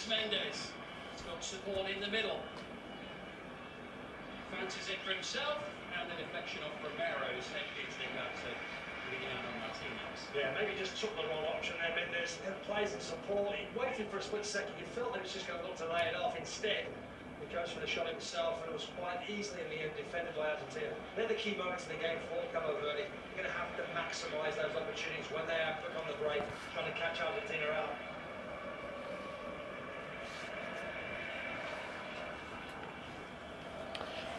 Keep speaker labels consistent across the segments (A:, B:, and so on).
A: Mendes. He's got support in the middle. Fancies it for himself, and the deflection off Romero's head hits the back to Emiliano Martinez.
B: Yeah, maybe just took the wrong option there, Mendes. Plays and support. He waited for a split second. You felt that he was just going to look to lay it off. Instead, he goes for the shot himself, and it was quite easily in the end defended by Argentina. They're the key moments in the game for Cape Verde. You're going to have to maximise those opportunities when they are quick on the break, trying to catch Argentina out.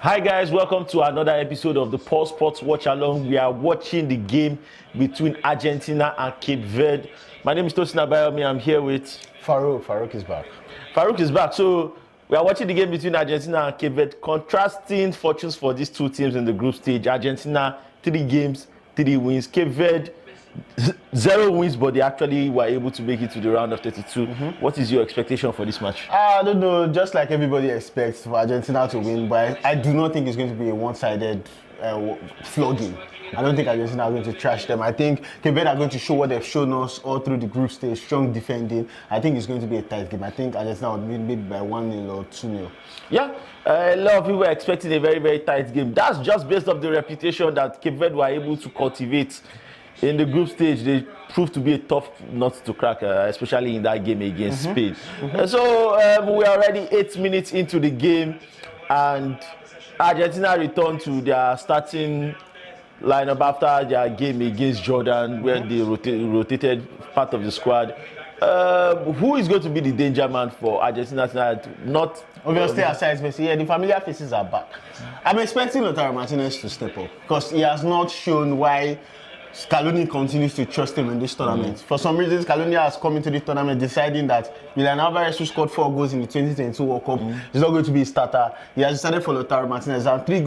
C: Hi guys, welcome to another episode of the Paul Sports Watch Along. We are watching the game between Argentina and Cape Verde. My name is TOSIN and FARUQ. I'm here with
D: FARUQ. FARUQ is back.
C: FARUQ is back. So we are watching the game between Argentina and Cape Verde, contrasting fortunes for these two teams in the group stage. Argentina, 3 games, 3 wins. Cape Verde, 0 wins, but they actually were able to make it to the round of 32. What is your expectation for this match?
D: I don't know, just like everybody expects for Argentina to win, but I do not think it's going to be a one-sided flogging. I don't think Argentina are going to trash them. I think Cape Verde are going to show what they've shown us all through the group stage, strong defending. I think it's going to be a tight game. I think Argentina will win maybe by 1-0 or 2-0.
C: Yeah, a lot of people were expecting a very, very tight game. That's just based off the reputation that Cape Verde were able to cultivate. In the group stage, they proved to be a tough nut to crack, especially in that game against Spain. So we're already 8 minutes into the game, and Argentina returned to their starting lineup after their game against Jordan, where they rotated part of the squad. Who is going to be the danger man for Argentina tonight? Not
D: obviously, aside Messi, yeah, the familiar faces are back. I'm expecting Lautaro Martinez to step up because he has not shown why Scaloni continues to trust him in this tournament. For some reason, Scaloni has come into the tournament deciding that Julian Alvarez, who scored 4 goals in the 2022 World Cup, is not going to be a starter. He has decided for Lautaro Martinez. And 3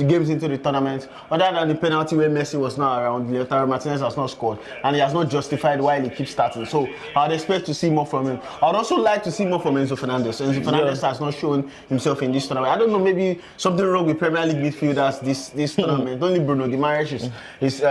D: games into the tournament, other than the penalty where Messi was not around, Lautaro Martinez has not scored. And he has not justified why he keeps starting. So I'd expect to see more from him. I'd also like to see more from Enzo Fernandez. Enzo Fernandez has not shown himself in this tournament. I don't know, maybe something wrong with Premier League midfielders this tournament. Only Bruno Guimaraes is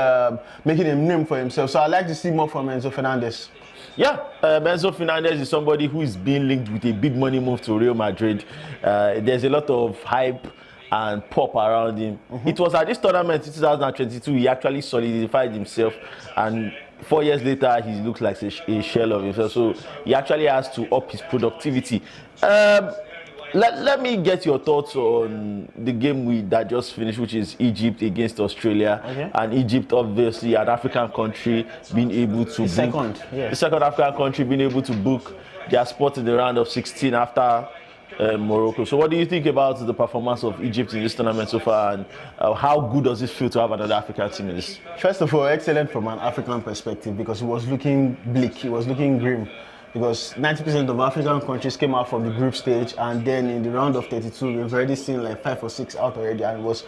D: making a name for himself. So I'd like to see more from Enzo Fernandez.
C: Yeah, Enzo Fernandez is somebody who is being linked with a big money move to Real Madrid. There's a lot of hype and pop around him. It was at this tournament in 2022 he actually solidified himself, and 4 years later he looks like a shell of himself. So he actually has to up his productivity. Let me get your thoughts on the game that just finished, which is Egypt against Australia. And Egypt, obviously, an African country, being able to the second African country being able to book their spot in the round of 16 after Morocco. So what do you think about the performance of Egypt in this tournament so far, and how good does it feel to have another African team in this?
D: First of all, excellent from an African perspective, because it was looking bleak, it was looking grim. Because 90% of African countries came out from the group stage, and then in the round of 32, we've already seen like 5 or 6 out already, and it was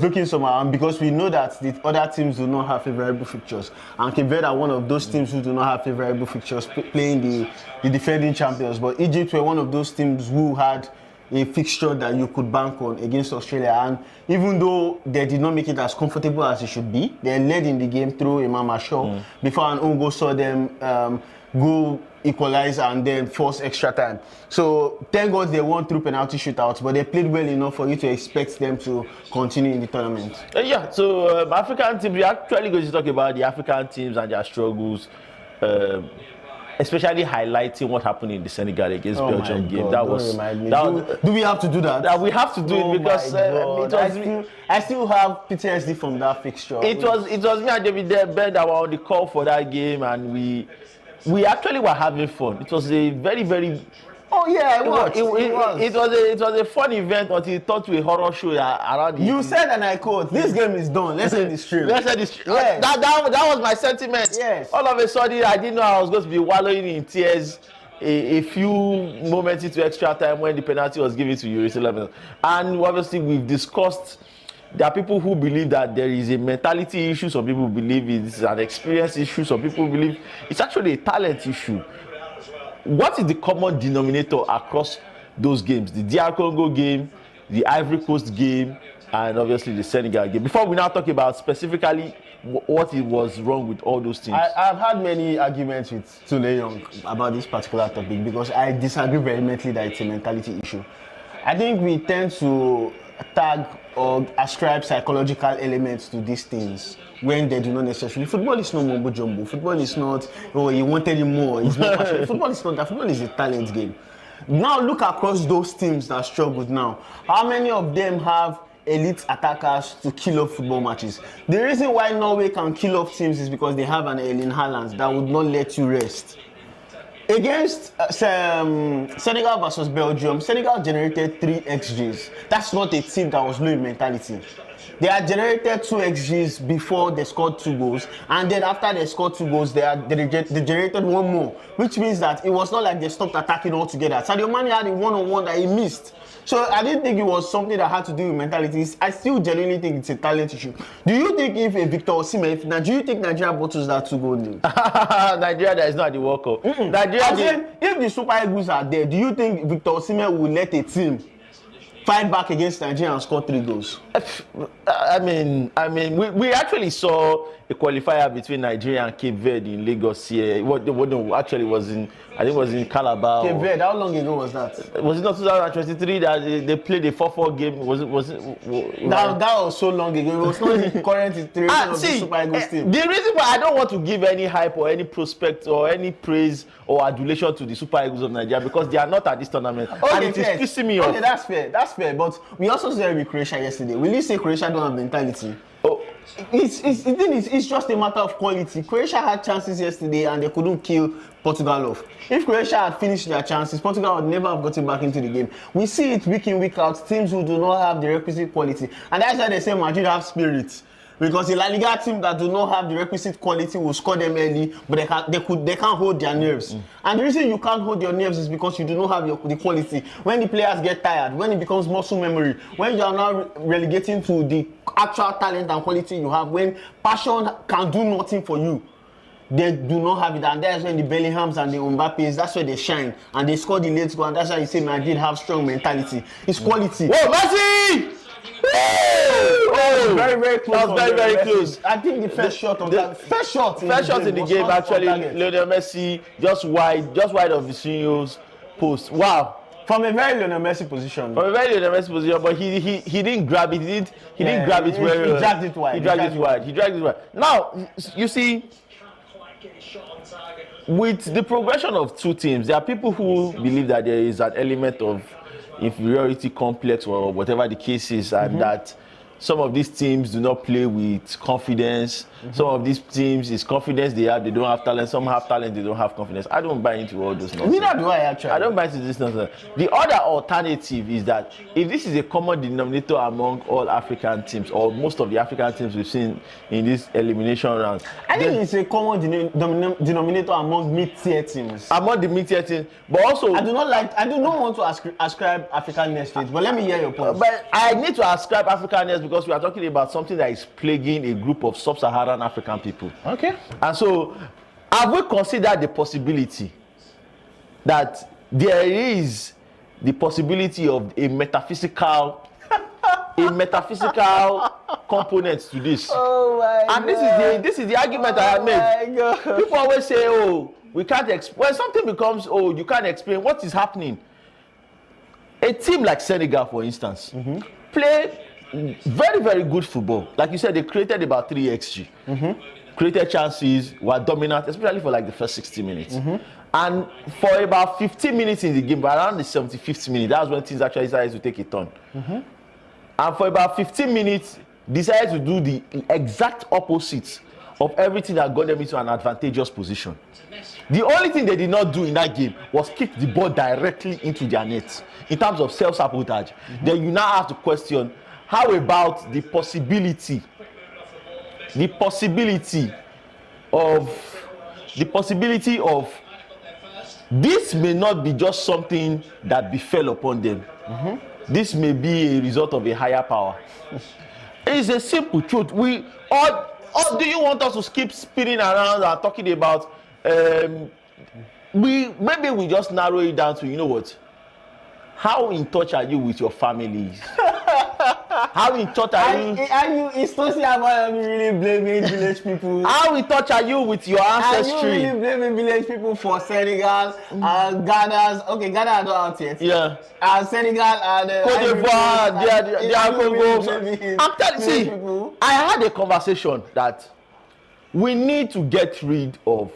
D: looking somehow. And because we know that the other teams do not have favorable fixtures, and Cape Verde are one of those teams who do not have favorable fixtures, playing the defending champions. But Egypt were one of those teams who had a fixture that you could bank on against Australia, and even though they did not make it as comfortable as it should be, they led in the game through Imam Ashur before an own goal saw them go equalize and then force extra time. So thank God they won through penalty shootouts, but they played well enough for you to expect them to continue in the tournament.
C: Yeah, so African teams, we're actually going to talk about the African teams and their struggles, especially highlighting what happened in the Senegal against Belgium game. That was.
D: Do we have to do that?
C: We have to do it because
D: I still have PTSD from that fixture.
C: It was me and David Ben that were on the call for that game, and we actually were having fun. It was a very, very.
D: Oh yeah, it was.
C: It was a fun event until it turned to a horror show around.
D: You said, and I quote, "This game is done. Let's end the stream."
C: Let's end the stream.
D: Yes.
C: That was my sentiment.
D: Yes.
C: All of a sudden, I didn't know I was going to be wallowing in tears a few moments into extra time when the penalty was given to Jerusalem. And obviously, we've discussed. There are people who believe that there is a mentality issue. Some people believe it's an experience issue. Some people believe it's actually a talent issue. What is the common denominator across those games? The DR Congo game, the Ivory Coast game, and obviously the Senegal game. Before we now talk about specifically what it was wrong with all those teams.
D: I've had many arguments with Tule Young about this particular topic because I disagree vehemently that it's a mentality issue. I think we tend to tag or ascribe psychological elements to these things when they do not necessarily. Football is not mumbo jumbo. Football is not, oh, you wanted him more. It's not passionate. Football is not that. Football is a talent game. Now look across those teams that struggled now. How many of them have elite attackers to kill off football matches? The reason why Norway can kill off teams is because they have an Erling Haaland that would not let you rest. Against Senegal versus Belgium, Senegal generated 3 XGs. That's not a team that was low in mentality. They had generated 2 XGs before they scored 2 goals, and then after they scored 2 goals, they generated 1 more, which means that it was not like they stopped attacking altogether. Sadio Mane had a one-on-one that he missed. So I didn't think it was something that had to do with mentality. I still genuinely think it's a talent issue. Do you think if a Victor Osimhen, do you think Nigeria bottles that 2 goals?
C: Nigeria that is not the World Cup. Nigeria,
D: if the Super Eagles are there, do you think Victor Osimhen will let a team fight back against Nigeria and score 3 goals?
C: I mean, we actually saw a qualifier between Nigeria and Cape Verde in Lagos here. Actually was in, I think it was in Calabar.
D: Cape Verde, how long ago was that?
C: Was it not 2023 that they played a 4-4 game?
D: That was so long ago. It was not the current iteration of the Super Eagles team.
C: The reason why I don't want to give any hype or any prospect or any praise or adulation to the Super Eagles of Nigeria because they are not at this tournament.
D: Okay,
C: and it is pissing me off.
D: Okay, that's fair. But we also saw with Croatia yesterday. Will you say Croatia don't have mentality?
C: Oh,
D: it's just a matter of quality. Croatia had chances yesterday and they couldn't kill Portugal off. If Croatia had finished their chances, Portugal would never have gotten back into the game. We see it week in, week out, teams who do not have the requisite quality. And that's why they say Madrid have spirit. Because the La Liga team that do not have the requisite quality will score them early, but they can't hold their nerves. And the reason you can't hold your nerves is because you do not have the quality. When the players get tired, when it becomes muscle memory, when you are now relegating to the actual talent and quality you have, when passion can do nothing for you, they do not have it, and that's when the Bellinghams and the Mbappés, that's where they shine, and they score the late goal, and that's why you say Madrid have strong mentality. It's quality.
C: Whoa, Messi!
D: Oh, very, very close.
C: That was very, very close.
D: I think the first shot in the game
C: actually, Lionel Messi just wide of Vitinho's post. Wow.
D: From a very Lionel Messi position.
C: But he didn't grab it. He didn't grab it very well.
D: He dragged it wide.
C: He dragged it wide. Now, you see, with the progression of 2 teams, there are people who believe that there is an element of inferiority complex or whatever the case is, and that some of these teams do not play with confidence. Some of these teams is confidence they have, they don't have talent. Some have talent, they don't have confidence. I don't buy into all those nonsense.
D: Neither do I actually.
C: I don't buy into this nonsense. The other alternative is that if this is a common denominator among all African teams or most of the African teams we've seen in this elimination round,
D: I think it's a common denominator among mid-tier teams.
C: Among the mid-tier teams, but also
D: I do not want to ascribe Africanness to it, but let me hear your point.
C: But I need to ascribe Africanness because we are talking about something that is plaguing a group of sub-Saharan African people. Okay. And so, have we considered the possibility that there is the possibility of a metaphysical component to this?
D: Oh my
C: and
D: God.
C: This is the argument I have made.
D: God.
C: People always say, oh, we can't explain. When something becomes, oh, you can't explain what is happening. A team like Senegal, for instance, play very, very good football. Like you said, they created about 3 XG. Created chances, were dominant, especially for like the first 60 minutes. And for about 15 minutes in the game, but around the 75th minute, that's when things actually started to take a turn. And for about 15 minutes, decided to do the exact opposite of everything that got them into an advantageous position. The only thing they did not do in that game was kick the ball directly into their net in terms of self-sabotage. Then you now have to question, how about the possibility of this may not be just something that befell upon them. This may be a result of a higher power. It's a simple truth. Or do you want us to keep spinning around and talking about maybe we just narrow it down to, you know what? How in touch are you with your families? How in touch are you?
D: It's Tosin and FARUQ really blaming village people.
C: How in touch are you with your ancestry?
D: Are you really blaming village people for Senegal and Ghana's? Okay, Ghana are not out yet.
C: Yeah.
D: And Senegal and
C: Cote d'Ivoire, they are Congo. I'm telling you, see, I had a conversation that we need to get rid of.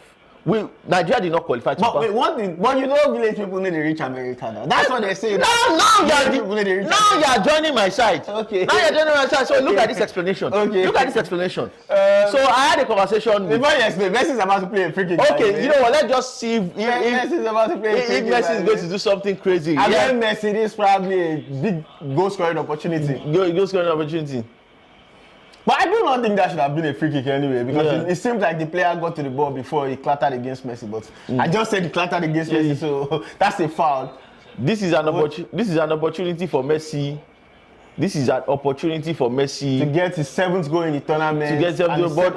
C: Nigeria did not qualify to
D: But wait, one thing, but you know village people need to reach America now. That's what they say.
C: Now you are joining my side.
D: Okay.
C: Now you are joining my side. So look at this explanation.
D: Okay.
C: Look at this explanation. So I had a conversation with...
D: Before you explain, Messi is about to play a free kick.
C: Okay, you know what, let's just see if
D: Messi is about to play a free kick.
C: Messi is going to do something crazy.
D: And then Messi, this is probably a big goal scoring opportunity.
C: Goal scoring opportunity.
D: But I do not think that should have been a free kick anyway, because it seems like the player got to the ball before he clattered against Messi. But I just said he clattered against Messi, so that's a foul.
C: This is an opportunity for Messi. This is an opportunity for Messi
D: to get his 7th goal in the tournament.
C: To get 7th goal,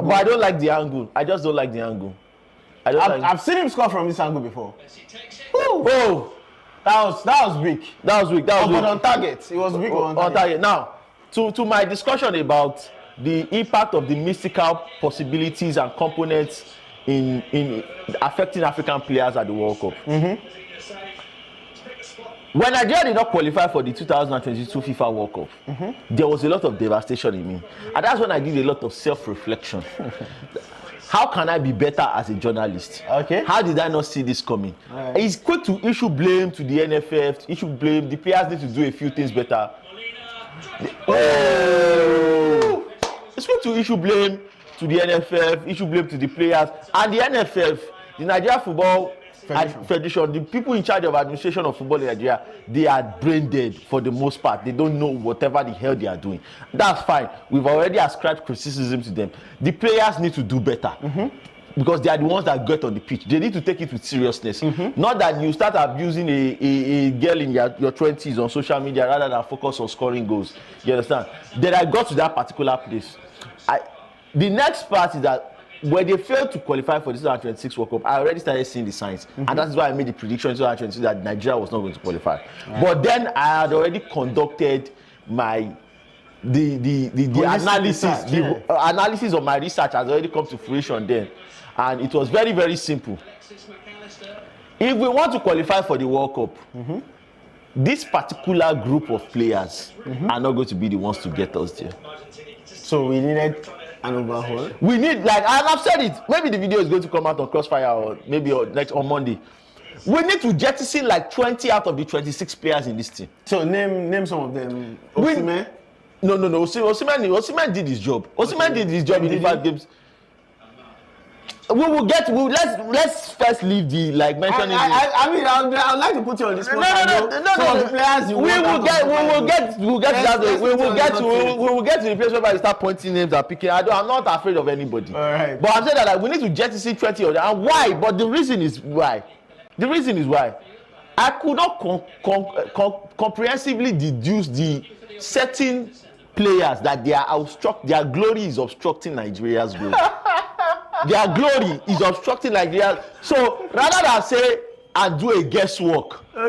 C: but I don't like the angle. I just don't like the angle. I've seen him score from this angle before. Oh, that was weak. That was weak. But on target, it was weak on target. Now, to my discussion about the impact of the mystical possibilities and components in affecting African players at the World Cup. When Nigeria did not qualify for the 2022 FIFA World Cup, there was a lot of devastation in me. And that's when I did a lot of self-reflection. How can I be better as a journalist? Okay. How did I not see this coming? Right. It's quick to issue blame to the NFF, issue blame. The players need to do a few things better. It's quick to issue blame to the NFF, issue blame to the players. And the NFF, the Nigeria Football Federation, the people in charge of administration of football in Nigeria, they are brain dead for the most part. They don't know whatever the hell they are doing. That's fine. We've already ascribed criticism to them. The players need to do better. Because they are the ones that get on the pitch. They need to take it with seriousness. Not that you start abusing a girl in your 20s on social media rather than focus on scoring goals. You understand? Then I got to that particular place. The next part is that when they failed to qualify for the 2026 World Cup, I already started seeing the signs. And that's why I made the prediction in 2022 that Nigeria was not going to qualify. But then I had already conducted the analysis. Analysis of my research has already come to fruition then. And it was very, very simple. If we want to qualify for the World Cup, this particular group of players are not going to be the ones to get us there. So we needed an overhaul. We need, like, and I've said it, maybe the video is going to come out on Crossfire or maybe on Monday. We need to jettison like 20 out of the 26 players in this team. So name some of them. Osimhen? No. Osimhen did his job. Osimhen did his job in the 5 games. Let's first leave the mentioning. I'd like to put you on the spot. No. We will get to the place where we start pointing names and picking. I'm not afraid of anybody. All right. But I'm saying that we need to jettison 20 of them. And why? But the reason is why. I could not comprehensively deduce the certain players that their glory is obstructing Nigeria's growth. Their glory is obstructing Nigeria. So rather than say and do a guesswork, how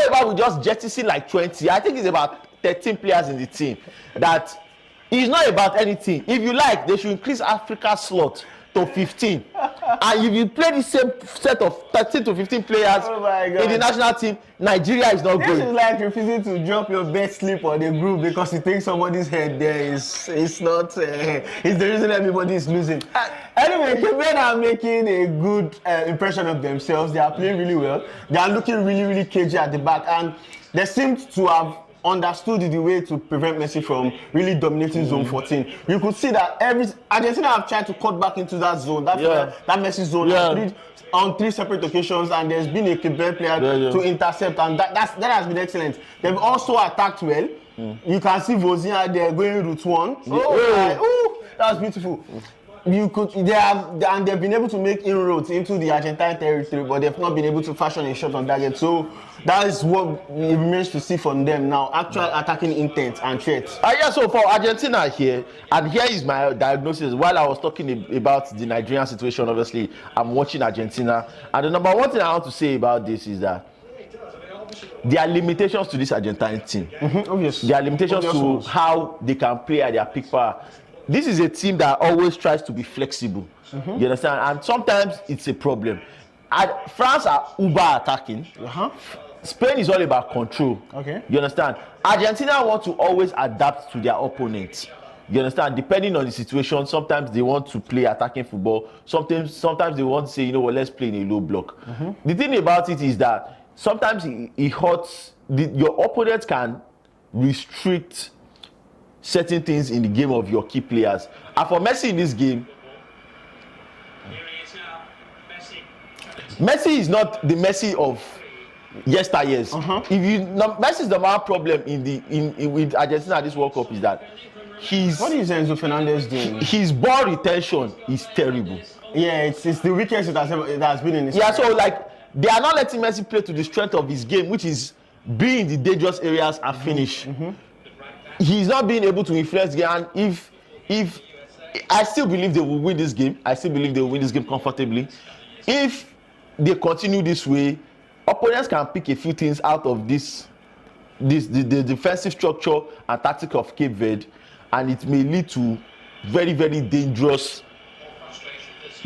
C: about we just jettison like 20? I think it's about 13 players in the team. That is not about anything. If you like, they should increase Africa's slot to 15. And if you play the same set of 13 to 15 players in the national team, Nigeria is not good. This is like refusing to drop your best sleep on the group because you think somebody's head there is not. It's the reason everybody is losing. Anyway, Cape Verde are making a good impression of themselves. They are playing really well. They are looking really, really cagey at the back, and they seem to have understood the way to prevent Messi from really dominating zone 14. You could see that Argentina have tried to cut back into that zone, that Messi zone on 3 separate occasions, and there's been a Cape Verde player to intercept, and that has been excellent. They've also attacked well. You can see Vozia there going route 1. That was beautiful. They've been able to make inroads into the Argentine territory, but they've not been able to fashion a shot on target. So that is what remains to see from them now: actual attacking intent and threats. So for Argentina here, and here is my diagnosis. While I was talking about the Nigerian situation, obviously I'm watching Argentina, and the number one thing I want to say about this is that there are limitations to this Argentine team.
D: Obviously.
C: There are limitations to how they can play at their peak power. This is a team that always tries to be flexible. You understand? And sometimes it's a problem. France are uber attacking. Spain is all about control.
D: Okay.
C: You understand? Argentina want to always adapt to their opponents. You understand? Depending on the situation, sometimes they want to play attacking football. Sometimes they want to say, you know what, let's play in a low block. The thing about it is that sometimes it hurts. Your opponent can restrict certain things in the game of your key players. And for Messi in this game,
A: Here he is now, Messi.
C: Messi is not the Messi of yesteryears. If you Messi's the main problem with Argentina this World Cup is that
D: What is Enzo Fernandez doing?
C: his ball retention is terrible.
D: Yeah, it's the weakest it has been in his
C: Yeah,
D: career.
C: so like they are not letting Messi play to the strength of his game, which is be in the dangerous areas and finish. He's not being able to influence the game. And if I still believe they will win this game, I still believe they will win this game comfortably. If they continue this way, opponents can pick a few things out of the defensive structure and tactic of Cape Verde, and it may lead to very, very dangerous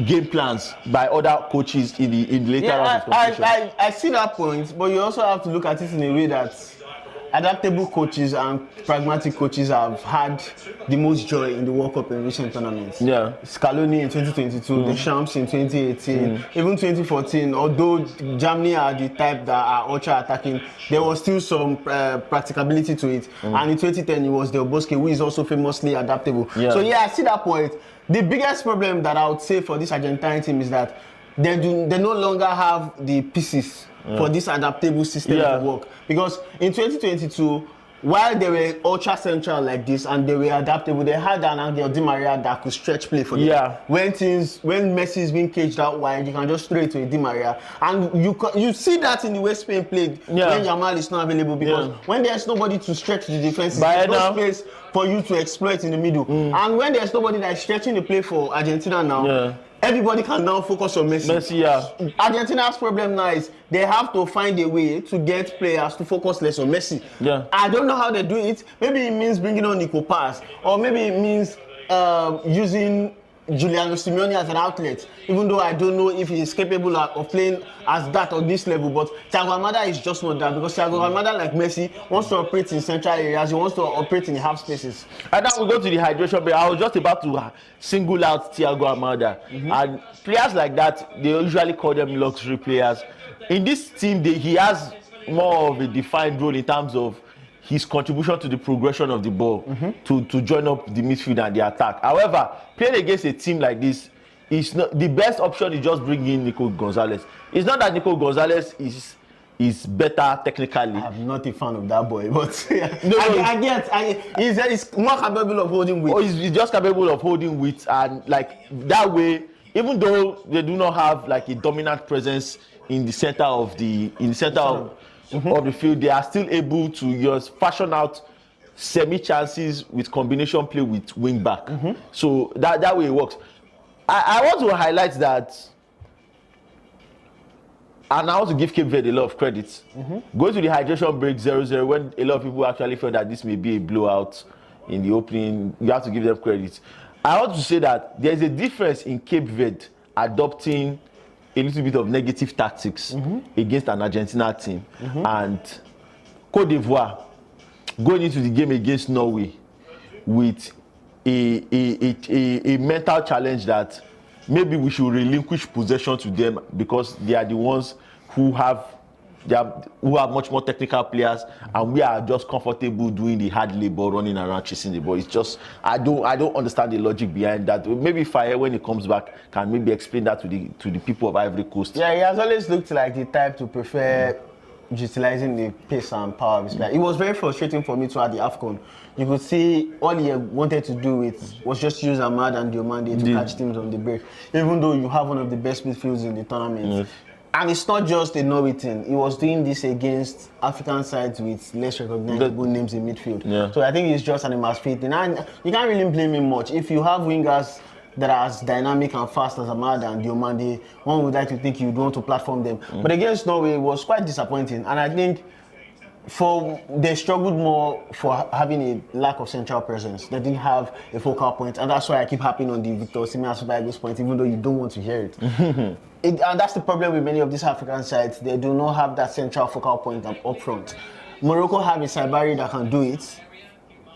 C: game plans by other coaches in the later rounds of competition.
D: I see that point, but you also have to look at it in a way that adaptable coaches and pragmatic coaches have had the most joy in the World Cup in recent tournaments.
C: Yeah.
D: Scaloni in 2022, Deschamps in 2018, even 2014. Although Germany are the type that are ultra attacking, there was still some practicability to it. And in 2010, it was Del Bosque, who is also famously adaptable.
C: Yeah.
D: So yeah, I see that point. The biggest problem that I would say for this Argentine team is that they no longer have the pieces for this adaptable system to work. Because in 2022, while they were ultra central like this and they were adaptable, they had an Angel Di Maria that could stretch play for them.
C: Yeah.
D: When Messi is being caged out wide, you can just throw it to a Di Maria, and you see that in the way Spain played when Yamal is not available, because when there's nobody to stretch the defense, there's no space for you to exploit in the middle. And when there's nobody that's stretching the play for Argentina now, everybody can now focus on Messi. Argentina's problem now is they have to find a way to get players to focus less on Messi. I don't know how they do it. Maybe it means bringing on Nico Paz, or maybe it means using Giuliano Simeone as an outlet, even though I don't know if he is capable of playing as that on this level. But Thiago Almada is just not that, because Thiago Almada, like Messi, wants to operate in central areas. He wants to operate in half spaces.
C: And now we go to the hydration break. I was just about to single out Thiago Almada. And players like that, they usually call them luxury players. In this team, he has more of a defined role in terms of his contribution to the progression of the ball, to join up the midfield and the attack. However, playing against a team like this, is not the best option. Is just bring in Nico Gonzalez. It's not that Nico Gonzalez is better technically.
D: I'm not a fan of that boy, but he's more capable of holding weight.
C: Oh, he's just capable of holding weight, and like that way, even though they do not have like a dominant presence in the center of the of the field, they are still able to just fashion out semi chances with combination play with wing back. So that way it works. I want to highlight that, and I want to give Cape Verde a lot of credit. Going to the hydration break 0-0, when a lot of people actually felt that this may be a blowout in the opening, you have to give them credit. I want to say that there's a difference in Cape Verde adopting a little bit of negative tactics against an Argentina team, and Côte d'Ivoire going into the game against Norway with a mental challenge that maybe we should relinquish possession to them, because they are the ones who have much more technical players, and we are just comfortable doing the hard labor, running around chasing the ball. It's just I don't understand the logic behind that. Maybe Faye, when he comes back, can maybe explain that to the people of Ivory Coast.
D: Yeah, he has always looked like the type to prefer utilizing the pace and power of his player. It was very frustrating for me to at the AFCON. You could see all he wanted to do was just use Ahmad and Diomande to catch teams on the break, even though you have one of the best midfields in the tournament. And it's not just a Norway thing. He was doing this against African sides with less recognizable names in midfield. So I think it's just an immature thing. And you can't really blame him much. If you have wingers that are as dynamic and fast as Ahmad and Diomande, one would like to think you'd want to platform them. But against Norway, it was quite disappointing. And I think they struggled more for having a lack of central presence. They didn't have a focal point, and that's why I keep harping on the Victor Osimhen point, even though you don't want to hear it. And that's the problem with many of these African sides. They do not have that central focal point up front. Morocco have a Saibari that can do it,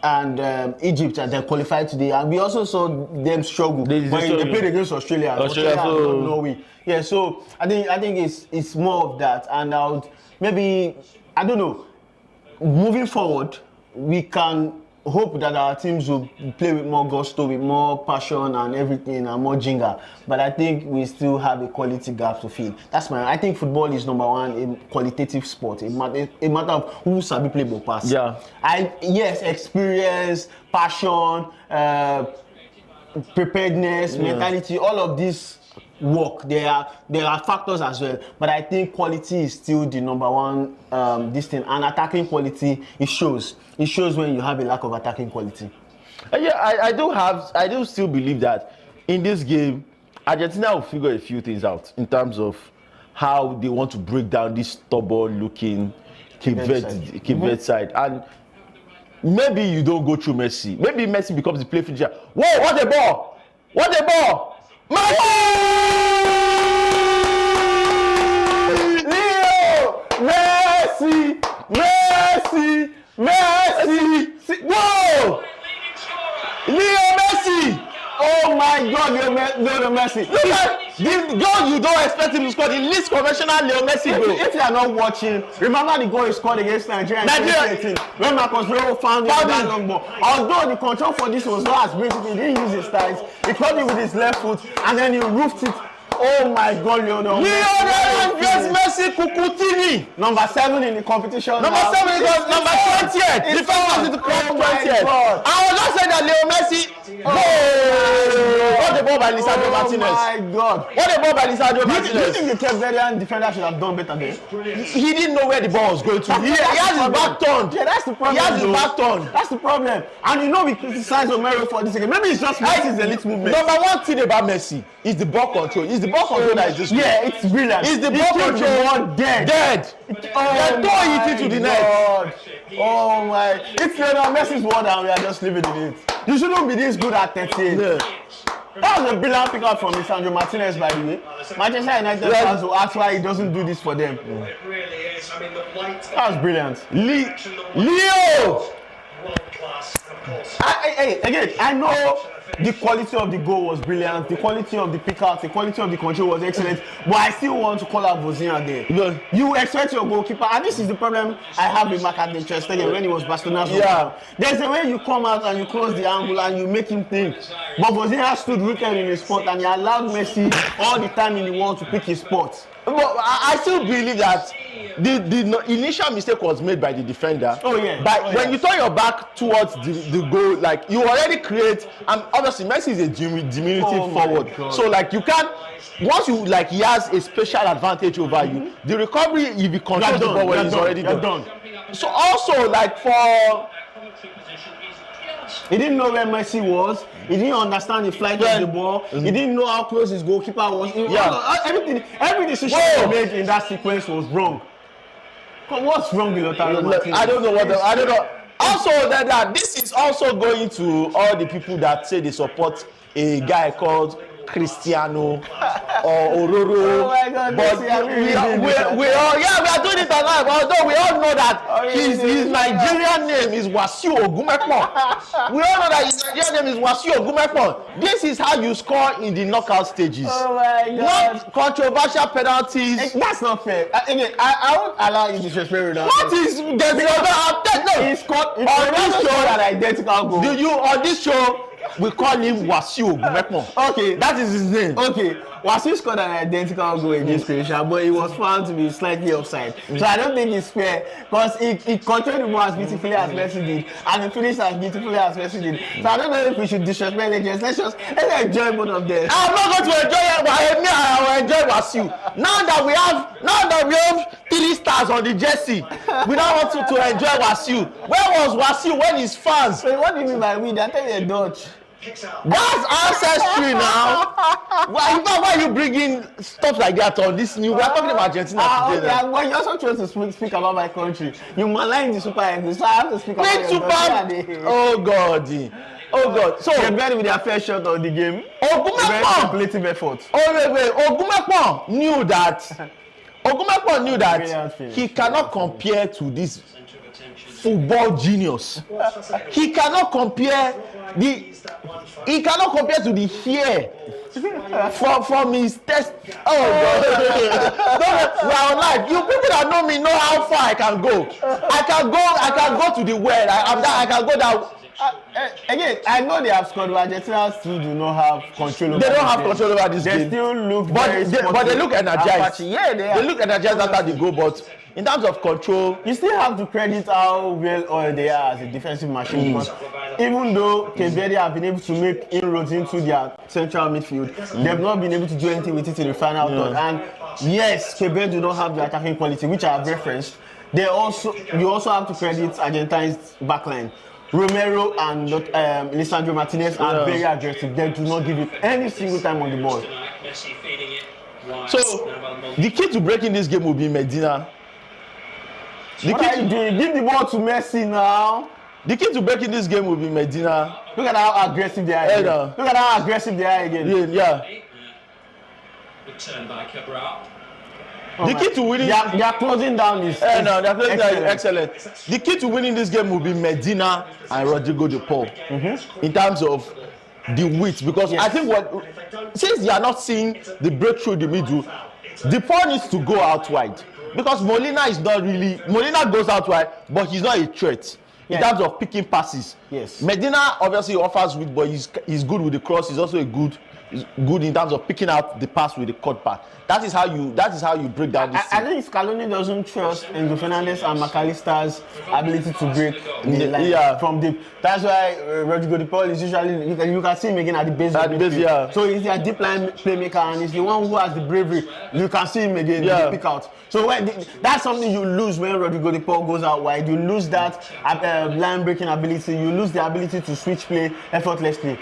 D: and Egypt they're qualified today. And we also saw them struggle when they played against Australia. Australia and Norway. Yeah, so I think it's more of that, and I would maybe, I don't know. Moving forward, we can hope that our teams will play with more gusto, with more passion and everything, and more ginger. But I think we still have a quality gap to fill. I think football is number one, a qualitative sport. A matter of who sabi play ball pass.
C: Yeah.
D: Yes, experience, passion, preparedness, mentality, all of this work. There are factors as well, but I think quality is still the number one this thing, and attacking quality, it shows when you have a lack of attacking quality.
C: Yeah, I do still believe that in this game Argentina will figure a few things out in terms of how they want to break down this stubborn looking Cape Verde side. And maybe you don't go through Messi. Maybe Messi becomes the play finisher. Whoa, what a ball! Messi! Whoa! Leo Messi!
D: Oh my God, Leo Messi!
C: Look at this goal you don't expect him to score. The least conventional Leo Messi goal.
D: If you are not watching, remember the goal he scored against Nigeria in 2018 when Marcos Roro found him that long ball. Although the control for this was not as basic, he didn't use his thighs. He caught it with his left foot and then he roofed it. Oh my God, Lionel
C: Messi Kukutini.
D: Number 7 in the competition.
C: Number 7 is number 20th. The first one is the 20th. I was not saying that Leo Messi. What the ball by Lisandro Martinez?
D: Oh my God.
C: What the ball by Lisandro Martinez?
D: Do you think the Cape Verdean defender should have done better there?
C: He didn't know where the ball was going to. He has his back turned.
D: Yeah, that's the problem.
C: He has his back turned.
D: That's the problem. And you know we criticize Romero for this again. Maybe it's just Messi's elite movement.
C: Number one thing about Messi is the ball control. It's the ball control that is just good.
D: Yeah, it's brilliant.
C: It's the ball control. Dead. They're throwing it into the net.
D: Oh my. It's Lionel Messi's world and we are just living in it. You shouldn't be this good at 13. Yeah. That was a brilliant pickup from Lisandro Martinez, by the way. Manchester United fans will ask why he doesn't do this for them.
B: It really is. I mean, the light.
D: That was brilliant.
C: Leo!
B: World class, of course.
D: Again, I know the quality of the goal was brilliant, the quality of the pick-out, the quality of the control was excellent, but I still want to call out Vozinha there. Yeah. You expect your goalkeeper, and this is the problem I have with Marc-Andre ter Stegen when he was Barcelona's goalkeeper. There's a way you come out and you close the angle and you make him think. But Vozinha stood rooted in his spot and he allowed Messi all the time in the world to pick his spot.
C: But I still believe that the initial mistake was made by the defender. When you turn your back towards the goal, like you already create, and obviously Messi is a diminutive forward. So like you can't, once you like he has a special advantage over you, the recovery if you control the ball well is already done. So also like for
D: he didn't know where Messi was. He didn't understand the flight of the ball. He didn't know how close his goalkeeper was. Every decision he made in that sequence was wrong. What's wrong with Lautaro Martinez?
C: I don't know. Also, that this is also going to all the people that say they support a guy called Cristiano or Ororo.
D: Oh my God,
C: but we are doing it alive. Although we all know that his Nigerian name is Wasiu Ogumekpon. We all know that his Nigerian name is Wasiu Ogumekpon. This is how you score in the knockout stages.
D: Oh my God.
C: Not controversial penalties.
D: That's not fair. Again, I won't allow you to disrespect Ronaldo.
C: What is there's no?
D: He scored on this show an identical goal.
C: Do you on this show? We call him Wasiu Ogumekpon.
D: Okay,
C: that is his name.
D: Okay, Wasiu scored an identical goal against Croatia, but he was found to be slightly offside. So I don't think it's fair because he controlled the ball as beautifully as Messi did, and he finished as beautifully as Messi did. So I don't know if we should disrespect legends. Let's enjoy both of them.
C: I'm not going to enjoy it, but I will enjoy Wasiu. Now that we have 3 stars on the jersey, we don't want to enjoy Wasiu. Where was Wasiu when his fans?
D: So what do you mean by we? They're telling you Dutch.
B: Picks out.
C: That's ancestry now. Why are you bringing stuff like that on this new? We are talking about Argentina today.
D: Okay, well, you're also trying to speak about my country. You malign the Super Eagles, so I have to speak about your country.
C: Oh God. Oh God. So
D: they're better with their fair shot of the game. Very calculative effort.
C: Oh wait. Ogumekpon knew that he cannot compare to this football genius. He cannot compare to the hair from his test. Oh God. We are alive. You people that know me know how far I can go. I can go to the well. I can go down.
D: Again, I know they have scored, but Argentina still do not have control over.
C: They don't have control over this game.
D: They still look
C: but they look energized.
D: Yeah,
C: they look energized after the goal, but in terms of control,
D: you still have to credit how well oiled they are as a defensive machine. Because even though Cape Verde have been able to make inroads into their central midfield, they've not been able to do anything with it in the final third. And yes, Cape Verde do not have the attacking quality, which I have referenced. You also have to credit Argentina's backline. Romero and Lisandro Martinez are very aggressive. They do not give it any single time on the ball.
C: So the key to breaking this game will be Medina.
D: What are you doing? Give the ball to Messi now.
C: The key to breaking this game will be Medina.
D: Look at how aggressive they are again. Look at how aggressive they are again.
C: Yeah.
A: Good turn by Cabral.
C: The key to winning.
D: They are closing down this.
C: They're closing down excellent. The key to winning this game will be Medina and Rodrigo de Paul in terms of the width, because I think since they are not seeing the breakthrough in the middle, de Paul needs to go out wide, because Molina goes out wide, but he's not a threat in terms of picking passes.
D: Yes.
C: Medina obviously offers width, but he's good with the cross. He's also good in terms of picking out the pass with the cut back. That is how you break down this team.
D: I think Scaloni doesn't trust Enzo Fernandez and McAllister's ability to break the line from deep. That's why Rodrigo de Paul is usually, you can see him again at the base. So he's a deep line playmaker, and he's the one who has the bravery. You can see him again in the pick out. So that's something you lose when Rodrigo de Paul goes out wide. You lose that line breaking ability. You lose the ability to switch play effortlessly.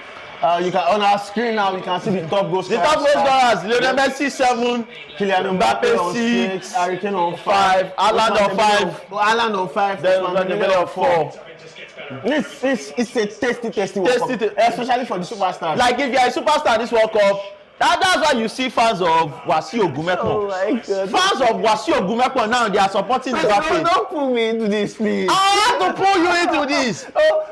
D: You can on our screen now. You can see the top goal scorers.
C: The top goal scorers: Lionel Messi 7,
D: Kylian Mbappe 6, Harry Kane on 5, Haaland on 5,
C: then Dembele on 4.
D: It's a tasty World Cup, especially for the superstars.
C: Like if you are a superstar in this World Cup, that's why you see fans of Wasiu Ogumekpon.
D: Oh my God.
C: Fans of Wasiu Ogumekpon now, they are supporting Mbappe.
D: Don't pull me into this, please.
C: I have to pull you into this.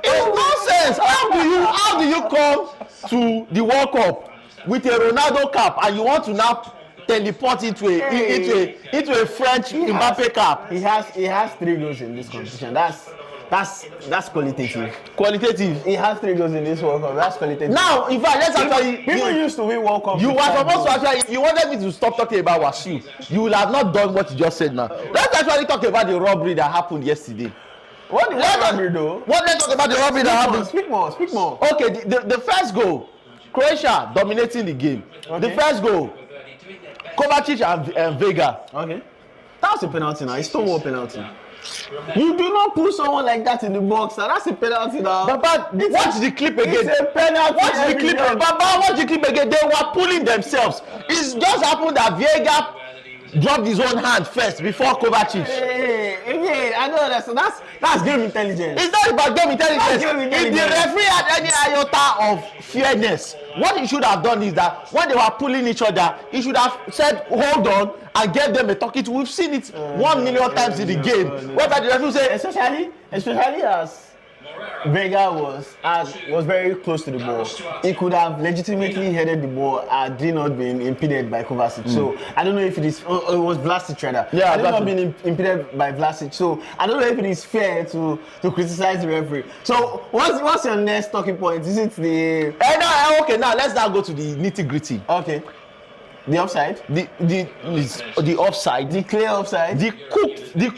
C: It's nonsense. How do you come to the World Cup with a Ronaldo cap and you want to now teleport into a French Mbappe cap?
D: He has 3 goals in this competition. That's qualitative.
C: Qualitative.
D: He has 3 goals in this World Cup. That's qualitative.
C: Now, in fact, let's actually.
D: People used to win World Cup.
C: You were supposed to actually. If you wanted me to stop talking about Wasiu, you will have not done what you just said now. Let's actually talk about the robbery that happened yesterday.
D: What robbery though?
C: Let's talk about the robbery that happened.
D: Speak more.
C: Okay, the first goal, Croatia dominating the game. Okay. The first goal, Kovacic and Vega.
D: Okay. That's a penalty now. It's Stonewall penalty. You do not put someone like that in the box. That's a penalty now.
C: Baba, watch the clip again.
D: It's a penalty.
C: Watch the clip. Baba, watch the clip again. They were pulling themselves. It's just happened that Vega dropped his own hand first before Kovacic.
D: Hey, I know that's game intelligence.
C: It's not about game intelligence. If the referee had any iota of fairness, what he should have done is that when they were pulling each other, he should have said, hold on, and gave them a talking to. We've seen it 1 million times in the game. Whereby the referee say,
D: especially as Vega was very close to the ball. He could have legitimately headed the ball had he not been impeded by Kovacic. So I don't know if it was Vlasic rather.
C: Yeah,
D: had he not been impeded by Vlasic. So I don't know if it is fair to criticize the referee. So what's your next talking point? Is it the?
C: Okay, now let's now go to the nitty gritty.
D: Okay. The offside?
C: The offside.
D: The clear offside?
C: The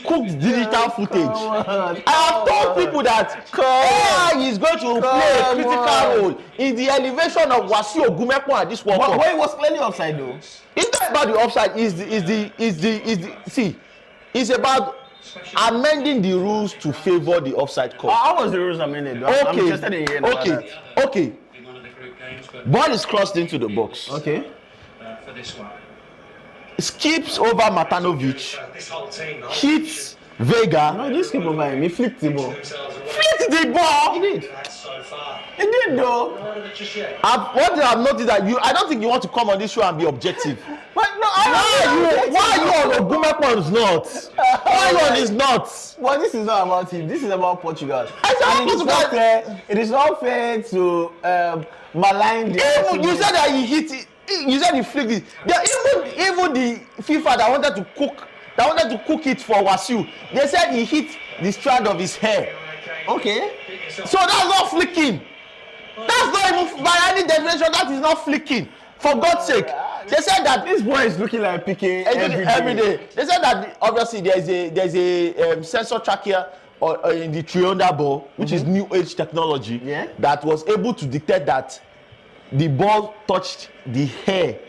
C: cooked digital footage. I have told people that AI is going to play a critical role in the elevation of Wasiu Ogumekpon at this World Cup.
D: But it was clearly offside though.
C: It's not about the offside. It's about amending the rules to favor the offside call.
D: How was the rules amended? I'm interested in hearing about that.
C: Okay. Ball is crossed into the box.
D: Okay.
B: For this one.
C: Skips over Matanovic.
B: This whole team, though.
C: Hits Vega.
D: No, this came over him. He flicked the ball.
C: Flicked the ball.
D: He did.
B: That's so far.
D: He did though.
B: Not just yet.
C: What I've noticed that I don't think you want to come on this show and be objective.
D: But no,
C: Why are you on Ogumepon's nuts? Why are you on his nuts?
D: Well, this is not about him. This is about Portugal.
C: about
D: And it is not fair. It is not fair to malign the.
C: Even you said that he hit it. You said he flicked it. Even the FIFA that wanted to cook it for Wasiu, they said he hit the strand of his hair.
D: Okay.
C: So that's not flicking. That's not even by any definition. That is not flicking. For God's sake, they said that
D: This boy is looking like PK
C: every day. They said that obviously there's a sensor tracker in the Trionda ball, which is new age technology, that was able to detect that the ball touched the hair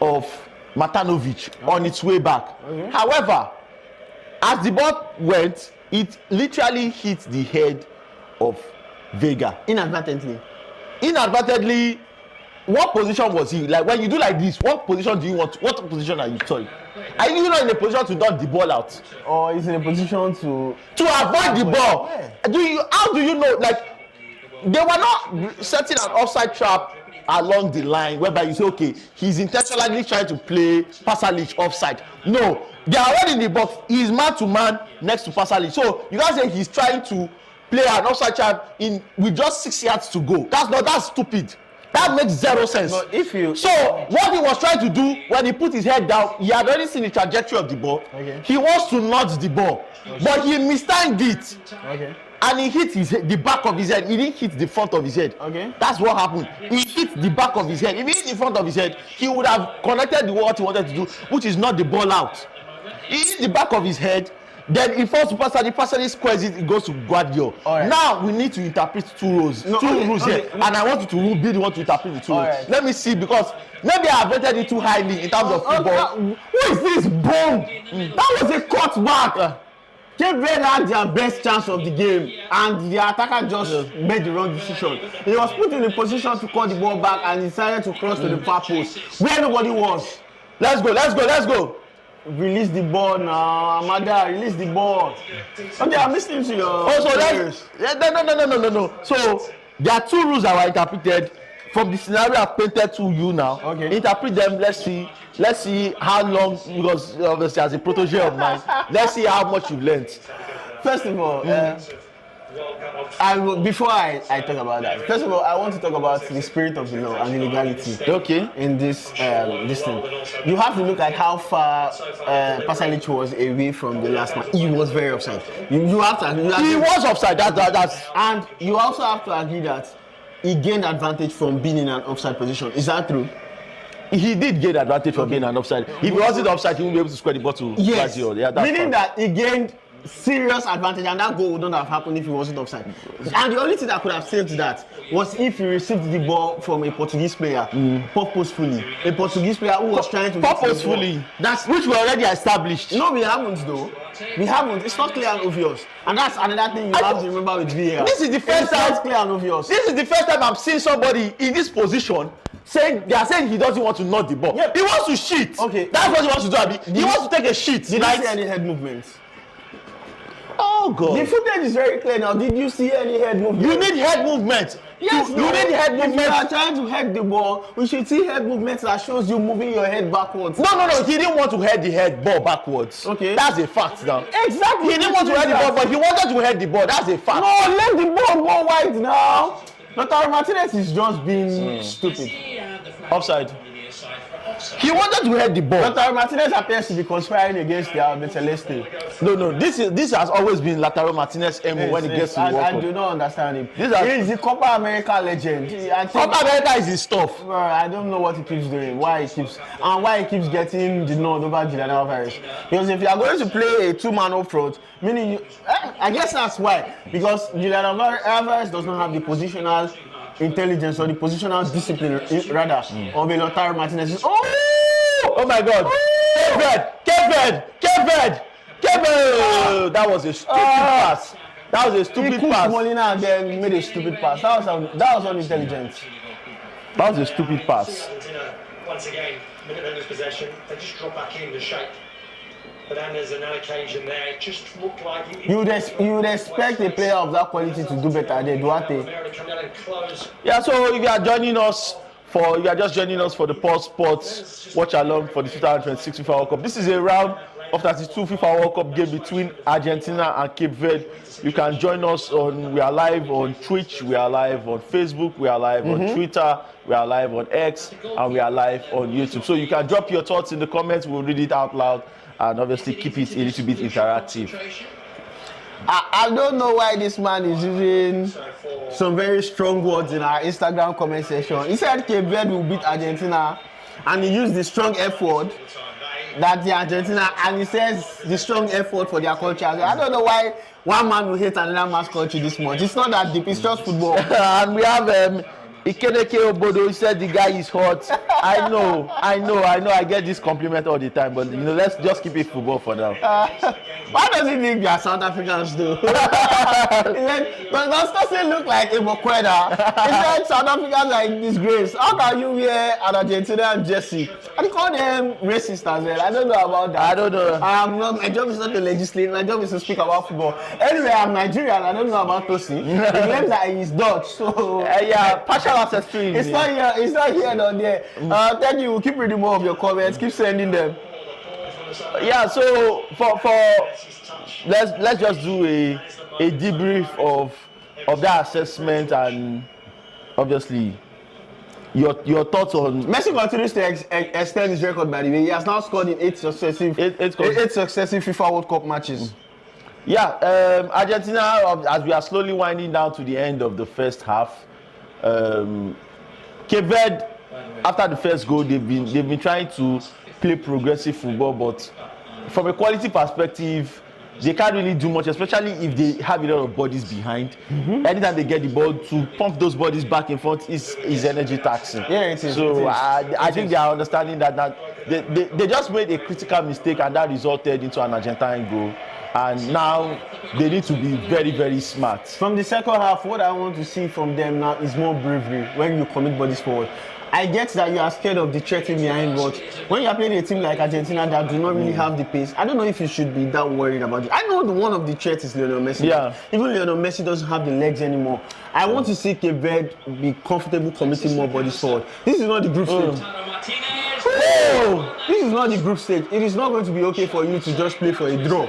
C: of Matanovic on its way back. However, as the ball went, it literally hit the head of Vega. Inadvertently, what position was he? Like when you do like this, what position do you want? What position are you sorry? Are you not in a position to dodge the ball out?
D: Or he's in a position to
C: avoid the ball? How do you know? Like they were not setting an offside trap along the line whereby you say, okay, he's intentionally trying to play Pasalic offside. No, they are already in the box. He's man to man next to Pasalic. So you can't say he's trying to play an offside trap with just 6 yards to go. That's stupid. That makes zero sense.
D: But
C: So what he was trying to do when he put his head down, he had already seen the trajectory of the ball. He wants to nudge the ball, but he mistimed it. And he hit the back of his head. He didn't hit the front of his head. That's what happened. He hit the back of his head. If he hit the front of his head, he would have connected what he wanted to do, which is not the ball out. He hit the back of his head. Then it falls to Pasalic squares it goes to Guardiola. Now we need to interpret two rules. Here. And I want you to be the one to interpret the two rules. Let me see, because maybe I have rated it too highly in terms of football.
D: Who is this bomb? That was a cutback. Cape Verde had their best chance of the game, and the attacker just made the wrong decision. He was put in a position to cut the ball back and decided to cross to the far post where nobody was.
C: Let's go.
D: Release the ball now, Amada. Release the ball. Okay, I'm listening to your.
C: No. So there are two rules that were interpreted from the scenario I've painted to you now. Interpret them. Let's see how long, because obviously as a protege of mine, let's see how much you've learned.
D: First of all, before I talk about that, first of all, I want to talk about the spirit of the law and the legality. In this thing, you have to look at how far Pasalic was away from the last match. He was very offside. You have to.
C: He was offside. That's.
D: And you also have to agree that he gained advantage from being in an offside position. Is that true?
C: He did gain advantage from being an offside. If he wasn't offside, he wouldn't be able to square the ball to Guardiola.
D: Meaning that he gained serious advantage, and that goal would not have happened if he wasn't offside. And the only thing that could have saved that was if he received the ball from a Portuguese player purposefully. A Portuguese player who was trying to
C: purposefully. That's which we already established.
D: No, we haven't though. We haven't. It's not clear and obvious. And that's another thing you have to remember with VAR.
C: This is the first time.
D: It's clear and obvious.
C: This is the first time I'm seeing somebody in this position saying they are saying he doesn't want to nod the ball. He wants to shit.
D: Okay.
C: That's what he wants to do. Abi. He wants to take a shit.
D: Did you see any head movements?
C: Oh God.
D: The footage is very clear now. Did you see any head movement?
C: You need head movement.
D: Yes,
C: you need head movement.
D: If you are trying to head the ball, we should see head movements that shows you moving your head backwards.
C: No. He didn't want to head the ball backwards.
D: Okay.
C: That's a fact now.
D: Exactly.
C: He didn't want to head the ball, but he wanted to head the ball. That's a fact.
D: No, let the ball go wide now. Lautaro Martinez is just being stupid.
C: Offside. He wanted to head the ball.
D: Lautaro Martinez appears to be conspiring against the Celeste.
C: No. This has always been Lautaro Martinez MO when it gets to the World Cup.
D: I do not understand him. He is the Copa America legend.
C: Copa America is his stuff.
D: Bro, I don't know what he keeps doing. Why he keeps getting the nod over Julian Alvarez. Because if you are going to play a two-man up front, meaning I guess that's why. Because Julian Alvarez does not have the positional intelligence or the positional discipline rather of a Lautaro Martinez. Oh my God!
C: Cape Verde! That was a stupid pass. That was a stupid pass.
D: Molina and then made a stupid pass. That was unintelligent.
C: That was a stupid pass.
B: Argentina, once again, minute lose possession, they just drop back into shape. But then there's another occasion there, it just looked like...
D: You would expect a player of that quality to do better than Duarte.
C: Yeah, so if you are joining us for, you are just joining us for the Pulse Sports watch along for the 2026 FIFA World Cup. This is a round of 32 FIFA World Cup game between Argentina and Cape Verde. You can join us on, we are live on Twitch, we are live on Facebook, we are live on Twitter, we are live on X, and we are live on YouTube. So you can drop your thoughts in the comments, we'll read it out loud, and obviously keep it a little bit interactive.
D: I don't know why this man is using some very strong words in our Instagram comment section. He said Cape Verde will beat Argentina, and he used the strong F word. That the Argentina, and he says the strong effort for their culture. I don't know why one man will hate another man's country this much. It's not that deep, it's just football.
C: And we have Ikeneke Obodo. He said the guy is hot. I know. I get this compliment all the time, but you know, let's just keep it football for now.
D: Why does he think we are South Africans though? He said, does Tosin look like a Mokweda? He said South Africans are in disgrace. How can you wear an Argentinian jersey? And he called them racist as well. I don't know about that.
C: I don't know.
D: My job is not to legislate. My job is to speak about football. Anyway, I'm Nigerian. I don't know about Tosin. He claims that he's Dutch. So
C: yeah, partial ancestry.
D: It's not here. It's not here nor there. Thank you. We'll keep reading more of your comments. Keep sending them.
C: Yeah. So for let's just do a debrief of that assessment, and obviously your thoughts on
D: Messi continues to extend his record. By the way, he has now scored in eight successive FIFA World Cup matches.
C: Yeah, Argentina, as we are slowly winding down to the end of the first half, Cape Verde, after the first goal, they've been trying to play progressive football, but from a quality perspective, they can't really do much, especially if they have a lot of bodies behind. Anytime they get the ball, to pump those bodies back in front is energy taxing.
D: Yeah, it is.
C: So I think they are understanding that they just made a critical mistake, and that resulted into an Argentine goal. And now they need to be very, very smart.
D: From the second half, what I want to see from them now is more bravery when you commit bodies forward. I get that you are scared of the threat behind, but when you are playing a team like Argentina that do not really have the pace, I don't know if you should be that worried about it. I know one of the threats is Lionel Messi.
C: Yeah.
D: Even Lionel Messi doesn't have the legs anymore. I want to see Cape Verde be comfortable committing more bodies forward. This is not the group stage. This is not the group stage. It is not going to be okay for you to just play for a draw.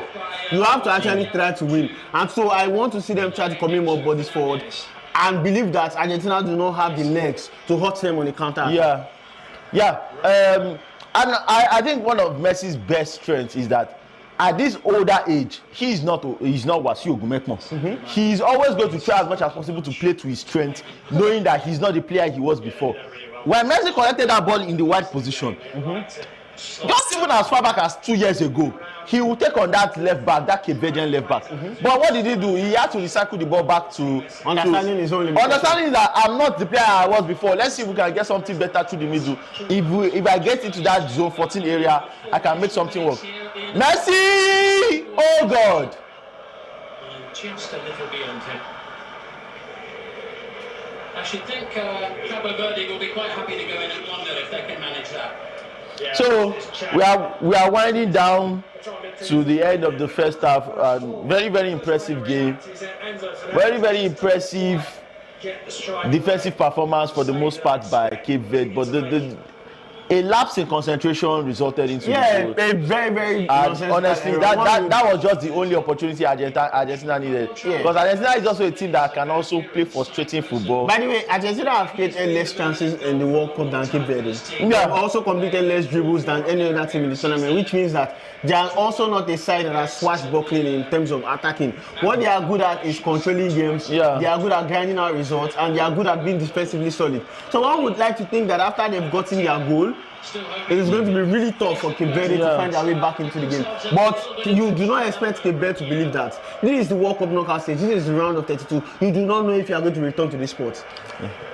D: You have to actually try to win. And so I want to see them try to commit more bodies forward and believe that Argentina do not have the legs to hurt them on the counter.
C: Yeah. And I think one of Messi's best strengths is that at this older age, he's not Wasiu Ogumekmo. He's always going to try as much as possible to play to his strength, knowing that he's not the player he was before. When Messi collected that ball in the wide position, just even as far back as 2 years ago, he will take on that left back, that Cape Verdean left back. But what did he do? He had to recycle the ball back to
D: understanding his own limitations.
C: Understanding that I'm not the player I was before. Let's see if we can get something better through the middle. If I get into that zone 14 area, I can make something work. Messi! Oh God!
A: Just a little beyond him. I should think Cape Verde will be quite happy to go in at 1-0 if they can manage that.
C: So we are winding down to the end of the first half. Very, very impressive game. Very, very impressive defensive performance for the most part by Cape Verde, but a lapse in concentration resulted into the goal.
D: A very, very
C: honestly, that was just the only opportunity Argentina needed. Because Argentina is also a team that can also play frustrating football.
D: By the way, Argentina have created less chances in the World Cup than Cape Verde. They have also completed less dribbles than any other team in the tournament, which means that they are also not a side that are swashbuckling in terms of attacking. What they are good at is controlling games. They are good at grinding out results, and they are good at being defensively solid. So one would like to think that after they've gotten their goal, it is going to be really tough for Cape Verde to find their way back into the game. But you do not expect Cape Verde to believe that. This is the World Cup knockout stage. This is the round of 32. You do not know if you are going to return to the sport.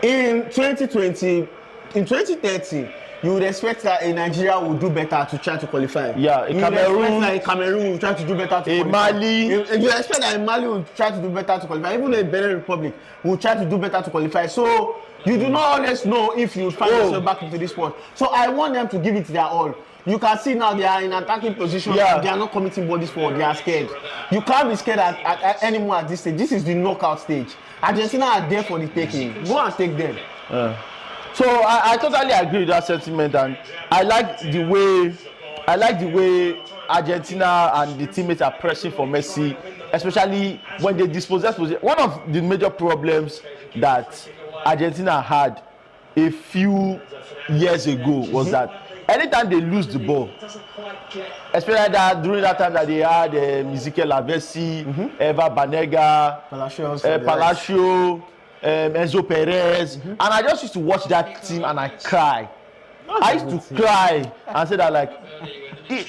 D: In 2020, in 2030, you would expect that a Nigeria will do better to try to qualify. Cameroon will try to do better to qualify.
C: Mali.
D: You expect that Mali will try to do better to qualify. Even the Benin Republic will try to do better to qualify. So You do not always know if you find yourself back into this sport. So I want them to give it their all. You can see now they are in attacking position. Yeah. They are not committing bodies forward. They are scared. You can't be scared at anymore at this stage. This is the knockout stage. Argentina are there for the taking. Go and take them.
C: So I totally agree with that sentiment, and I like the way Argentina and the teammates are pressing for Messi, especially when they dispossess possession. One of the major problems that Argentina had a few years ago was that anytime they lose the ball, especially that during that time that they had Ezequiel Lavezzi, Eva Banega, Palacio, Enzo Perez, and I just used to watch that team and I cry. I used to cry and say that, like,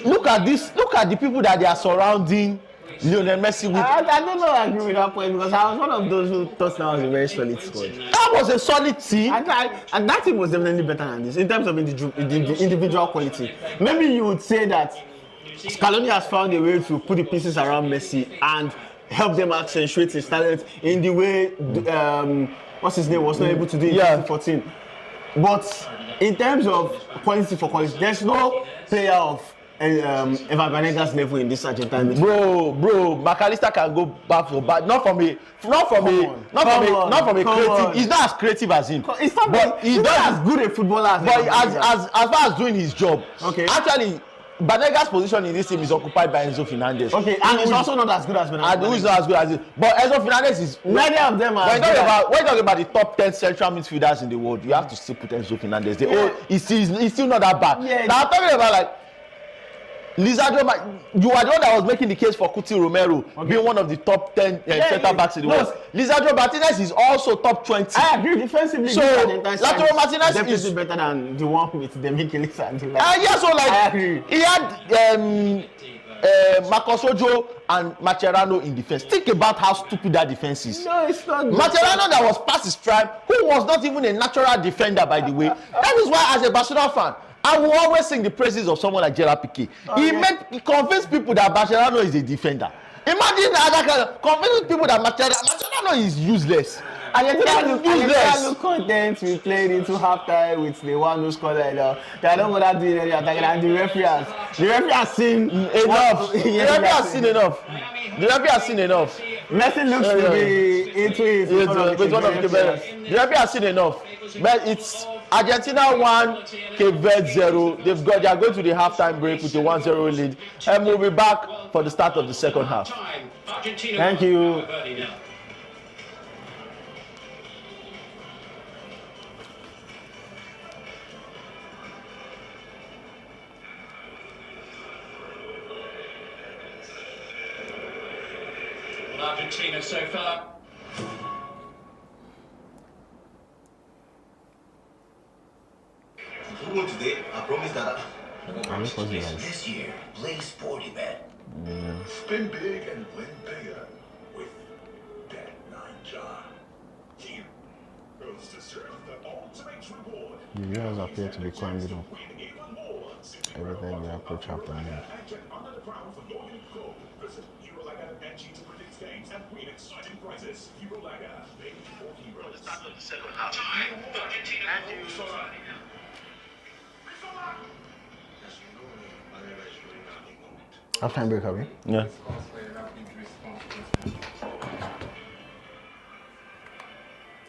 C: look at this, look at the people that they are surrounding Lionel Messi with.
D: I don't know I agree with that point, because I was one of those who thought that was a very solid squad.
C: That was a solid team.
D: And that team was definitely better than this in terms of individual quality. Maybe you would say that Scaloni has found a way to put the pieces around Messi and help them accentuate his talent in the way what's his name was not able to do in 2014. But in terms of quality for quality, there's no player of Eva Banega's level in this Argentine.
C: Bro, McAllister can go back for back. Not from a creative. He's not as creative as him.
D: It's not, but he's not as good a footballer as.
C: But as far as doing his job,
D: okay.
C: Actually, Banega's position in this team is occupied by Enzo Fernandez.
D: Okay, and he's also not as good as Banega.
C: And who is not as good as it. But Enzo Fernandez is.
D: Many of them are.
C: When you're talking about the top 10 central midfielders in the world, you have to still put Enzo Fernandez. He's still not that bad.
D: Yeah.
C: Now I'm talking about, like, Lisandro, you are the one that was making the case for Cuti Romero being one of the top 10 centre backs in the world. Lisandro Martinez is also top 20.
D: I agree. Defensively,
C: so Lisandro Martinez
D: is better than the one with Demichelis and
C: yeah, so like
D: I agree.
C: He had Marcos Rojo and Mascherano in defense. Think about how stupid that defense is.
D: No, it's not.
C: Mascherano, that was past his prime, who was not even a natural defender, by the way. That is why, as a Barcelona fan, I will always sing the praises of someone like Gerard Piqué. He convinced people that Mascherano is a defender. Imagine that kind of convincing people that Mascherano is useless.
D: I look content. We played into halftime with the one who scored. They don't want to do any attacking, and the referee has seen enough. The referee has seen enough. Messi looks to be into it.
C: With one of the better. The referee has seen enough. But it's Argentina 1, Cape Verde 0. They are going to the halftime break with a 1-0 lead, and we'll be back for the start of the second half.
D: Thank you.
A: Argentina so far.
E: Today, I promise that this year, play sporty bet. Spin big and win bigger with Bet 9 Jar. Here goes to serve the ultimate reward.
D: The viewers appear to be climbing up. Everything we approach happening. Halftime break, have you?
C: Yeah.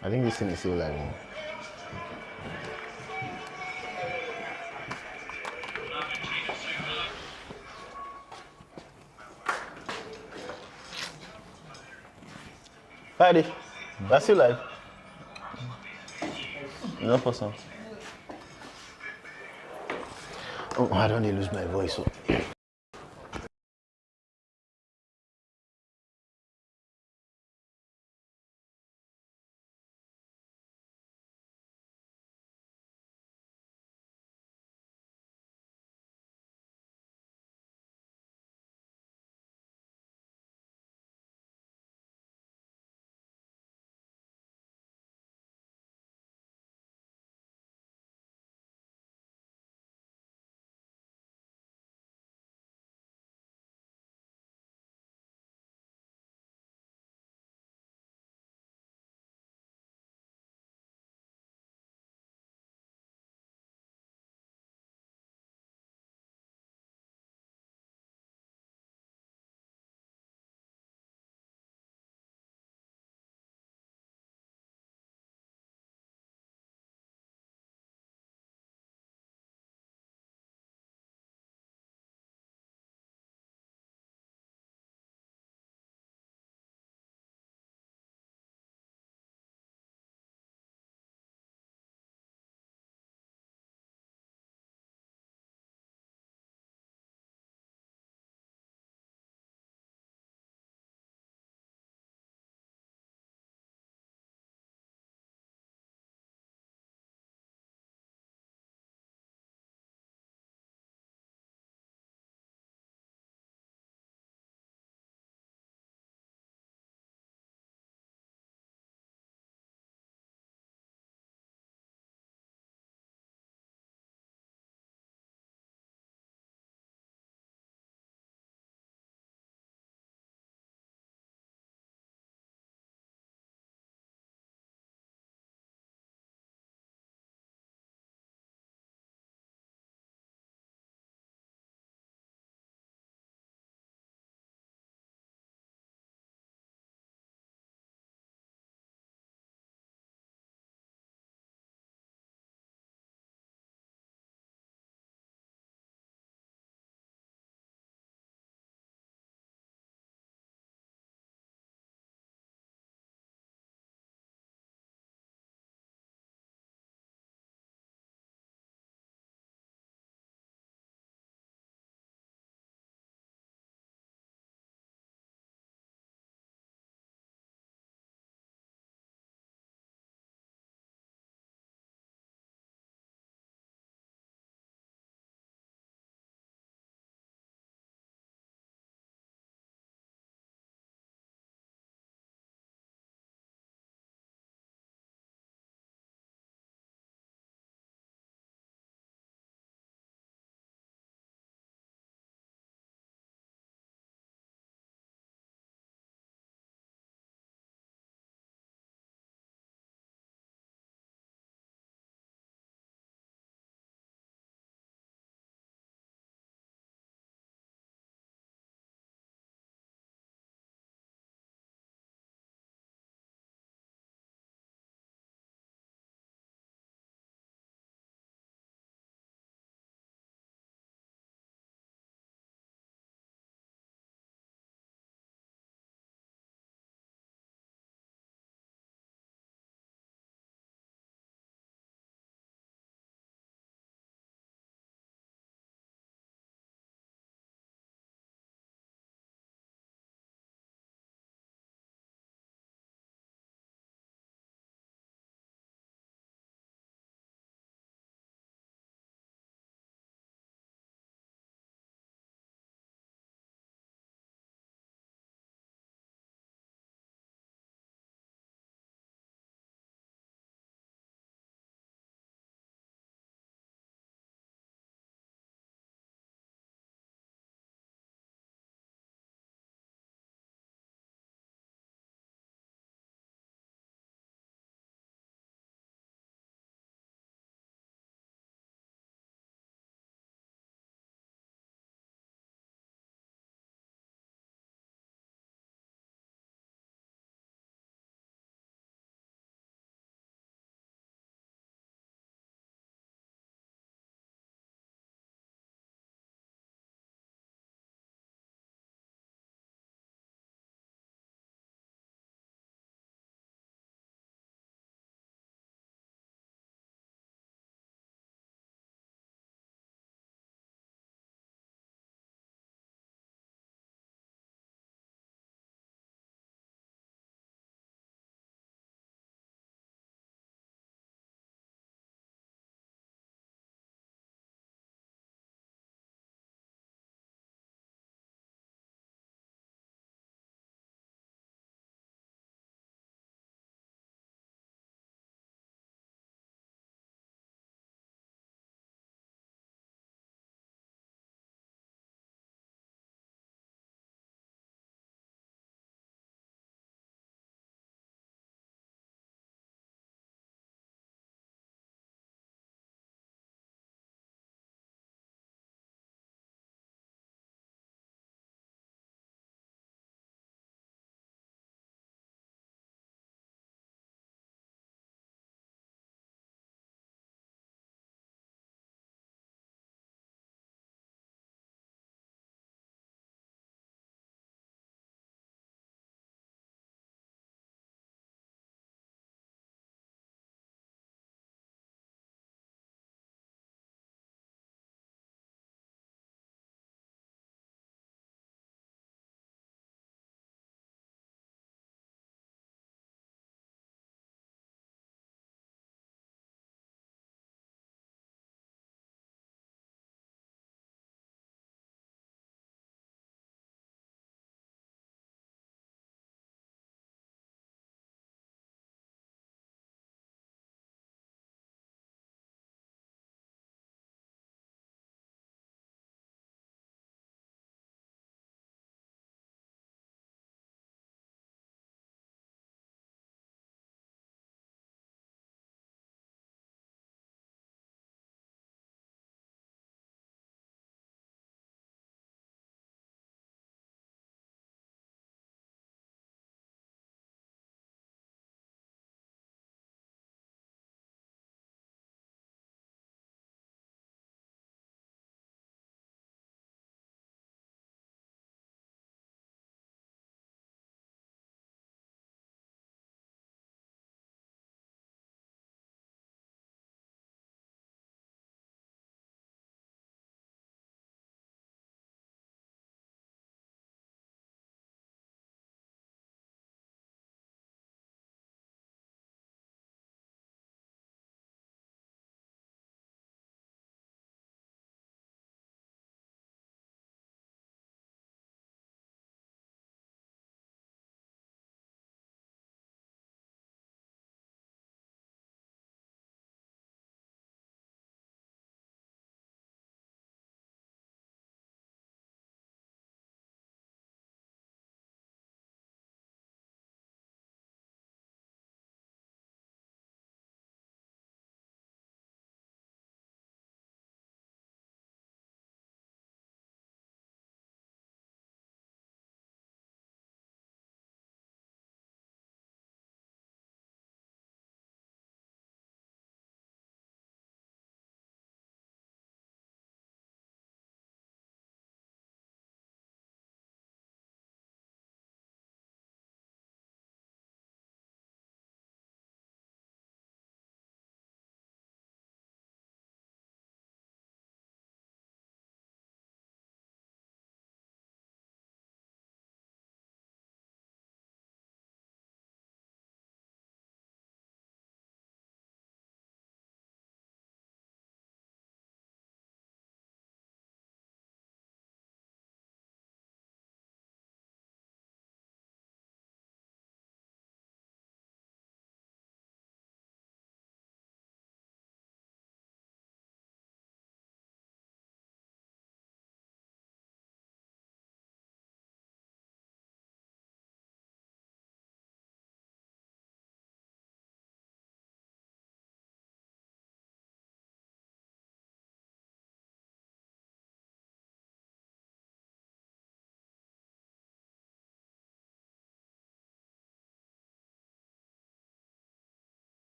D: I think this thing is still live.
C: Friday, that's still live. No person.
D: Oh, I don't need to lose my voice. So.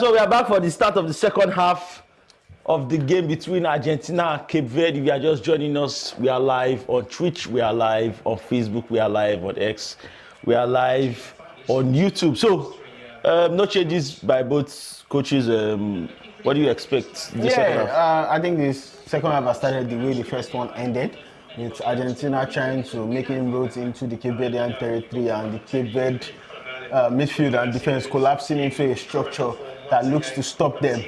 C: So we are back for the start of the second half of the game between Argentina and Cape Verde. If you are just joining us, we are live on Twitch, we are live on Facebook, we are live on X, we are live on YouTube. So no changes by both coaches. What do you expect in the second half?
D: I think this second half has started the way the first one ended, with Argentina trying to make inroads into the Cape Verdean territory and the Cape Verde midfield and defense collapsing into a structure that looks to stop them.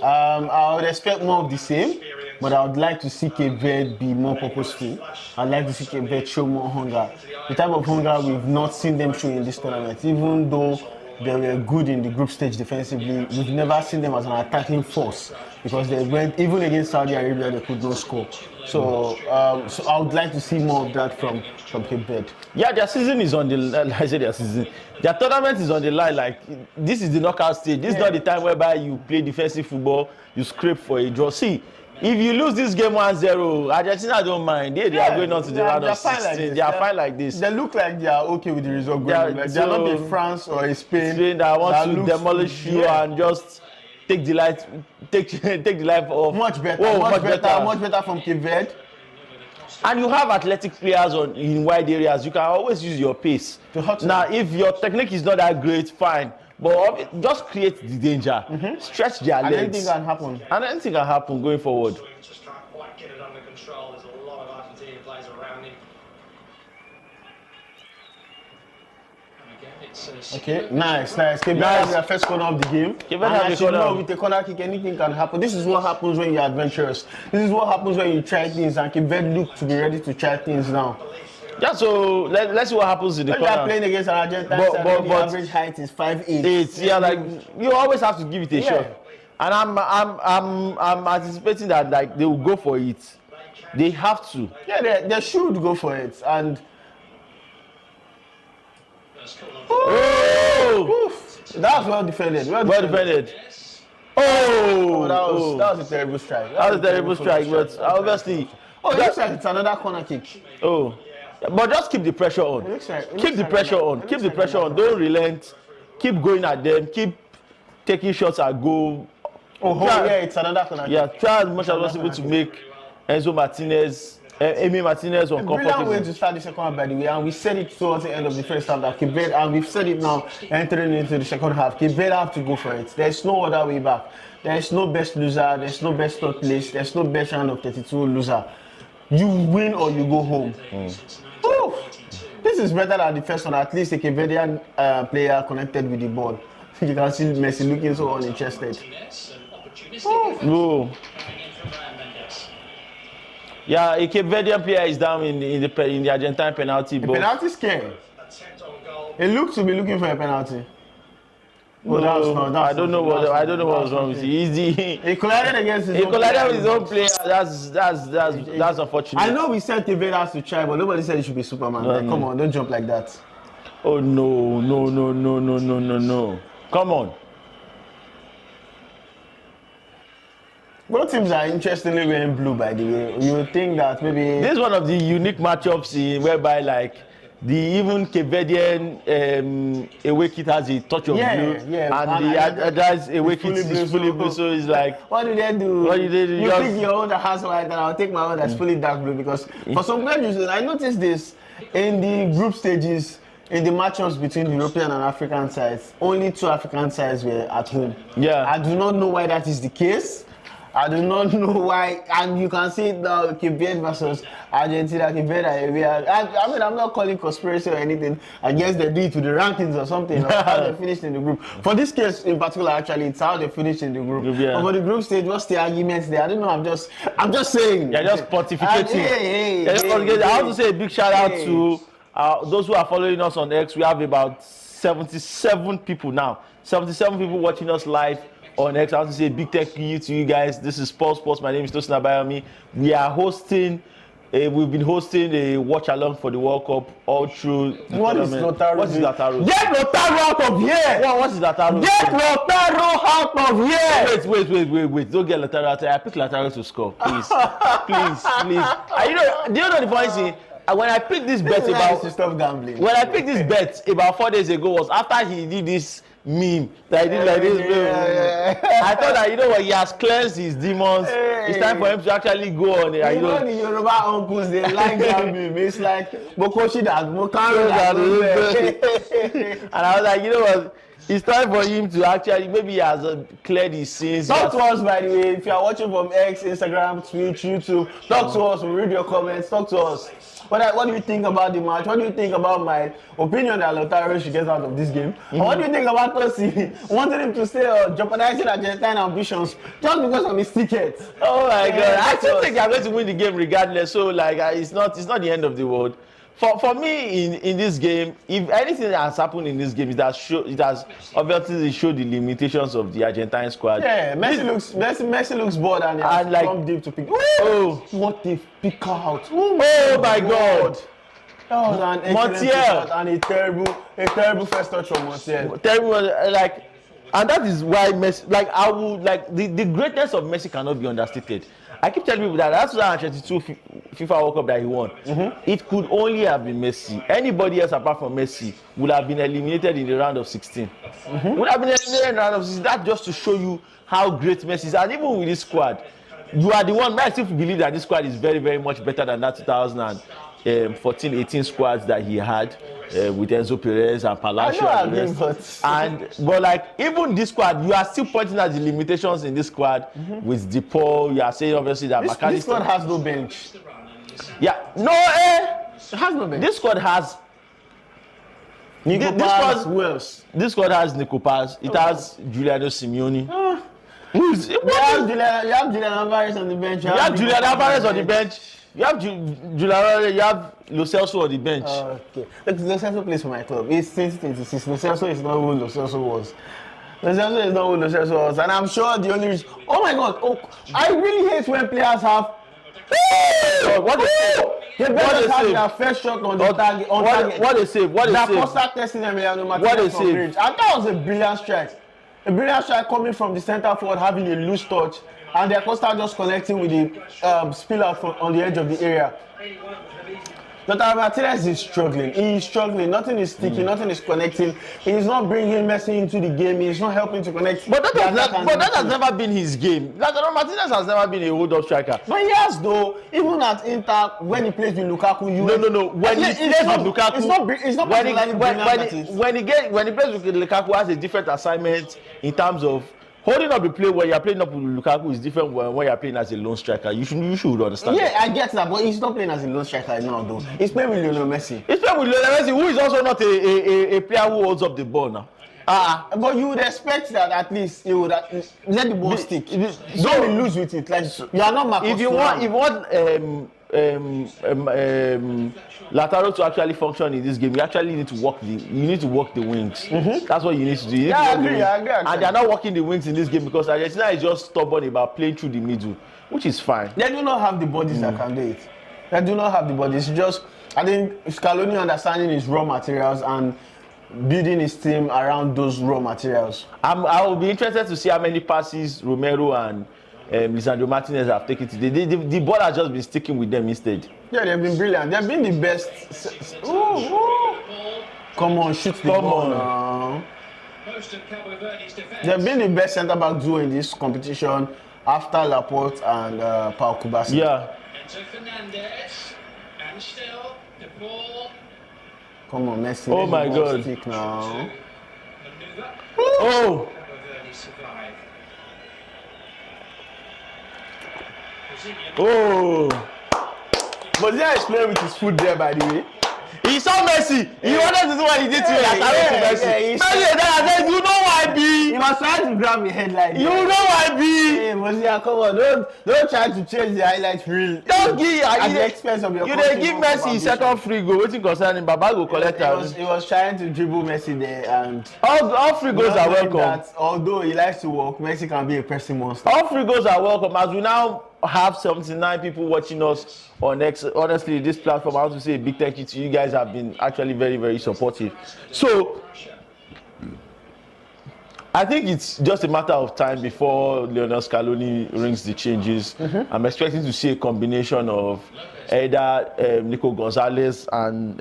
D: I would expect more of the same, but I would like to see Cape Verde be more purposeful. I'd like to see Cape Verde show more hunger. The type of hunger we've not seen them show in this tournament. Even though they were good in the group stage defensively, we've never seen them as an attacking force, because they went, even against Saudi Arabia, they could not score. So I would like to see more of that from Cape Verde.
C: Yeah, their season is on the. I say their season. Their tournament is on the line. Like, this is the knockout stage. This is not the time whereby you play defensive football, you scrape for a draw. See, if you lose this game 1-0, Argentina don't mind. They are going on to the round of 16. They are fine like this.
D: They look like they are okay with the result going. Like, they are not a France or a Spain
C: that wants to demolish you and just take the life off.
D: Much better. Much better from Cape Verde.
C: And you have athletic players in wide areas. You can always use your pace. Now, if your technique is not that great, fine. But just create the danger. Stretch their legs.
D: And anything can happen.
C: And anything can happen going forward.
B: Just can't quite get it under control. There's a lot of Argentinian players around him.
D: Okay, nice. Cape Verde have their first corner of the game. And as you know, with a corner kick, anything can happen. This is what happens when you're adventurous. This is what happens when you try things, and Cape Verde look to be ready to try things now.
C: Yeah, so let's see what happens in the corner.
D: When you're playing against an Argentine side, the average height is 5'8".
C: Yeah, like, you always have to give it a shot. And I'm anticipating that, like, they will go for it. They have to.
D: Yeah, they should go for it. And that was well defended. Well defended. That was a terrible strike.
C: That was a terrible strike, but obviously.
D: It looks like it's another corner kick.
C: But just keep the pressure on. Keep the pressure on. Keep the pressure on. Don't relent. Keep going at them. Keep taking shots at goal.
D: It's another corner kick.
C: Yeah, try as much as possible to make Emi Martinez uncomfortable.
D: Brilliant way to start the second half, by the way, and we said it towards the end of the first half that Cape Verde, and we've said it now entering into the second half, Cape Verde have to go for it. There's no other way back. There is no best loser, there's no best third place, there's no best round of 32 loser. You win or you go home. This is better than the first one. At least a Cape Verdean player connected with the ball. You can see Messi looking so uninterested.
C: Yeah, a Cape Verdean player is down in the Argentine penalty box.
D: Penalty scare. It looks to be looking for a penalty.
C: I don't know what was wrong with him.
D: He collided against his
C: own player. That's unfortunate.
D: I know we said Cape Verde has to try, but nobody said he should be Superman. Like, come on, don't jump like that.
C: Oh no. Come on.
D: Both teams are interestingly wearing blue, by the way. You would think that maybe
C: this is one of the unique matchups whereby, like, the even Cape Verdean away kit has a touch of blue, and the other's away kit is fully blue. So it's like,
D: what do they do? You pick your own that has white, and I'll take my own that's fully dark blue, because for some reason I noticed this in the group stages. In the matchups between the European and African sides, only 2 African sides were at home.
C: Yeah,
D: I do not know why that is the case. I do not know why, and you can see it now, Cape Verde versus Argentina. Cape Verde, I mean, I'm not calling conspiracy or anything. I guess they do it to the rankings or something, or how they finished in the group. For this case in particular, actually, it's how they finished in the group. But for the group stage, what's the arguments there? I don't know. I'm just saying.
C: You're just pontificating. I want to say a big shout out to those who are following us on X. We have about 77 people now. 77 people watching us live on X. I want to say a big thank you to you guys. This is Sports. My name is TOSIN and FARUQ. We are hosting. We've been hosting a watch along for the World Cup all through the tournament. What is Lautaro?
D: Get Lautaro out of here!
C: What is Lautaro?
D: Get Lautaro out of here!
C: Wait! Don't get Lautaro out. I picked Lautaro to score, please, please. Do you know the funny thing? When I picked this bet
D: to stop gambling.
C: When I picked this bet about 4 days ago was after he did this meme that he did like this. I thought that, you know what, he has cleansed his demons. It's time for him to actually go on.
D: You know the Yoruba uncles, they like that meme. It's like Bokoshi that Mokaro that.
C: And I was like, you know what, it's time for him to actually, maybe he has cleared his sins.
D: Talk to us, by the way, if you are watching from X, Instagram, Twitch, YouTube. Talk to us, we'll read your comments. Talk to us. What do you think about the match? What do you think about my opinion that Lautaro should get out of this game? And what do you think about Tosin wanting him to stay jeopardizing Argentine ambitions just because of his tickets?
C: Oh my God! I still think I'm going to win the game regardless. So like, it's not the end of the world. For me in this game, if anything that has happened in this game, it has obviously showed the limitations of the Argentine squad.
D: Yeah, Messi looks bored and like come deep to pick. Oh, what a pick out!
C: Oh my God!
D: That was an excellent shot and a terrible first touch from Montiel.
C: Terrible, like, and that is why Messi, like, I would like the greatness of Messi cannot be understated. I keep telling people that that's 2022 FIFA World Cup that he won. It could only have been Messi. Anybody else apart from Messi would have been eliminated in the round of 16. Would have been eliminated in the round of 16. That's just to show you how great Messi is. And even with this squad, you are the one. I still believe that this squad is very, very much better than that 2014-18 squads that he had with Enzo Perez and Palacio. But like, even this squad, you are still pointing at the limitations in this squad with DePaul. You are saying obviously that
D: this squad has no bench.
C: Yeah, no,
D: it has no bench.
C: This squad has
D: Nico Paz. Who else?
C: This squad has Nico Paz. It has Giuliano Simeone.
D: You have Julian Alvarez on the bench.
C: You have Julian Alvarez on the bench. You have Julian. You have Lo Celso on the bench.
D: Okay. Look, Lo Celso plays for my club. It's 2026. Lo Celso is not who Lo Celso was. Lo Celso is not who Lo Celso was, and I'm sure the only reason. Oh my God! Oh, I really hate when players have.
C: What a save!
D: They better have their first shot on the target.
C: What a save! What a save!
D: Costa testing Emiliano Martinez from range. And that was a brilliant strike. A brilliant strike coming from the center forward, having a loose touch, and the Costa just connecting with the spill out on the edge of the area. Lautaro Martinez is struggling. He is struggling. Nothing is sticking. Nothing is connecting. He is not bringing Messi into the game. He is not helping to connect.
C: But that has never been his game. Lautaro Martinez has never been a hold-up striker.
D: But yes, though, even at Inter, when he plays with Lukaku,
C: no. When he plays with Lukaku,
D: it's not
C: when he plays with Lukaku, has a different assignment in terms of holding up the play. When you are playing up with Lukaku is different when you are playing as a lone striker. You should understand.
D: Yeah, I get that, but he's not playing as a lone striker now, though. He's playing with Lionel Messi.
C: He's playing with Lionel Messi, who is also not a player who holds up the ball now.
D: But you would expect that at least you would let the ball stick. Don't be loose with it. Like you are not Marcus.
C: If you want Lautaro to actually function in this game, you actually need to work the wings. That's what you need to do.
D: I agree.
C: And they are not working the wings in this game because Argentina is just stubborn about playing through the middle, which is fine.
D: They do not have the bodies that can do it. They do not have the bodies. Just I think Scaloni understanding his raw materials and building his team around those raw materials. I
C: will be interested to see how many passes Romero and Lisandro Martinez have taken today. The ball has just been sticking with them instead.
D: Yeah, they've been brilliant. They've been the best. Come on, shoot the ball now. They've been the best centre-back duo in this competition after Laporte and Pau Kubasi.
C: Yeah.
D: Come on, Messi.
C: Oh my God.
D: Stick now.
C: Oh. Oh.
D: But yeah, he's playing with his foot there, by the way.
C: He saw Messi. He wanted to do what he did to Messi. Messi, you know why be.
D: He was trying to grab the headline.
C: You know why be.
D: Hey, Mozia, come on, don't try to change the highlight reel.
C: Don't give
D: at the expense of your.
C: You didn't give Messi second free goal. Waiting concerning Baba go collect it.
D: He was trying to dribble Messi there, and
C: all free goals are welcome.
D: That, although he likes to walk, Messi can be a pressing monster.
C: All free goals are welcome. As we now have 79 people watching us on X. Honestly, this platform, I want to say a big thank you to you guys. Have been actually very, very supportive. So I think it's just a matter of time before Lionel Scaloni rings the changes. I'm expecting to see a combination of either Nico Gonzalez and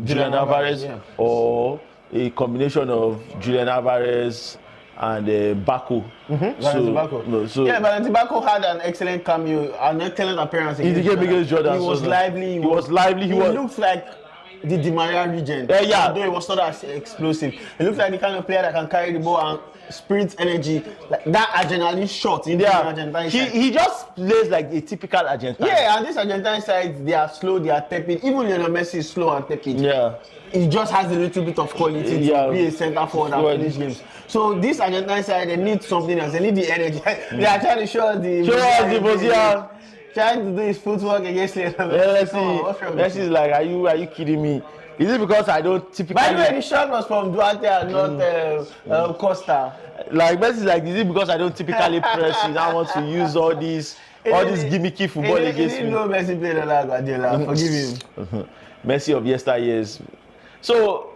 C: Julian Alvarez, or a combination of Julian Alvarez and Bako.
D: Yeah, Valentin Bako had an excellent cameo, an excellent appearance
C: in the game against Jordan.
D: He was lively.
C: He was lively.
D: He looked like the Di Maria region.
C: Yeah.
D: Although it was not as explosive. He looked like the kind of player that can carry the ball and spirit energy, like that adrenaline shot in the Argentine side.
C: He just plays like a typical Argentine.
D: Yeah, and this Argentine side, they are slow, they are tepid. Even Lionel Messi is slow and tepid.
C: Yeah.
D: He just has a little bit of quality to be a centre forward and finish games. So this Argentine side, they need something else. They need the energy. They are trying to show us the
C: Brazilian.
D: Trying to do his footwork against Lionel
C: Messi. Messi is like, are you kidding me? Is it because I don't typically...
D: By the way, the shot was from Duarte and not Costa.
C: Like, Messi is like, is it because I don't typically press it? I want to use all this gimmicky football against me.
D: No, Messi played on that Guardiola. Forgive him.
C: Messi of yesteryears. So,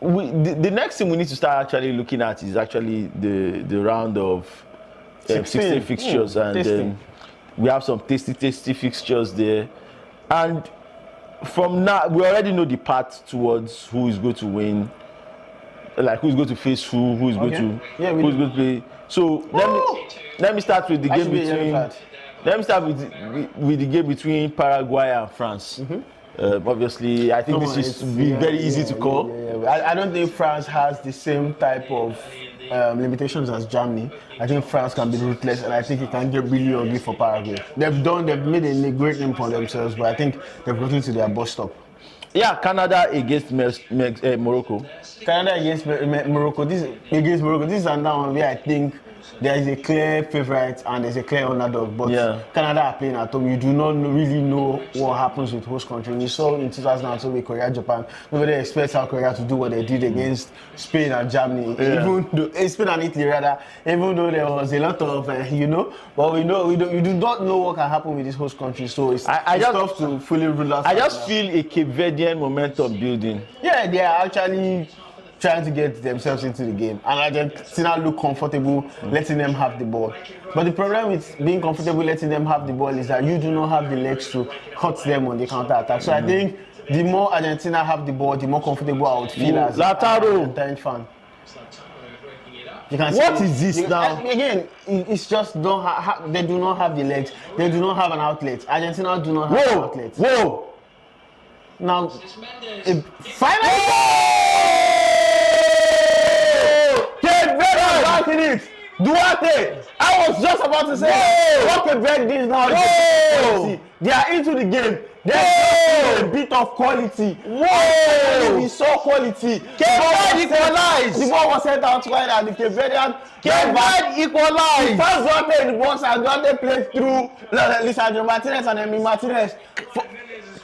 C: the next thing we need to start actually looking at is actually the round of 16 fixtures. And we have some tasty fixtures there. And from now, we already know the path towards who is going to win, like who is going to face who is going to play. So let me start with the game between. Let me start with the game between Paraguay and France. Obviously, I think this is very easy to call.
D: I don't think France has the same type of limitations as Germany. I think France can be ruthless, and I think it can get really ugly for Paraguay. They've made a great name for themselves, but I think they've gotten to their bus stop.
C: Yeah, Canada against Morocco.
D: Canada against Morocco. This is another one where I think there is a clear favorite and there's a clear underdog. But Canada are playing at home. You do not really know what happens with host country. We saw in 2002 with Korea, Japan. Nobody expects South Korea to do what they did against Spain and Germany. Even though, Spain and Italy rather. Even though there was a lot of but you do not know what can happen with this host country. So it's tough to fully rule out.
C: I just feel a Cape Verdean momentum building.
D: Yeah, they are actually trying to get themselves into the game, and Argentina look comfortable letting them have the ball. But the problem with being comfortable letting them have the ball is that you do not have the legs to hurt them on the counter attack. So I think the more Argentina have the ball, the more comfortable I would feel as an Argentine fan.
C: What is this now?
D: Again, it's just they do not have the legs. They do not have an outlet. Argentina do not have an outlet.
C: Whoa!
D: Now, finally. Duarte! I was just about to say, what Cape Verde is now. They are into the game. There's a bit of quality. We saw quality.
C: Cape Verde equalized.
D: The ball was sent out wide and the Cape Verdean
C: equalized.
D: First Duarte in the box and Duarte played through Lisandro Martinez and Emi Martinez.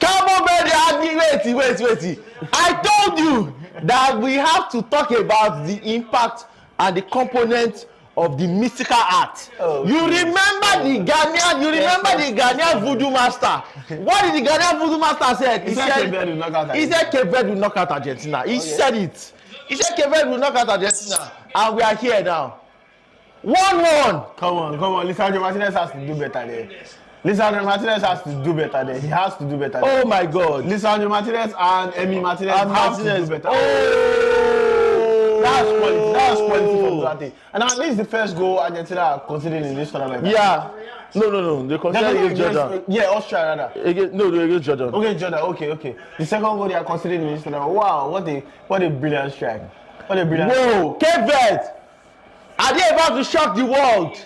C: Cabo Verde, wait. I told you that we have to talk about the impact and the component of the mystical art. You remember the Ghanaian voodoo master? What did the Ghanaian voodoo master say? He said Cape Verde will knock out Argentina. He said it. He said Cape Verde will knock out Argentina. And we are here now. 1-1.
D: Come on. Lisandro Martinez has to do better there. Lisandro Martinez has to do better there. He has to do better there.
C: Oh my God.
D: Lisandro Martinez and Emi Martinez have to do better. That's quality from Duarte. And now this is the first goal Argentina are considering in this tournament.
C: Yeah. No. They considered against Jordan.
D: Yeah, Austria rather.
C: Against Jordan.
D: Okay, Jordan. Okay. The second goal they are considering in this tournament. Wow, what a brilliant strike.
C: Whoa, Cape Verde! Are they about to shock the world?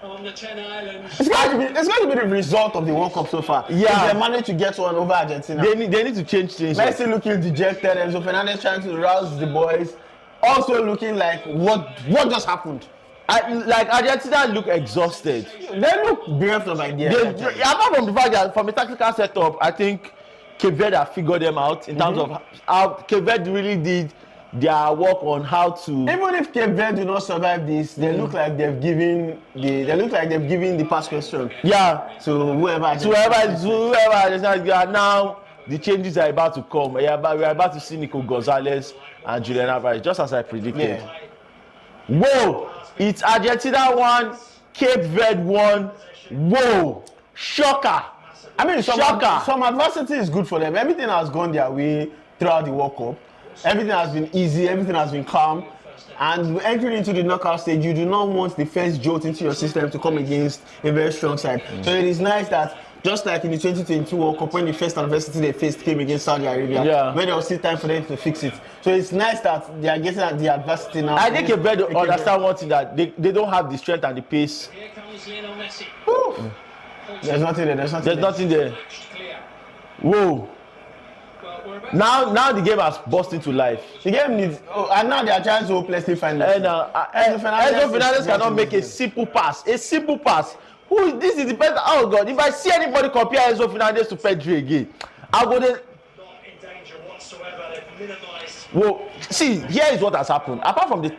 A: On the 10 islands.
D: It's going to be the result of the World Cup so far.
C: Yeah.
D: If they manage to get one over Argentina.
C: They need to change things.
D: Messi looking dejected, and so Fernandes trying to rouse the boys. Also looking like what just happened.
C: Like Argentina look exhausted.
D: They look bereft of ideas.
C: Apart from the fact that from a tactical setup, I think Cape Verde have figured them out in terms of how Cape Verde really did their work on how to. Even if Cape Verde do not survive this, they look like they've given the pass question. Yeah. So whoever now the changes are about to come. We are about to see Nico Gonzalez and Julian Alvarez, just as I predicted. Yeah. Whoa! It's Argentina 1, Cape Verde 1. Whoa! Shocker! I mean, some adversity is good for them. Everything has gone their way
D: throughout the World Cup. Everything has been easy, everything has been calm. And entering into the knockout stage, you do not want the first jolt into your system to come against a very strong side. So it is nice that, just like in the 2022 World Cup, when the first adversity they faced came against Saudi Arabia, where there was still time for them to fix it. So it's nice that they are getting at the adversity now.
C: I think Cape Verde understand one thing, that they don't have the strength and the pace.
A: Here comes Lionel Messi.
D: There's nothing there. There's
C: nothing there. Whoa. Now the game has burst into life.
D: The game needs, and now they are trying to hopelessly find it.
C: Enzo Fernandez cannot make a simple pass. A simple pass. This is the best. Oh God! If I see anybody compare Enzo Fernandez to Pedri again, I'll go there.
B: Not in danger whatsoever. They've minimised.
C: Well, see, here is what has happened. Apart from the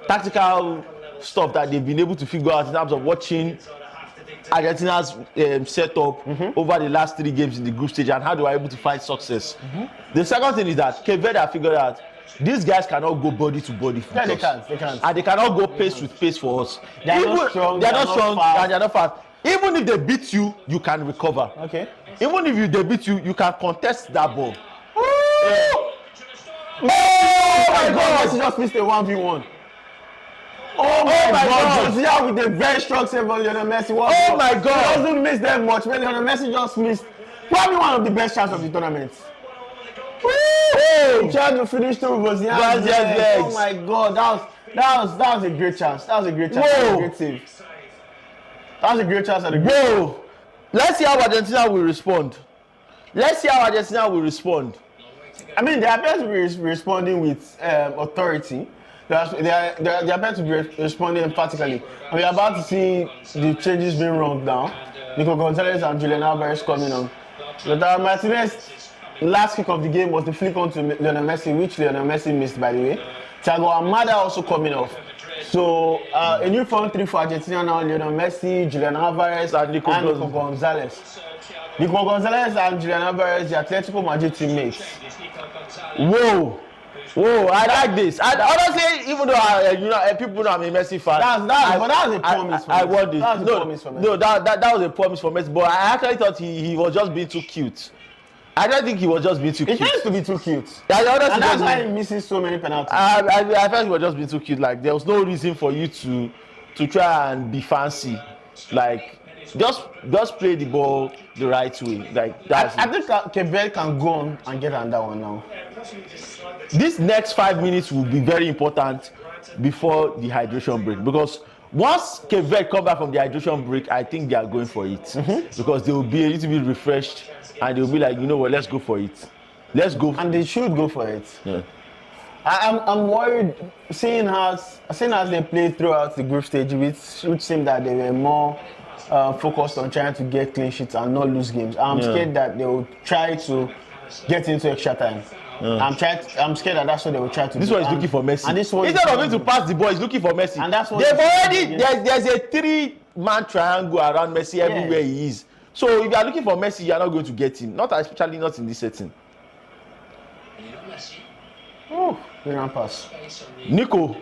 C: tactical stuff that they've been able to figure out in terms of watching Argentina's setup over the last 3 games in the group stage and how they were able to find success. The second thing is that Cape Verde have figured out these guys cannot go body to body for us.
D: They can't.
C: And they cannot go pace with pace for us.
D: They are not strong,
C: and they are not fast. Even if they beat you, you can recover.
D: Okay.
C: Even if they beat you, you can contest that ball.
D: Oh my God! Messi just missed a 1v1. Oh my God! Yeah, with a very strong save on Lionel Messi.
C: Oh my God!
D: He doesn't miss that much. But Lionel Messi just missed probably one of the best shots of the tournament. Hey, trying to finish through Bosnia. Oh my God, that was a great chance. That was a great chance. That was a great save. That was a great chance at the goal.
C: Let's see how Argentina will respond.
D: I mean, they appear to be responding with authority. They appear to be responding emphatically. And we are about to see the changes being run down. Nico Gonzalez and Julian Alvarez coming on. Lautaro Martinez, last kick of the game was the flick on to Lionel Messi, which Lionel Messi missed, by the way. Thiago Almada also coming off. So a new front three for Argentina now: Lionel Messi, Julian Alvarez, and Nico Gonzalez. Nico Gonzalez and Julian Alvarez, the Atletico Madrid teammates.
C: Whoa, I like this. Honestly, even though people know I'm a Messi fan,
D: that was a promise.
C: I want this.
D: That was a promise for Messi.
C: No, that was a promise for Messi. But I actually thought he was just being too cute. I don't think he was just being too cute.
D: He tends to be too cute.
C: And
D: that's why he misses so many penalties.
C: I felt he was just being too cute. Like, there was no reason for you to try and be fancy. Like, just play the ball the right way. Like, that's
D: I think Cape Verde can go on and get on that one now.
C: This next 5 minutes will be very important before the hydration break, because once Cape Verde come back from the hydration break, I think they are going for it, because they will be a little bit refreshed and they will be like, you know what, let's go for it. Let's go.
D: And they should go for it.
C: Yeah.
D: I'm worried, seeing as they played throughout the group stage, which seemed that they were more focused on trying to get clean sheets and not lose games. I'm scared that they will try to get into extra time. I'm scared that that's what they will try to do.
C: This one is looking for Messi.
D: And this one
C: instead of him to pass the ball, he's looking for Messi.
D: And that's what
C: they've already there's a 3-man triangle around Messi everywhere he is. So if you are looking for Messi, you are not going to get him. Especially not in this setting.
D: Oh, brilliant pass.
C: Nico,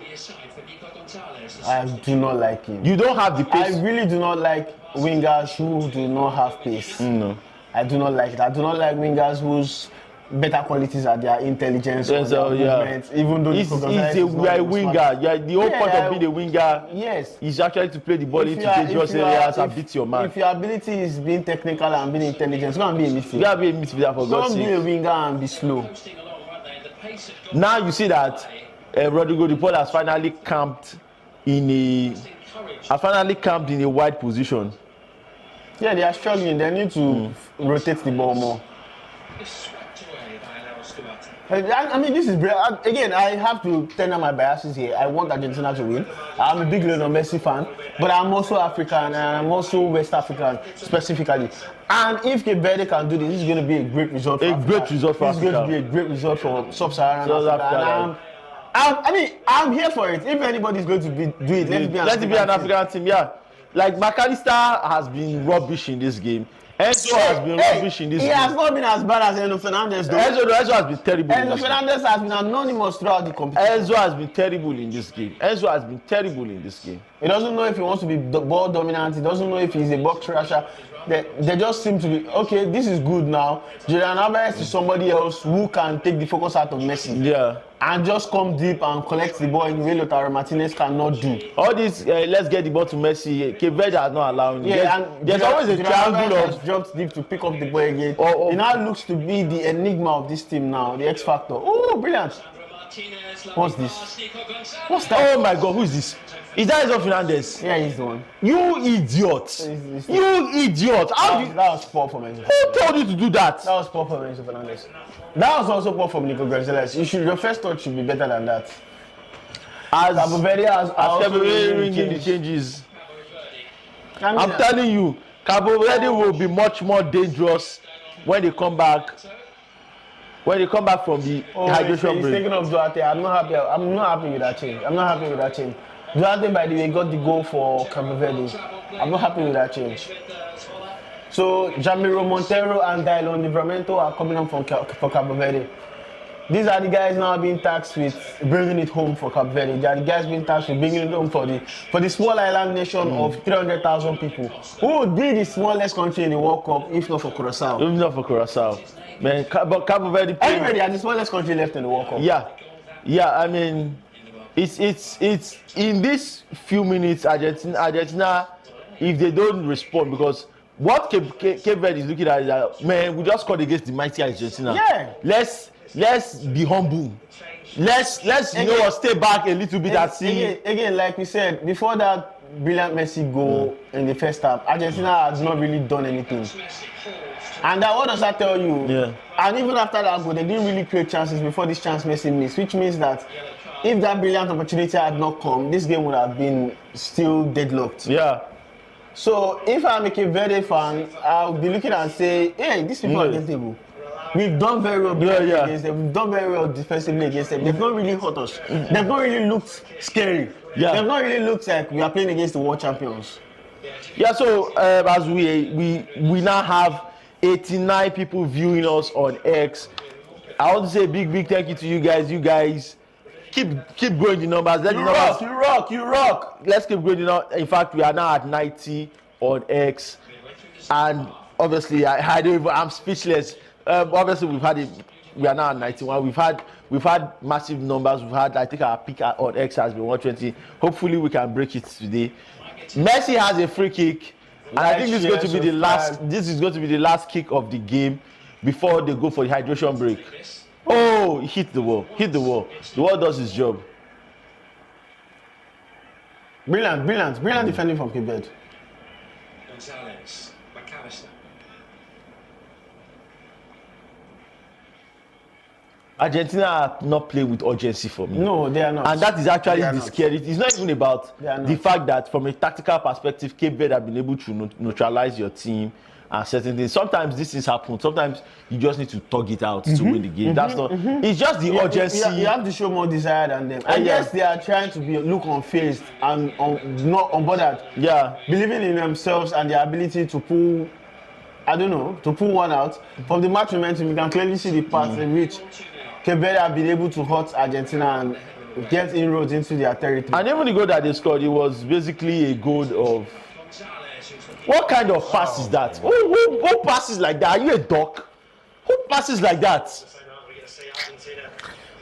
D: I do not like him.
C: You don't have the pace.
D: I really do not like wingers who do not have pace.
C: No.
D: I do not like it. I do not like wingers whose better qualities are their intelligence or their movement, even though
C: he's a winger. Yeah, the whole point of being a winger is actually to play the ball into dangerous areas and beat your man.
D: If your ability is being technical and being intelligent, go and be a midfielder.
C: You gotta be a midfielder, for God's sake.
D: Don't be a winger and be slow.
C: Now you see that Rodrigo de Paul has finally camped in a wide position.
D: Yeah, they are struggling. They need to rotate the ball more. I mean, this is again. I have to tender my biases here. I want Argentina to win. I'm a big Lionel Messi fan, but I'm also African and I'm also West African specifically. And if Cape Verde can do this is going to be a great result for Africa.
C: Great result for Africa.
D: It's going to be a great result for Sub-Saharan Africa. I'm here for it. If anybody is going to do it, let it be an African
C: team. Yeah, like McAllister has been rubbish in this game. Enzo has been rubbish in this
D: He
C: game.
D: has not been as bad as Enzo Fernandez though.
C: Enzo has been terrible.
D: Enzo Fernandez has been anonymous throughout the competition.
C: Enzo has been terrible in this game. Enzo has been terrible in this game.
D: He doesn't know if he wants to be ball dominant. He doesn't know if he's a box crusher. They just seem to be, okay, this is good now. Julian Alvarez is somebody else who can take the focus out of Messi.
C: Yeah.
D: And just come deep and collect the ball in the way Lautaro Martinez cannot do.
C: All this, let's get the ball to Messi. Cape Verde are not allowing.
D: Yeah,
C: there's always a triangle
D: of
C: of.
D: dropped deep to pick up the ball again.
C: He
D: now looks to be the enigma of this team now, the X factor. Oh, brilliant! What's this? What's that?
C: Oh my God, who is this? Is that Enzo Fernandez?
D: Yeah, he's the one.
C: You idiot! You idiot!
D: That was poor from Enzo.
C: Who told you to do that?
D: That was poor from Enzo Fernandez. That was also poor from Nico Gonzalez. Your first touch should be better than that.
C: As
D: Cabo Verde has
C: ringing the changes. I'm telling you, Cabo Verde will be much more dangerous when they come back. When they come back from the hydration break.
D: Thinking of Duarte, I'm not happy with that change. Duarte, by the way, got the goal for Cabo Verde. I'm not happy with that change. So Jamiro Montero and Dylan Livramento are coming on for Cabo Verde. These are the guys now being tasked with bringing it home for Cabo Verde. They are the guys being tasked with bringing it home for the small island nation of 300,000 people. Who would be the smallest country in the World Cup if not for Curacao?
C: If not for Curacao. Man, Cabo Verde.
D: Anyway, they are the smallest country left in the World Cup.
C: Yeah. I mean, it's in these few minutes, Argentina, if they don't respond, because what Cape Verde is looking at is that, man, we just scored against the mighty Argentina.
D: Yeah.
C: Let's be humble. Let's stay back a little bit and see.
D: Again, like we said, before that brilliant Messi goal in the first half, Argentina has not really done anything. And what does that tell you?
C: Yeah.
D: And even after that goal, they didn't really create chances before this chance Messi missed, which means that if that brilliant opportunity had not come, this game would have been still deadlocked.
C: Yeah.
D: So if I'm a Cape Verde fan, I'll be looking and say, hey, these people are getable. We've done very well against them. We've done very well defensively against them. They've not really hurt us. They've not really looked scary.
C: Yeah.
D: They've not really looked like we are playing against the world champions.
C: Yeah, so as we now have 89 people viewing us on X. I want to say a big thank you to you guys. You guys keep growing the numbers.
D: You rock.
C: Let's keep growing the numbers. In fact, we are now at 90 on X, and obviously I'm speechless. Obviously we are now at 91. We've had massive numbers. We've had, I think our peak on X has been 120. Hopefully we can break it today. Messi has a free kick, and I think this is going to be the last. This is going to be the last kick of the game before they go for the hydration break. Oh, he hit the wall. The wall does his job.
D: Brilliant defending from Cape Verde.
A: Gonzalez, McAllister.
C: Argentina are not playing with urgency for me.
D: No, they are not.
C: And that is actually the scary. It's not even about the fact that from a tactical perspective, Cape Verde have been able to neutralize your team and certain things. Sometimes these things happen. Sometimes you just need to tug it out to win the game. That's not. It's just the urgency.
D: You have to show more desire than them. I guess they are trying to look unfazed and not unbothered.
C: Yeah.
D: Believing in themselves and their ability to pull. I don't know, to pull one out. From the match momentum, you can clearly see the path in which Cape Verde have been able to hurt Argentina and get inroads into their territory.
C: And even the goal that they scored, it was basically a goal of. What kind of pass is that? Who passes like that? Are you a duck? Who passes like that?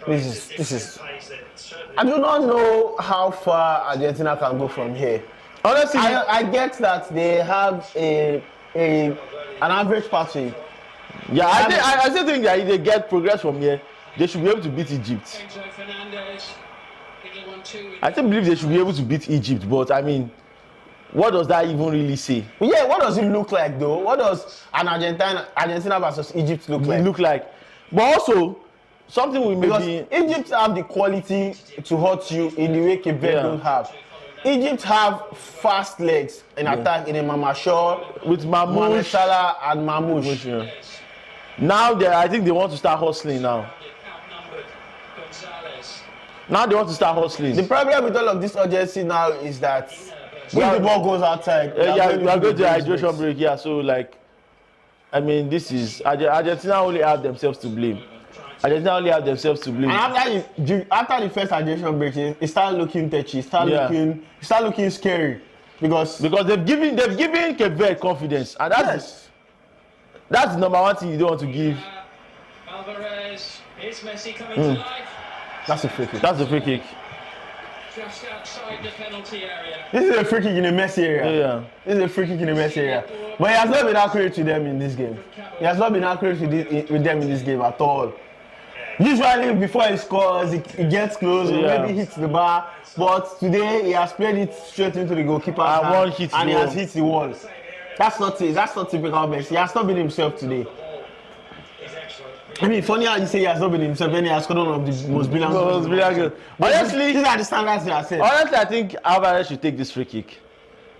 D: This is. I do not know how far Argentina can go from here.
C: Honestly,
D: I get that they have an average passing.
C: Yeah, I still think that if they get progress from here, they should be able to beat Egypt. I still believe they should be able to beat Egypt, but I mean, what does that even really say?
D: Yeah, what does it look like though? What does an Argentina versus Egypt look like?
C: But also, something we maybe...
D: Egypt have the quality to hurt you in the way Cape Verde don't have. Egypt have fast legs in attack in a Mama Shaw with Mohamed Salah and Mamouche.
C: Yeah. Now I think they want to start hustling now. The
D: problem with all of this urgency now is that when the ball goes outside,
C: we are going to hydration break. Yeah, so like I mean, this is Argentina only have themselves to blame. Argentina only have themselves to blame.
D: And after the first hydration break, it started looking touchy. It started looking scary because
C: they've given Cape Verde confidence, and that's the number one thing you don't want to give.
A: Alvarez, is Messi coming to life?
D: That's a free kick.
C: That's a free kick.
A: Just outside the penalty area.
D: This is a free kick in a messy area.
C: Yeah.
D: This is a free kick in a messy area. But he has not been accurate with them in this game. He has not been accurate with them in this game at all. Usually before he scores, he gets close, or maybe hits the bar. But today he has played it straight into the goalkeeper's hand, and he has hit the wall. That's not typical Messi. He has not been himself today. I mean, funny how you say he has not been himself, then he has scored one of the most brilliant goals. Honestly, these are the standards he has set.
C: Honestly, I think Alvarez should take this free kick.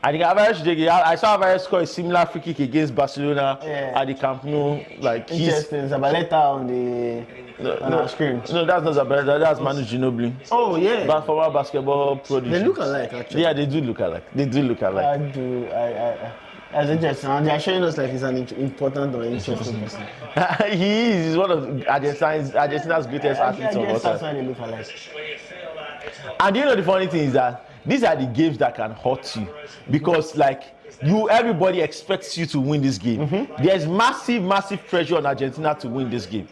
C: I think Alvarez should take it. I saw Alvarez score a similar free kick against Barcelona at the Camp Nou. Like,
D: interesting. Zabaleta on our screen.
C: No, that's not Zabaleta. That's Manu Ginobili.
D: Oh yeah.
C: But former basketball prodigy.
D: They look alike, actually.
C: Yeah, they do look alike.
D: That's interesting. And they are showing us like he's an important or interesting person.
C: He is. He's one of Argentina's greatest athletes of all time.
D: That's why they look alike.
C: And you know the funny thing is that these are the games that can hurt you, because like everybody expects you to win this game. There's massive pressure on Argentina to win this game.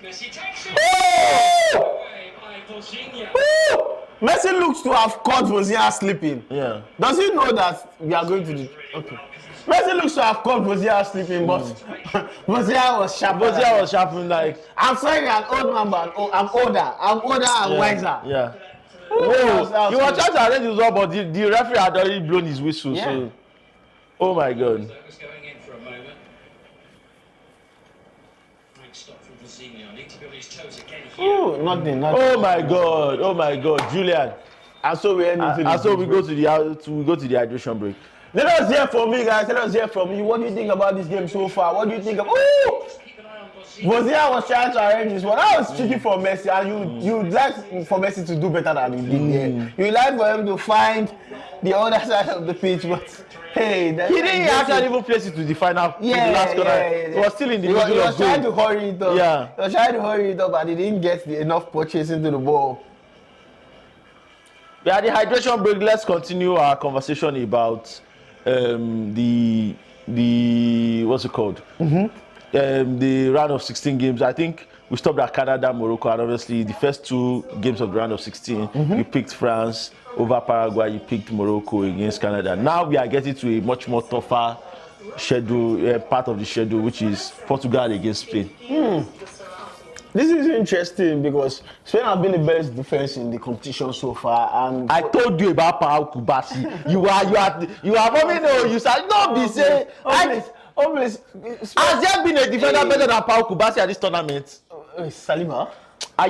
A: Messi takes it away by TOSIN.
D: Messi looks to have caught Bozia sleeping.
C: Yeah.
D: Does he know that we are going to the... Okay. Messi looks to have caught Bozia sleeping, but Bozia was sharp.
C: Bozia was sharp, like...
D: I'm sorry, I'm old man, but I'm older and wiser.
C: Yeah. Oh, he was trying to arrange his well, but the referee had already blown his whistle. Yeah. So, oh my God.
A: That was going in for a moment. Great stop from TOSIN. Need to be on his toes again here.
D: Ooh, nothing.
C: Oh my God, Julian.
D: And so we
C: go to the hydration break.
D: Let us hear from you guys. Let us hear from you. What do you think about this game so far? What do you think of... Ooh! Bozia was trying to arrange this one. That was tricky for Messi, and you'd like for Messi to do better than he did there. You'd like for him to find the other side of the pitch, but hey, he
C: didn't actually even place it to the final. The last corner. He was still in the middle of goal.
D: He was trying to hurry it up.
C: Yeah.
D: He was trying to hurry it up, and he didn't get enough purchase into the ball.
C: Yeah, the hydration break. Let's continue our conversation about the what's it called? The round of 16 games. I think we stopped at Canada, Morocco, and obviously the first two games of the round of 16, you picked France over Paraguay, you picked Morocco against Canada. Now we are getting to a much more tougher schedule, part of the schedule, which is Portugal against Spain.
D: This is interesting because Spain have been the best defense in the competition so far, and
C: I told you about FARUQ Basi. You are probably no. You shall not be saying.
D: Has
C: there been a defender better than FARUQ Basi at this tournament?
D: Saliba.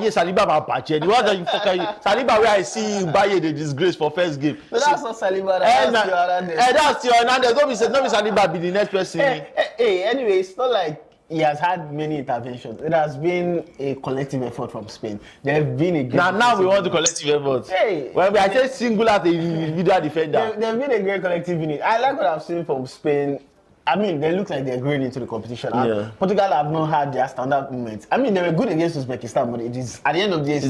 C: Yes, Saliba ma bàjẹ́. The one that you fuck Saliba where I see you buy the disgrace for first game.
D: No, that's not Saliba. That's your Hernandez.
C: That's your Hernandez. Don't be Saliba be the next person.
D: Anyway, it's not like he has had many interventions. It has been a collective effort from Spain. There have been a great...
C: Now we want the collective effort. When I say singular, the individual defender.
D: There have been a great collective unit. I like what I've seen from Spain. I mean, they look like they're growing into the competition. Portugal have not had their standard moments. I mean, they were good against Uzbekistan, but it is at the end of the day, it's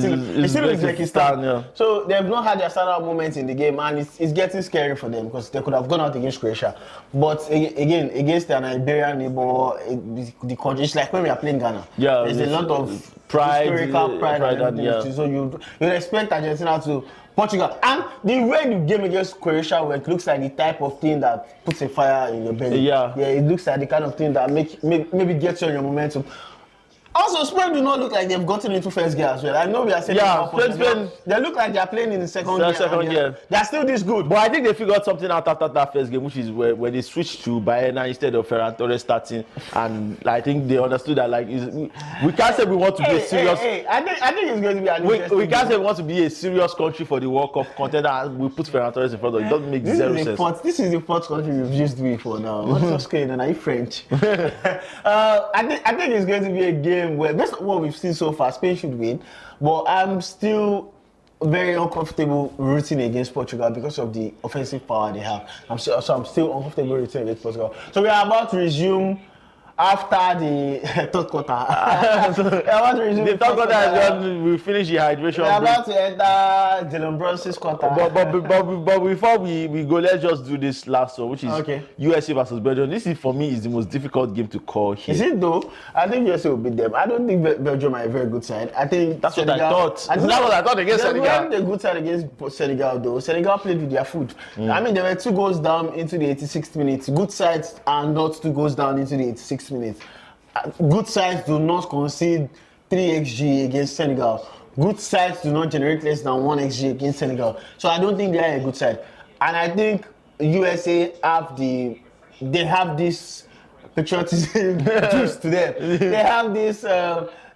D: still Uzbekistan. Yeah. So they have not had their standard moments in the game, and it's getting scary for them because they could have gone out against Croatia. But again, against their Iberian neighbor, the country, it's like when we are playing Ghana. Yeah, there's a lot of historical pride and so you'd expect Argentina to Portugal. And the way the game against Croatia went looks like the type of thing that puts a fire in your belly. Yeah, it looks like the kind of thing that maybe gets you on your momentum. Also, Spain do not look like they've gotten into first gear as well. I know we are saying Spain, they look like they are playing in the second gear. They are still this good.
C: But I think they figured something out after that first game, which is where they switched to Baena instead of Ferran Torres starting. And I think they understood that we can't say we want to be a serious.
D: I think it's going to be an interesting
C: we can't say we want to be a serious country for the World Cup contender and we put Ferran Torres in front of it. It doesn't make zero sense.
D: This is the fourth country we've used me for now. What's going on? Are you French? I think it's going to be a game where, based on what we've seen so far, Spain should win, but I'm still very uncomfortable rooting against Portugal because of the offensive power they have. I'm still uncomfortable rooting against Portugal. So we are about to resume after the third quarter. They're about to resume
C: The third quarter
D: first
C: is when we finish the hydration
D: We're
C: break.
D: about to enter Jalen Brunson's quarter.
C: But before we go, let's just do this last one, which is
D: Okay.
C: USA versus Belgium. This is, for me, is the most difficult game to call here.
D: Is it though? I think USA will beat them. I don't think Belgium are a very good side. I think
C: That's what I thought.
D: think
C: That's what I thought against
D: they
C: Senegal.
D: weren't a good side against Senegal though. Senegal played with their foot. I mean, there were 2 goals down into the 86th minute. Good sides are not 2 goals down into the 86th minute. Good sides do not concede 3 xg against Senegal. Good sides do not generate less than 1 xg against Senegal. So I don't think they are a good side. And I think USA they have this patriotism juice to them. They have this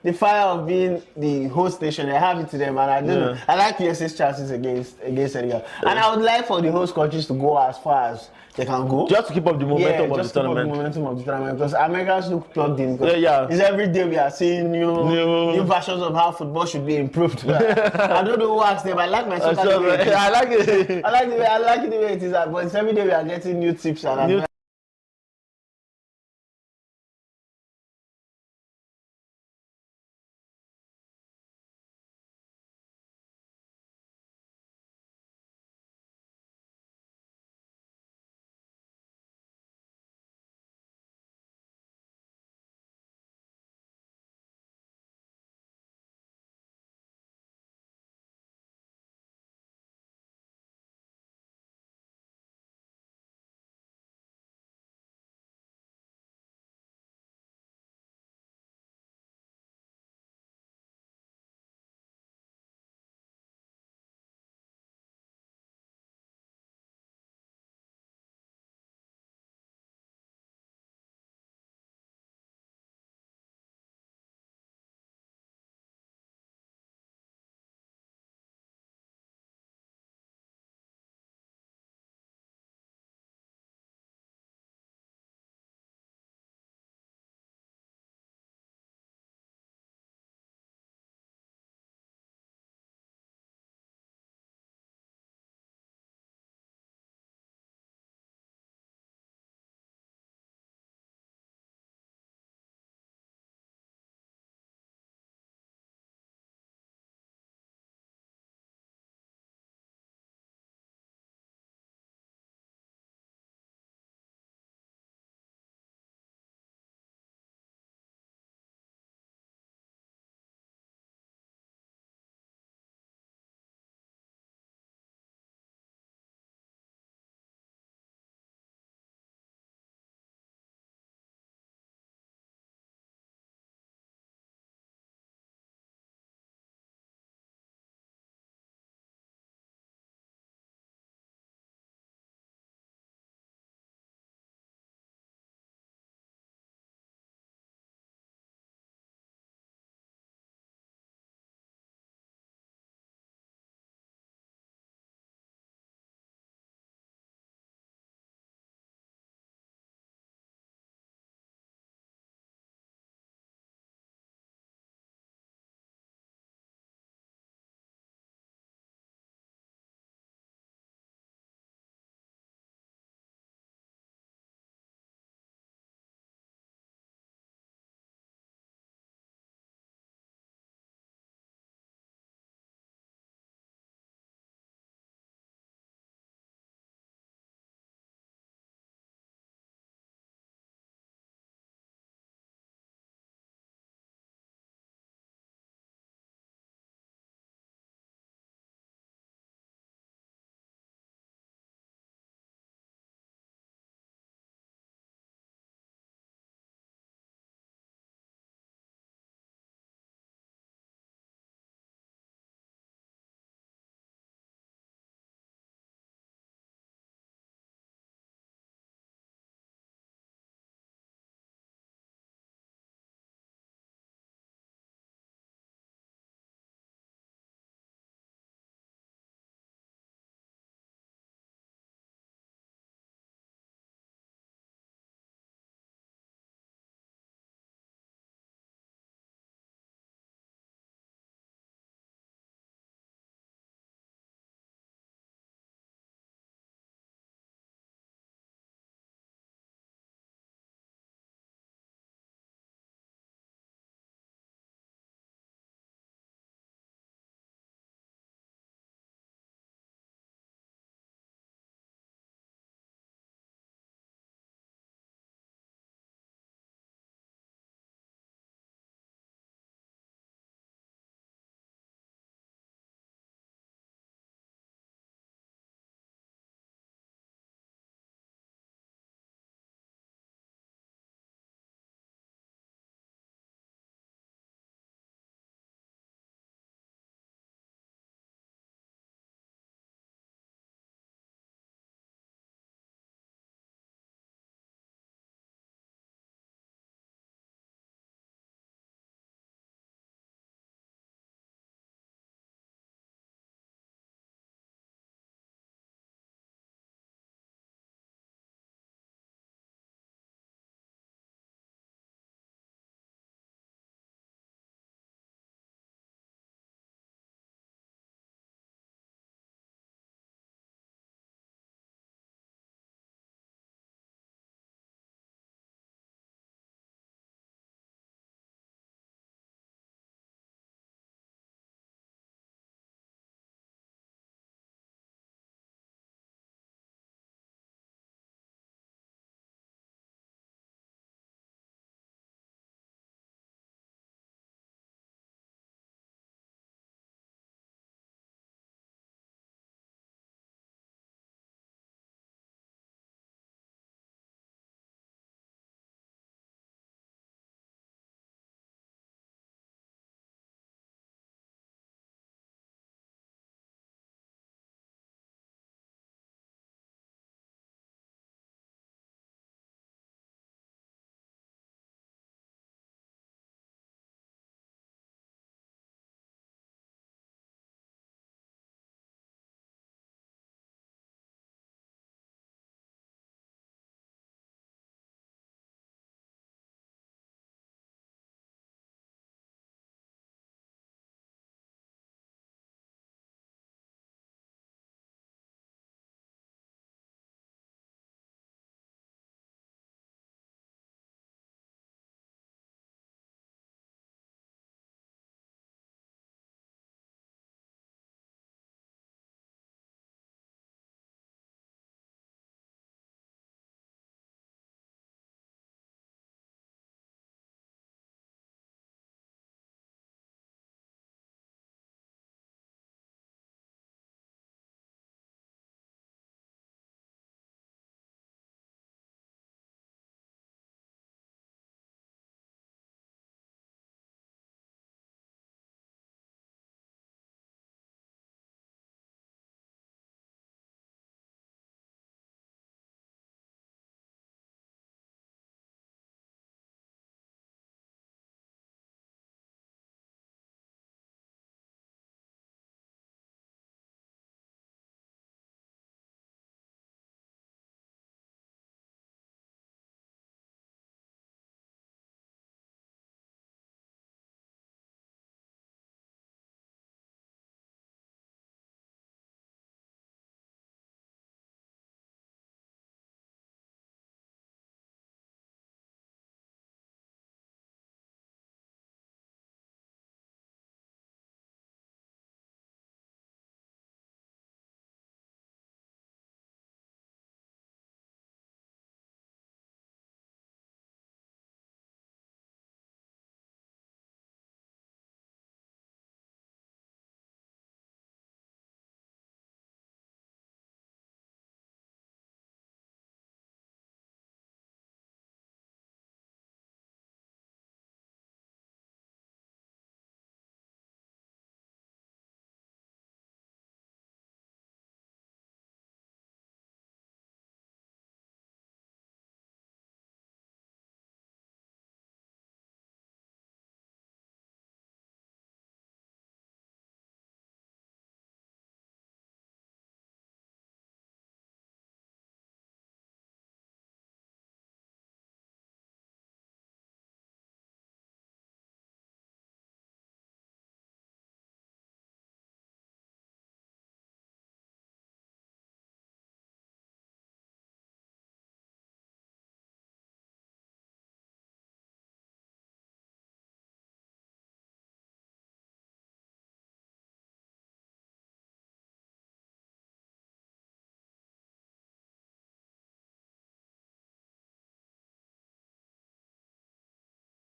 D: the fire of being the host nation. They have it to them, and I don't know. I like USA's chances against Senegal. And I would like for the host countries to go as far as they can go.
C: Just to keep up the momentum of the
D: just keep up
C: tournament.
D: the momentum of the tournament, because Americans look plugged in.
C: Yeah.
D: It's every day we are seeing new versions of how football should be improved. I don't know who asked them. I like my soccer.
C: I like it.
D: I like it the way it is, but it's every day we are getting new tips and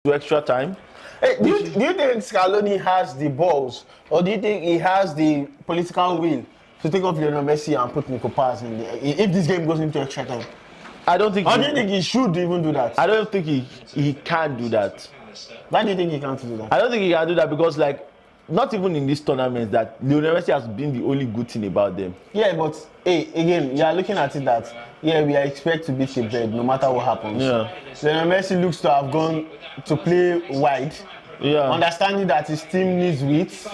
C: to extra time.
D: Hey, do you think Scaloni has the balls, or do you think he has the political will to take off Lionel Messi and put Nico Paz in there if this game goes into extra time?
C: I don't think.
D: Or do you think he should even do that?
C: I don't think he can do that.
D: Why do you think he can't do that?
C: I don't think he can do that because, like, not even in this tournament that Lionel Messi has been the only good thing about them.
D: Yeah, but hey, again, you are looking at it that we expect to beat Cape Verde no matter what happens.
C: Yeah.
D: Lionel Messi looks to have gone to play wide.
C: Yeah.
D: Understanding that his team needs width.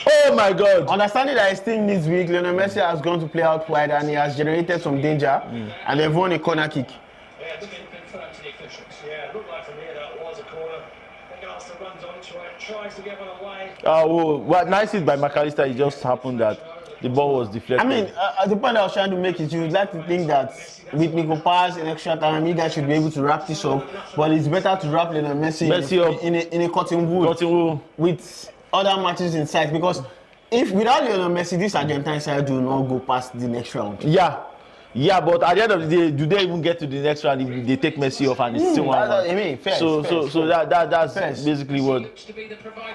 C: Oh my God.
D: Understanding that his team needs width, Lionel Messi has gone to play out wide and he has generated some danger and they've won a corner kick.
B: Yeah, it's been confirmed to the officials. Yeah, it looked like from here that was a corner. I think Arsenal runs onto it, tries to get one away.
C: Well, nice hit by McAllister. It just happened that the ball was deflected.
D: I mean, the point I was trying to make is you would like to think that with Nico Paz in extra time, you guys should be able to wrap this up. But it's better to wrap Lionel Messi
C: up
D: in a cotton wool with other matches in sight. Because if without Lionel Messi, this Argentine side do not go past the next round.
C: Yeah, but at the end of the day, do they even get to the next round if they take Messi off and it's still 1-1?
D: I mean, fair.
C: So that's basically what.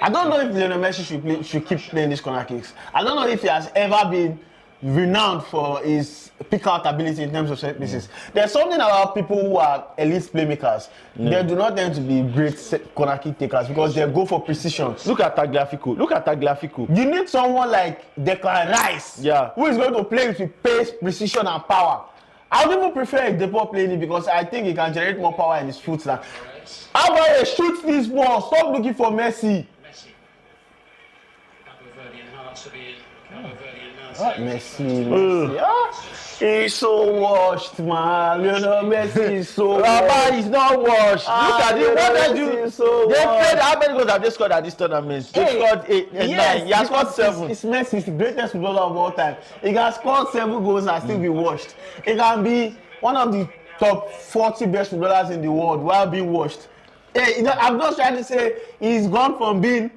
D: I don't know if Lionel Messi should keep playing these corner kicks. I don't know if he has ever been renowned for his pick-out ability in terms of set pieces. There's something about people who are elite playmakers. They do not tend to be great corner kick takers because they go for precision.
C: Look at Tagliafico.
D: You need someone like Declan Rice, who is going to play with pace, precision, and power. I would even prefer Depot playing it because I think he can generate more power in his foot than. How about he shoots this ball? Stop looking for Messi. Messi. He's so washed, man. Lionel Messi is so washed.
C: He's not washed. Look at him. What did you? They played. How many goals have they scored at this tournament? They scored 8 and 9. He has scored 7.
D: It's Messi. He's the greatest footballer of all time. He can score 7 goals and still be washed. He can be one of the top 40 best footballers in the world while being washed. Hey, I'm not trying to say he's gone from being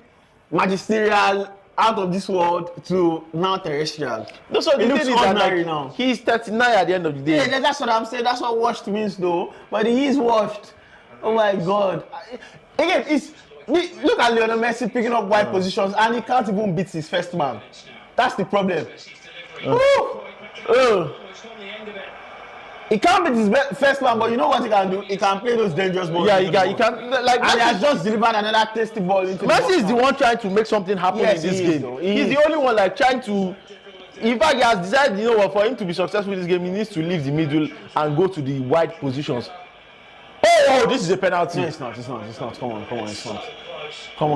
D: magisterial out of this world to now terrestrial.
C: No, so
D: he looks ordinary
C: now.
D: now.
C: He's 39 at the end of the day.
D: Yeah, that's what I'm saying. That's what washed means, though. But he is washed. Oh my God! Again, look at Lionel Messi picking up wide positions, and he can't even beat his first man. That's the problem. He can't beat his first man, but you know what he can do? He can play those dangerous balls.
C: Yeah, he can. Like,
D: and he has just delivered another tasty ball into the box.
C: Messi is the one trying to make something happen in this game. He's the only one like trying to. In fact, he has decided, you know what, for him to be successful in this game, he needs to leave the middle and go to the wide positions. Oh, this is a penalty.
D: No, it's not. Come on, it's not. Come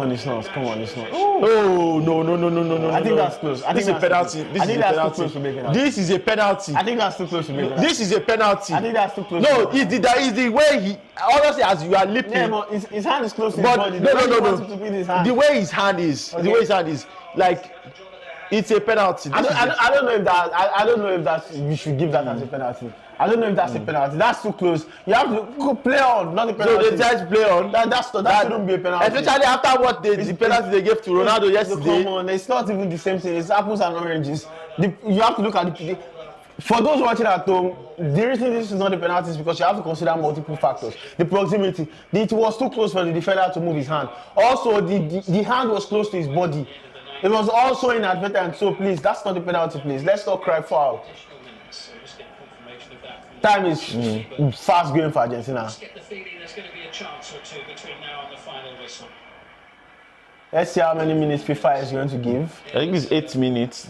D: on, it's not.
C: Oh, no.
D: I think that's close.
C: This is a penalty. This is a penalty.
D: I think that's too close to make it.
C: This is a penalty.
D: I think that's too close.
C: No, it's the way he, honestly, as you are leaping.
D: Yeah, but his hand is close to his body.
C: No. The way his hand is, like, it's a penalty.
D: I don't know if that we should give that as a penalty. I don't know if that's a penalty. That's too close. You have to go play on, not a penalty.
C: So they try to play on.
D: That shouldn't be a penalty.
C: Especially after what the penalty they gave to Ronaldo yesterday.
D: Come on, it's not even the same thing. It's apples and oranges. You have to look at the. For those watching at home, the reason this is not a penalty is because you have to consider multiple factors. The proximity. It was too close for the defender to move his hand. Also, the hand was close to his body. It was also inadvertent. So please, that's not a penalty, please. Let's not cry foul. Time is fast going for Argentina.
B: Let's get the feeling there's going to be a chance or two between now and the final whistle.
D: Let's see how many minutes FIFA is going to give.
C: I think it's 8 minutes.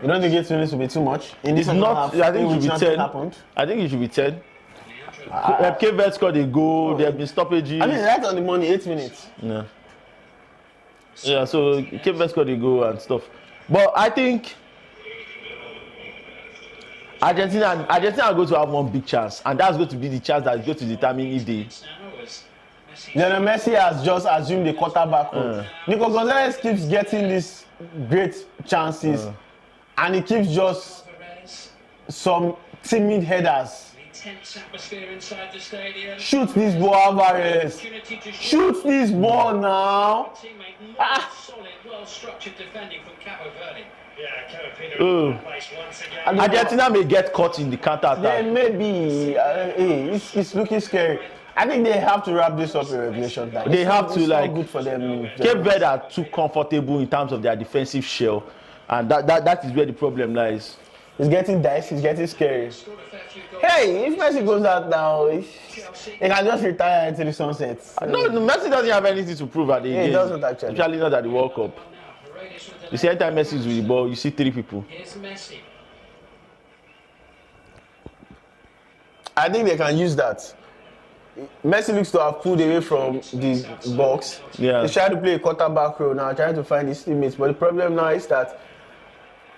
D: You don't think 8 minutes will be too much? In this
C: not. I think it should be 10.
D: Happened.
C: I think it should be 10. Cape Verde scored a goal. There have been stoppages.
D: I mean, right on the money, 8 minutes.
C: Yeah. So Cape Verde scored a goal and stuff. But I think Argentina are going to have one big chance, and that's going to be the chance that is going to determine if they.
D: Lionel Messi has just assumed the quarterback role. Nico Gonzalez keeps getting these great chances, and he keeps just some timid headers. Shoot this ball, Alvarez. Shoot this ball now.
B: Solid, well-structured defending from Cape Verde.
C: Argentina may get caught in the counter attack.
D: Yeah, maybe. It's looking scary. I think they have to wrap this up in regulation time.
C: They have to,
D: it's
C: like,
D: not good for them.
C: Cape Verde are too comfortable in terms of their defensive shell, and that is where the problem lies.
D: It's getting dicey, it's getting scary. Hey, if Messi goes out now, he can just retire into the sunset.
C: No, Messi doesn't have anything to prove at the game.
D: He doesn't actually.
C: Especially not at the World Cup. You see, anytime Messi is with the ball, you see 3 people.
A: Here's Messi.
D: I think they can use that. Messi looks to have pulled away from the box.
C: Yeah.
D: He's trying to play a quarterback role now, trying to find his teammates. But the problem now is that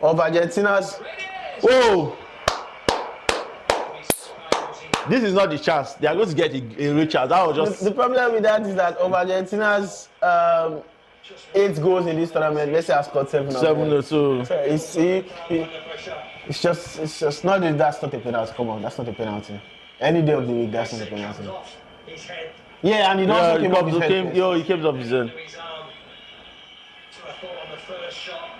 D: of Argentina's. Whoa!
C: This is not the chance. They are going to get a real chance. That was just.
D: The problem with that is that of Argentina's 8 goals in this tournament, Messi has scored 7 of them.
C: 7 or so.
D: So it's just not that that's not a penalty. Come on, that's not a penalty. Any day of the week, that's not a penalty. Yeah, and he also came off his head.
C: He came off his head.
B: So I thought on the first shot,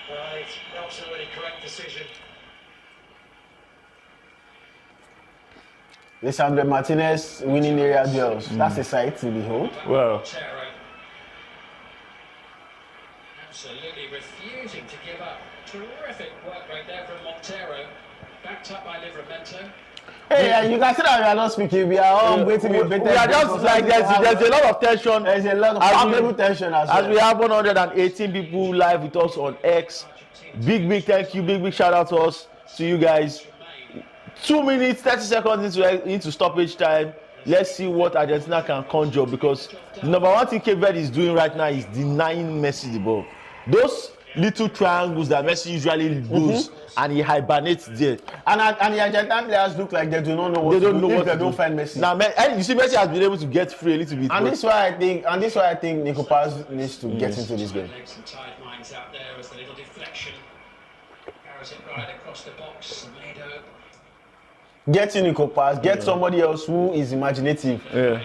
B: right, absolutely correct decision.
D: Lisandro Martinez winning area duels. That's a sight to behold.
C: Well,
A: Absolutely refusing to give up. Terrific work right there from Montero. Backed up by Livramento.
D: Hey, you can see that we are not speaking. We are all waiting.
C: we are just like there's a lot of tension.
D: There's a lot of palpable tension as well.
C: As we have 118 people live with us on X. Big thank you. Big shout out to you guys. 2 minutes, 30 seconds into stoppage time. Let's see what Argentina can conjure, because the number one thing Cape Verde is doing right now is denying Messi the ball. Those little triangles that Messi usually does, and he hibernates there.
D: And the Argentine players look like they do not know what
C: they
D: to
C: don't
D: do
C: know
D: if
C: what
D: they
C: to
D: don't
C: do.
D: find Messi.
C: Now, and you see, Messi has been able to get free a little bit.
D: And this is why I think Nico Paz needs to get into this game.
A: Legs and tied lines out there as the little deflection. Carries it right across the box. Tomato.
D: Get in Nico Paz, get somebody else who is imaginative.
C: Yeah.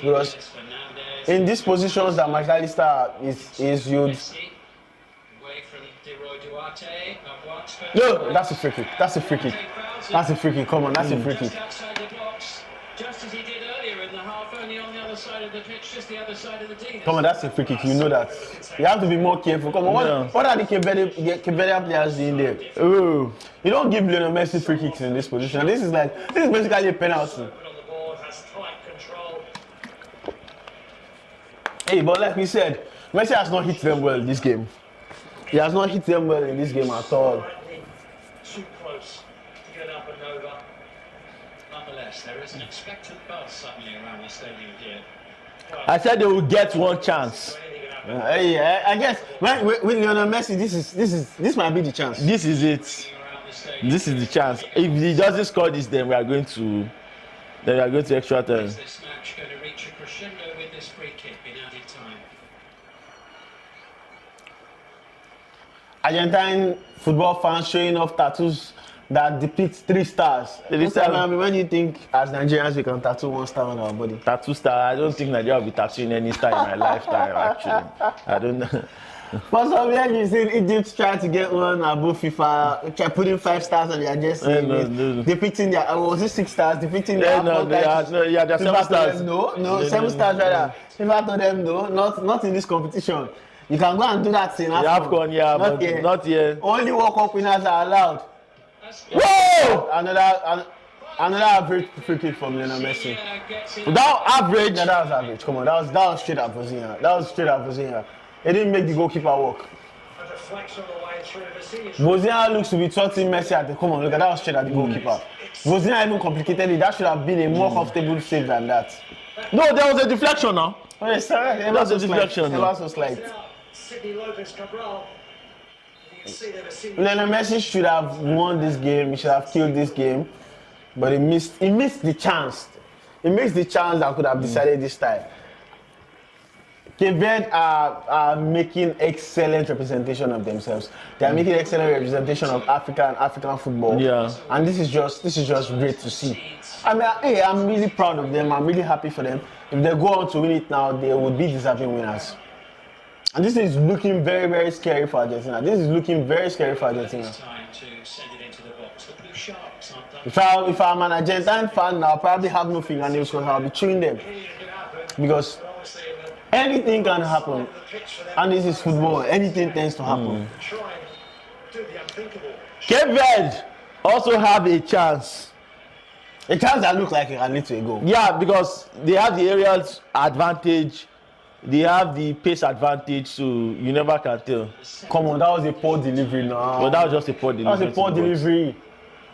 D: Because in these positions that McAllister is used.
A: Away from De Duarte.
D: No, that's a free kick. That's a free kick. That's a free kick. Come on, that's a free kick.
A: Outside the box, just as he did earlier in the half, only on the other side of the pitch, just the other side of the D.
D: Come on, that's a free kick. You know that. You have to be more careful. Come on, what are the Cape Verde players doing there?
C: Oh.
D: You don't give Lionel Messi free kicks in this position. This is basically a penalty.
B: Put on the board, has tight control.
D: Hey, but like we said, Messi has not hit them well in this game. He has not hit them well in this game at all.
B: Too close to get up and over.
A: Nonetheless, there is an expectant buzz suddenly around the stadium here.
C: I said they will get one chance.
D: Hey, I guess with Lionel Messi, this might be the chance.
C: This is it. This is the chance. If he doesn't score this, then we are going to extra time.
A: Is this match going to reach a crescendo with this free kick in added time?
D: Argentine football fans showing off tattoos that depict 3 stars. When you think as Nigerians we can tattoo 1 star on our body?
C: Tattoo star. I don't think Nigeria will be tattooing any star in my lifetime. Actually, I don't know.
D: For some years, you see Egypt trying to get one above FIFA, putting 5 stars on their jersey,
C: no.
D: depicting their, was it 6 stars, depicting
C: Yeah,
D: their
C: they're 7 stars.
D: Them, no, 7 stars rather. FIFA told them no, not in this competition. You can go and do that in
C: AFCON, yeah, but not here.
D: Only World Cup winners are allowed.
C: Whoa!
D: Another average free kick from Lionel Messi.
C: That average.
D: Yeah, that was average. Come on, that was straight up Brazilian. That was straight up Brazilian. It didn't make the goalkeeper work.
B: A deflection on the way through the scene.
D: Bozina looks to be trusting Messi at the come on, look at that was straight at the goalkeeper. Bozina even complicated it. That should have been a more comfortable save than that.
C: No, there was a deflection now.
D: Oh, yes, sir.
C: That was a deflection.
D: It was so slight.
B: Sidney Lopez Cabral. You can see they've seen
D: Lionel Messi should have won this game. He should have killed this game, but he missed the chance. He missed the chance that could have decided this time. Cape Verde are making excellent representation of themselves. They are making excellent representation of Africa and African football.
C: Yeah.
D: And this is just great to see. I mean, hey, I'm really proud of them. I'm really happy for them. If they go on to win it now, they would be deserving winners. And this is looking very, very scary for Argentina. This is looking very scary for Argentina.
A: Time to send it into the box. The blue Sharks aren't done.
D: If I'm an Argentine fan, I'll probably have no fingernails because I'll be chewing them. Because anything can happen, and this is football. Anything tends to happen.
B: Try and do the unthinkable.
C: Cape Verde also have a chance.
D: A chance that looked like a little ago.
C: Yeah, because they have the aerial advantage, they have the pace advantage, so you never can tell.
D: Come on, that was a poor delivery now.
C: But that was just a poor delivery.
D: That was a poor delivery.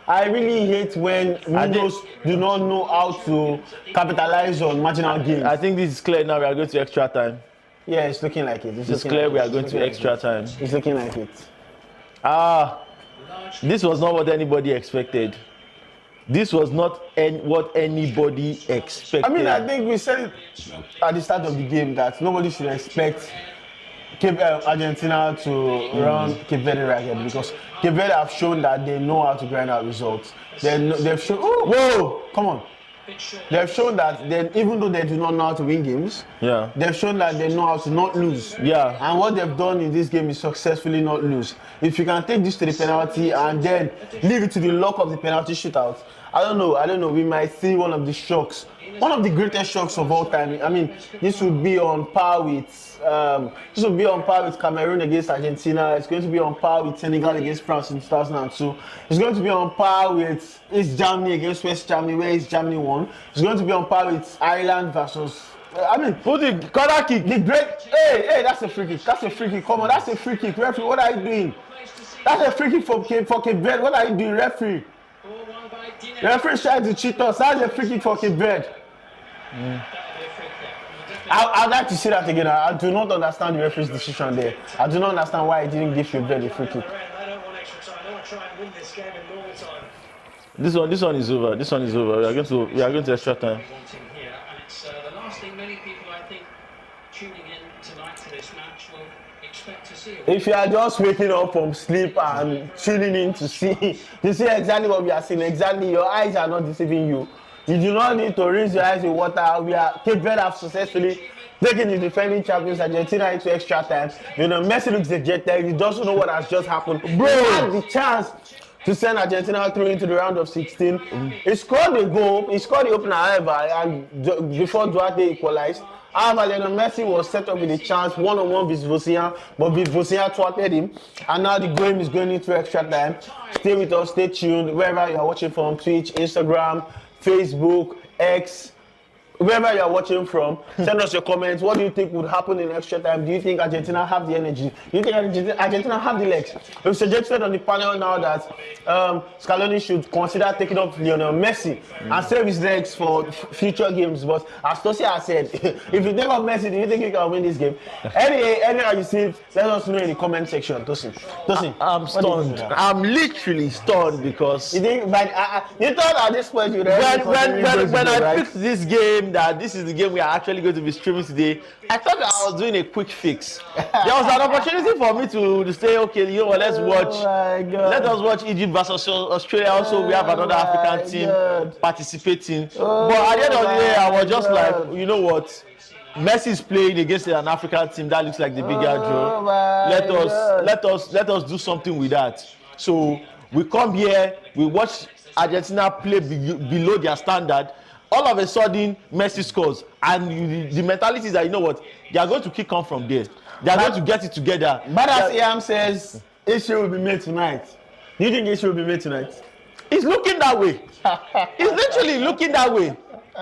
D: I really hate when windows do not know how to capitalize on marginal gains.
C: I think this is clear now. We are going to extra time.
D: Yeah, it's looking like it.
C: It's clear we are going to extra time.
D: It's looking like it.
C: This was not what anybody expected. This was not what anybody expected.
D: I mean, I think we said it at the start of the game that nobody should expect Argentina to run Cape Verde ragged because Cape Verde have shown that they know how to grind out results. They've shown. Oh, whoa! Come on. They've shown that even though they do not know how to win games,
C: yeah,
D: they've shown that they know how to not lose.
C: Yeah.
D: And what they've done in this game is successfully not lose. If you can take this to the penalty and then leave it to the luck of the penalty shootout, I don't know. We might see one of the shocks, one of the greatest shocks of all time. I mean, this would be on par with Cameroon against Argentina. It's going to be on par with Senegal against France in 2002. It's going to be on par with East Germany against West Germany, where East Germany won. It's going to be on par with Ireland versus. I mean,
C: put the corner kick.
D: The great. Hey, that's a free kick. That's a free kick. Come on, that's a free kick. Referee, what are you doing? That's a free kick for Cape Verde. What are you doing, referee? The referee is trying to cheat us. That's a free kick for Cape Verde. I'd like to see that again. I do not understand the referee's decision there. I do not understand why he didn't give Cape Verde a free kick.
B: They don't want extra time. They want to try and win this game in normal time.
C: This one is over. This one is over. We are going to extra time.
A: Wanting here, and it's the last thing many people, I think, tuning in tonight to this match will expect to see.
D: If you are just waking up from sleep and tuning in to see exactly what we are seeing, exactly your eyes are not deceiving you. You do not need to rinse your eyes with water. Cape Verde have successfully taken the defending champions Argentina into extra time. You know, Messi looks dejected. He doesn't know what has just happened. Bro, he had the chance to send Argentina through into the round of 16. He scored the goal. He scored the opener, however, and before Duarte equalized. However, Messi was set up with a chance one-on-one with Vossian, but Vossian thwarted him. And now the game is going into extra time. Stay with us, stay tuned. Wherever you are watching from, Twitch, Instagram, Facebook, X, wherever you are watching from, send us your comments. What do you think would happen in extra time? Do you think Argentina have the energy? Do you think Argentina have the legs? We've suggested on the panel now that Scaloni should consider taking up Lionel Messi and save his legs for future games. But as Tosi has said, if you take up Messi, do you think you can win this game? Anyhow you see it, let us know in the comment section. Tosi,
C: I'm stunned. I'm literally stunned because
D: you think, you thought at this point you
C: when I picked this game, that this is the game we are actually going to be streaming today, I thought I was doing a quick fix. There was an opportunity for me to say, okay, you know what, let's watch. Let us watch Egypt versus Australia. Also, we have another African team participating. But at the end of the day, I was just like, you know what? Messi is playing against an African team that looks like the bigger draw. Let us do something with that. So we come here, we watch Argentina play below their standard. All of a sudden, Messi scores, and the mentality is that, you know what, they are going to kick on from there. They are going to get it together.
D: But as Iam says, issue will be made tonight. Do you think issue will be made tonight?
C: It's looking that way. It's literally looking that way.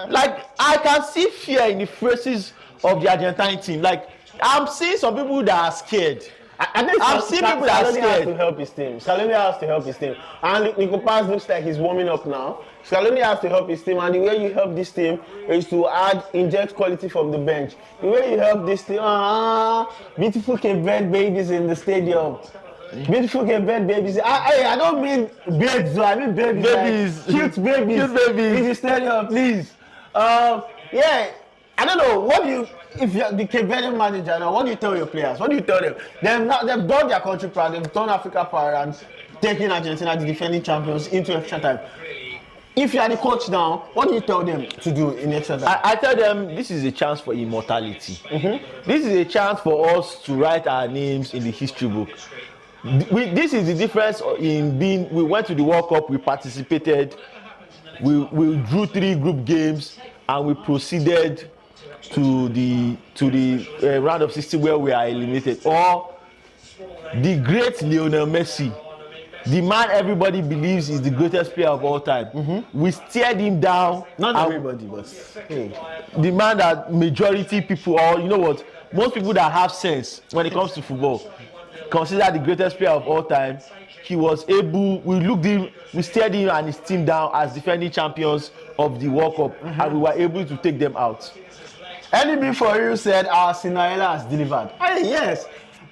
C: Like, I can see fear in the faces of the Argentine team. Like, I'm seeing some people that are scared. I've seen people that are scared.
D: Scaloni has to help his team. Scaloni has to help his team. And Nico Paz looks like he's warming up now. Scaloni has to help his team. And the way you help this team is to inject quality from the bench. The way you help this team, beautiful Cape Verde babies in the stadium. Beautiful Cape Verde babies. I don't mean babes, I mean babies. Like cute babies.
C: Cute babies.
D: In the stadium, please. Yeah. I don't know. If you're the Cape Verde manager now, what do you tell your players? What do you tell them? They've done their country proud. They've done Africa proud and taken Argentina, the defending champions, into extra time. If you are the coach now, what do you tell them to do in extra time?
C: I tell them this is a chance for immortality. This is a chance for us to write our names in the history book. This is the difference in being. We went to the World Cup, we participated, we drew 3 group games, and we proceeded to the round of 16 where we are eliminated. Or the great Lionel Messi, the man everybody believes is the greatest player of all time. We stared him down.
D: Not everybody, but hey.
C: The man that majority people, or you know what, most people that have sense when it comes to football, consider the greatest player of all time. He was able, we stared him and his team down as defending champions of the World Cup, and we were able to take them out.
D: NB for you said our Cinderella has delivered. Hey, yes,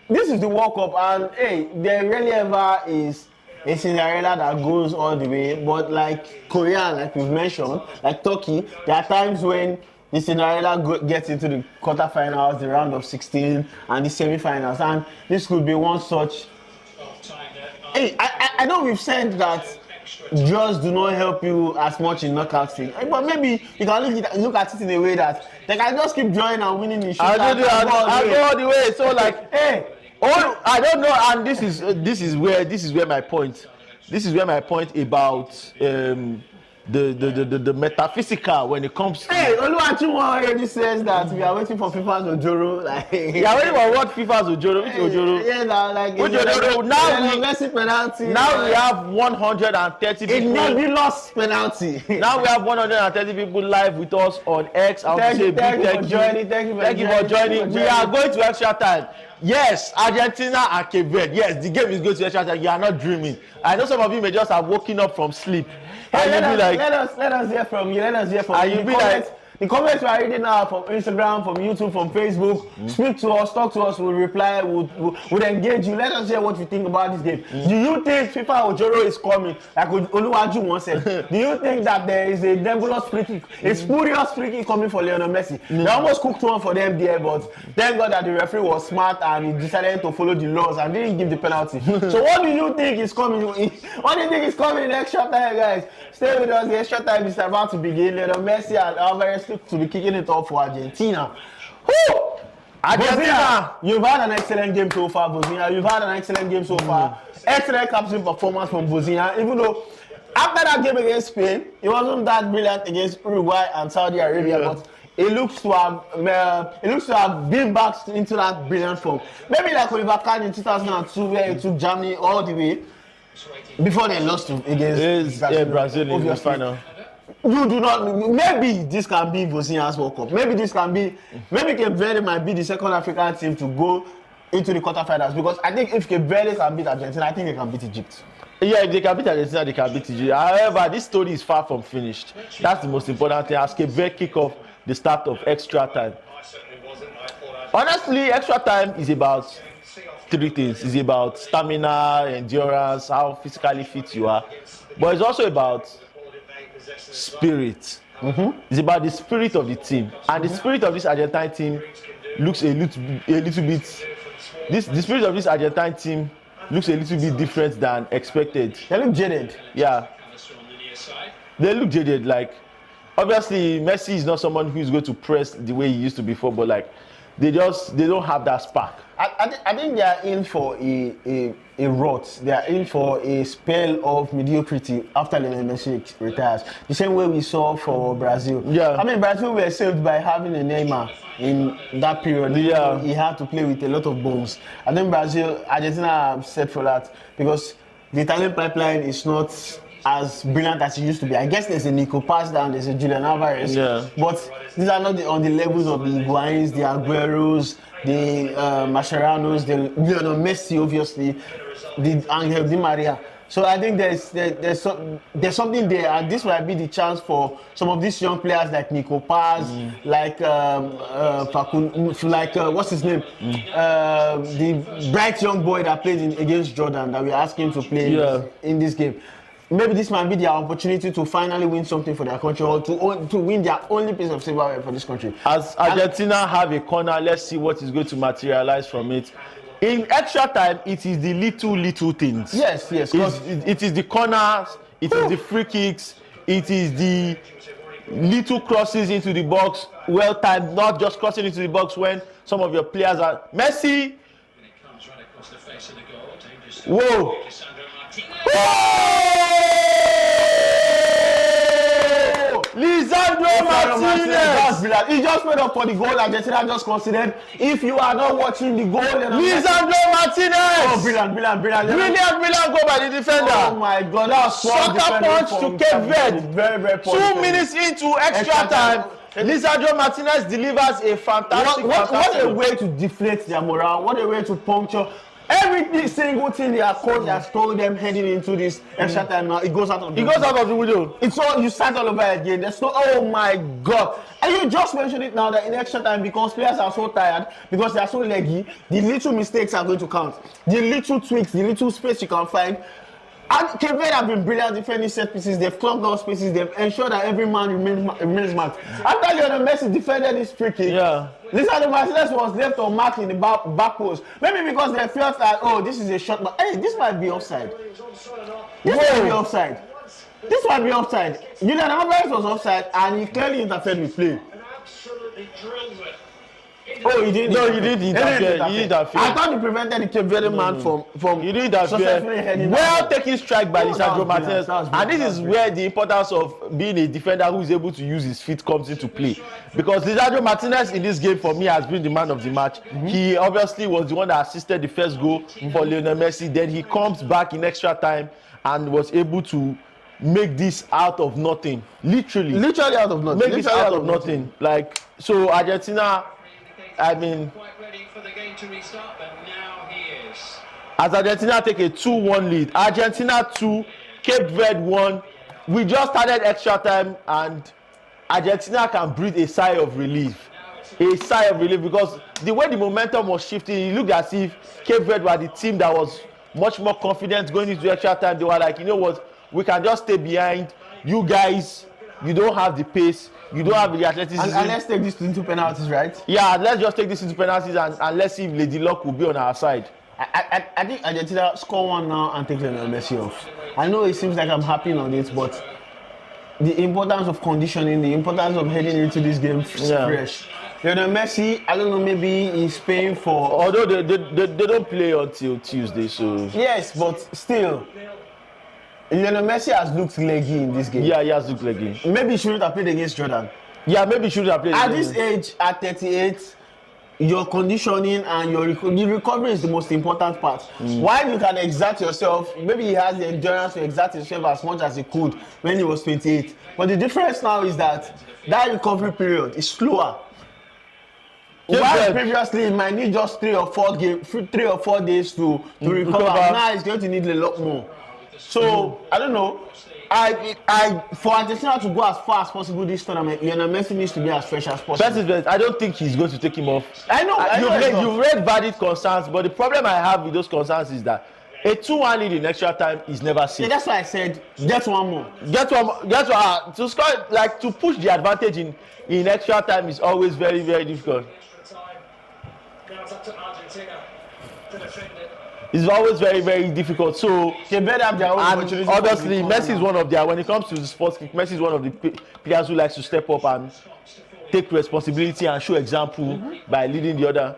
D: this is the World Cup, and hey, there really ever is a Cinderella that goes all the way. But like Korea, like we've mentioned, like Turkey, there are times when the Cinderella gets into the quarterfinals, the round of 16, and the semi-finals, and this could be one such. Hey, I know we've said that draws do not help you as much in knockout stage, but maybe you can look at it in a way that they can just keep drawing and winning in shootout.
C: I go all the way. So like, hey, I don't know, and this is where my point about the metaphysical when it comes to.
D: Hey, Oluwachimo already says that we are waiting for FIFA's Ojoro. Like,
C: you are waiting for what? FIFA's Ojoro? Which Ojoro?
D: Yeah, like
C: Ojoro. Now
D: Messi penalty.
C: Now we have 130 people.
D: A nebulous penalty.
C: Now we have 130 people live with us on X.
D: Thank you for joining.
C: We are going to extra time. Yes, Argentina and Cape Verde. Yes, the game is going to extra time. You are not dreaming. I know some of you may just have woken up from sleep.
D: Hey, let us hear from you. The comments we are reading now from Instagram, from YouTube, from Facebook. Speak to us, talk to us, we'll reply, we'll engage you. Let us hear what you think about this game. Do you think FIFA Ojoro is coming? Like Oluwaju once said. Do you think that there is a nebulous free kick, a spurious free kick coming for Lionel Messi? They almost cooked one for them there, but thank God that the referee was smart and he decided to follow the laws and didn't give the penalty. So what do you think is coming? What do you think is coming in extra time, guys? Stay with us. The extra time is about to begin. Lionel Messi and Alvarez to be kicking it off for Argentina. Woo! Argentina, you've had an excellent game so far, Bosnia. You've had an excellent game so far. Excellent captain performance from Bosnia. Even though after that game against Spain, it wasn't that brilliant against Uruguay and Saudi Arabia, but it looks to have been back into that brilliant form. Maybe like Oliver Kahn in 2002, where he took Germany all the way before they lost against
C: Brazil in the final.
D: You do not. Maybe this can be Bosnia's World Cup. Maybe Cape Verde might be the second African team to go into the quarterfinals, because I think if Cape Verde can beat Argentina, I think they can beat Egypt.
C: Yeah, if they can beat Argentina, they can beat Egypt. However, this story is far from finished. That's the most important thing. As Cape Verde kick off the start of extra time. Honestly, extra time is about 3 things. It's about stamina, endurance, how physically fit you are, but it's also about spirit. It's about the spirit of the team, and the spirit of this Argentine team looks a little bit. The spirit of this Argentine team looks a little bit different than expected.
D: They look jaded.
C: Yeah, they look jaded. Like, obviously, Messi is not someone who is going to press the way he used to before, but like, they don't have that spark.
D: I think they are in for a rot. They are in for a spell of mediocrity after Lionel Messi retires. The same way we saw for Brazil.
C: Yeah.
D: I mean, Brazil were saved by having a Neymar in that period.
C: Yeah.
D: He had to play with a lot of bombs. I think Argentina are set for that, because the talent pipeline is not as brilliant as it used to be. I guess there's a Nico Paz down, there's a Julian Alvarez.
C: Yeah.
D: But these are not on the levels of the Higuains, the Agueros, the Mascherano's, the Lionel Messi, obviously, the Angel Di Maria. So I think there's something there, and this might be the chance for some of these young players like Nico Paz, like what's his name, the bright young boy that played against Jordan that we're asking to play in this game. Maybe this might be their opportunity to finally win something for their country, or to win their only piece of silverware for this country.
C: As Argentina have a corner, let's see what is going to materialize from it. In extra time, it is the little things.
D: Yes.
C: It is the corners, it is the free kicks, it is the little crosses into the box, well timed, not just crossing into the box when some of your players are. Messi
A: was the face of the goal. Dangerous.
C: Whoa!
A: Lisandro Martinez.
C: Lisandro Martinez!
D: That's brilliant. He just made up for the goal Argentina just considered. If you are not watching the goal,
C: Lisandro Martinez!
D: Oh, brilliant.
C: Brilliant goal by the defender.
D: Oh my God, that was
C: Soccer punch to Cape Verde.
D: Very
C: 2 minutes into extra time. Lisandro Martinez delivers a fantastic.
D: What a way to deflate their morale. What a way to puncture every single thing their coach has told them heading into this extra time. Now it goes out of the
C: window.
D: It's all you start all over again. There's no, oh my God. And you just mentioned it now that in extra time, because players are so tired, because they are so leggy, the little mistakes are going to count. The little tweaks, the little space you can find. And Cape Verde have been brilliant defending set pieces. They've clogged those spaces. They've ensured that every man remains marked. After Lionel Messi defended this free kick, Lisandro Martinez was left unmarked in the back post. Maybe because they felt that, oh, this is a shot, but hey, this might be offside. This might be offside. This might be offside. Julian Alvarez was offside, and he clearly interfered with play.
B: And absolutely drilled it.
D: Oh, he didn't.
C: No, he didn't interfere.
D: I thought he prevented the Cape Verde man from.
C: He didn't interfere. Well taken strike by Lisandro Martinez. And this is where the importance of being a defender who is able to use his feet comes into play. Because Lisandro Martinez in this game for me has been the man of the match. He obviously was the one that assisted the first goal for Lionel Messi. Then he comes back in extra time and was able to make this out of nothing. Literally out of nothing. Make this out of nothing. Like, so Argentina, I mean,
A: Quite ready for the game to restart, but now he is.
C: as Argentina take a 2-1 lead, Argentina 2, Cape Verde 1. We just started extra time and Argentina can breathe a sigh of relief. Because the way the momentum was shifting, it looked as if Cape Verde were the team that was much more confident going into extra time. They were like, you know what, we can just stay behind. You guys, you don't have the pace. You don't have the athleticism.
D: And let's take this into penalties, right?
C: Yeah, let's just take this into penalties and let's see if Lady Luck will be on our side.
D: I think Argentina score one now and take Lionel Messi off. I know it seems like I'm happy on this, but the importance of conditioning, the importance of heading into this game fresh. Lionel Messi, I don't know, maybe he's paying for.
C: Although they don't play until Tuesday, so.
D: Yes, but still. Lionel Messi has looked leggy in this game.
C: Yeah, he has looked leggy.
D: Maybe he shouldn't have played against Jordan.
C: Yeah, maybe he shouldn't have played.
D: At this age, at 38, your conditioning and your recovery is the most important part. While you can exert yourself, maybe he has the endurance to exert himself as much as he could when he was 28. But the difference now is that recovery period is slower. While previously it might need just 3 or 4 days to recover. Now it's going to need a lot more. So I don't know. For Argentina to go as far as possible this tournament, Lionel Messi needs to be as fresh as possible.
C: I don't think he's going to take him off.
D: I know.
C: You've read valid concerns, but the problem I have with those concerns is that a 2-1 lead in extra time is never safe.
D: Yeah, that's why I said get one more.
C: To score, like, to push the advantage in extra time is always very, very difficult.
B: Now it's up to Argentina to defend it.
C: It's always very, very difficult. So,
D: they better have their own opportunity.
C: Obviously, Messi is one of their, when it comes to the sports kick, Messi is one of the players who likes to step up and take responsibility and show example by leading the other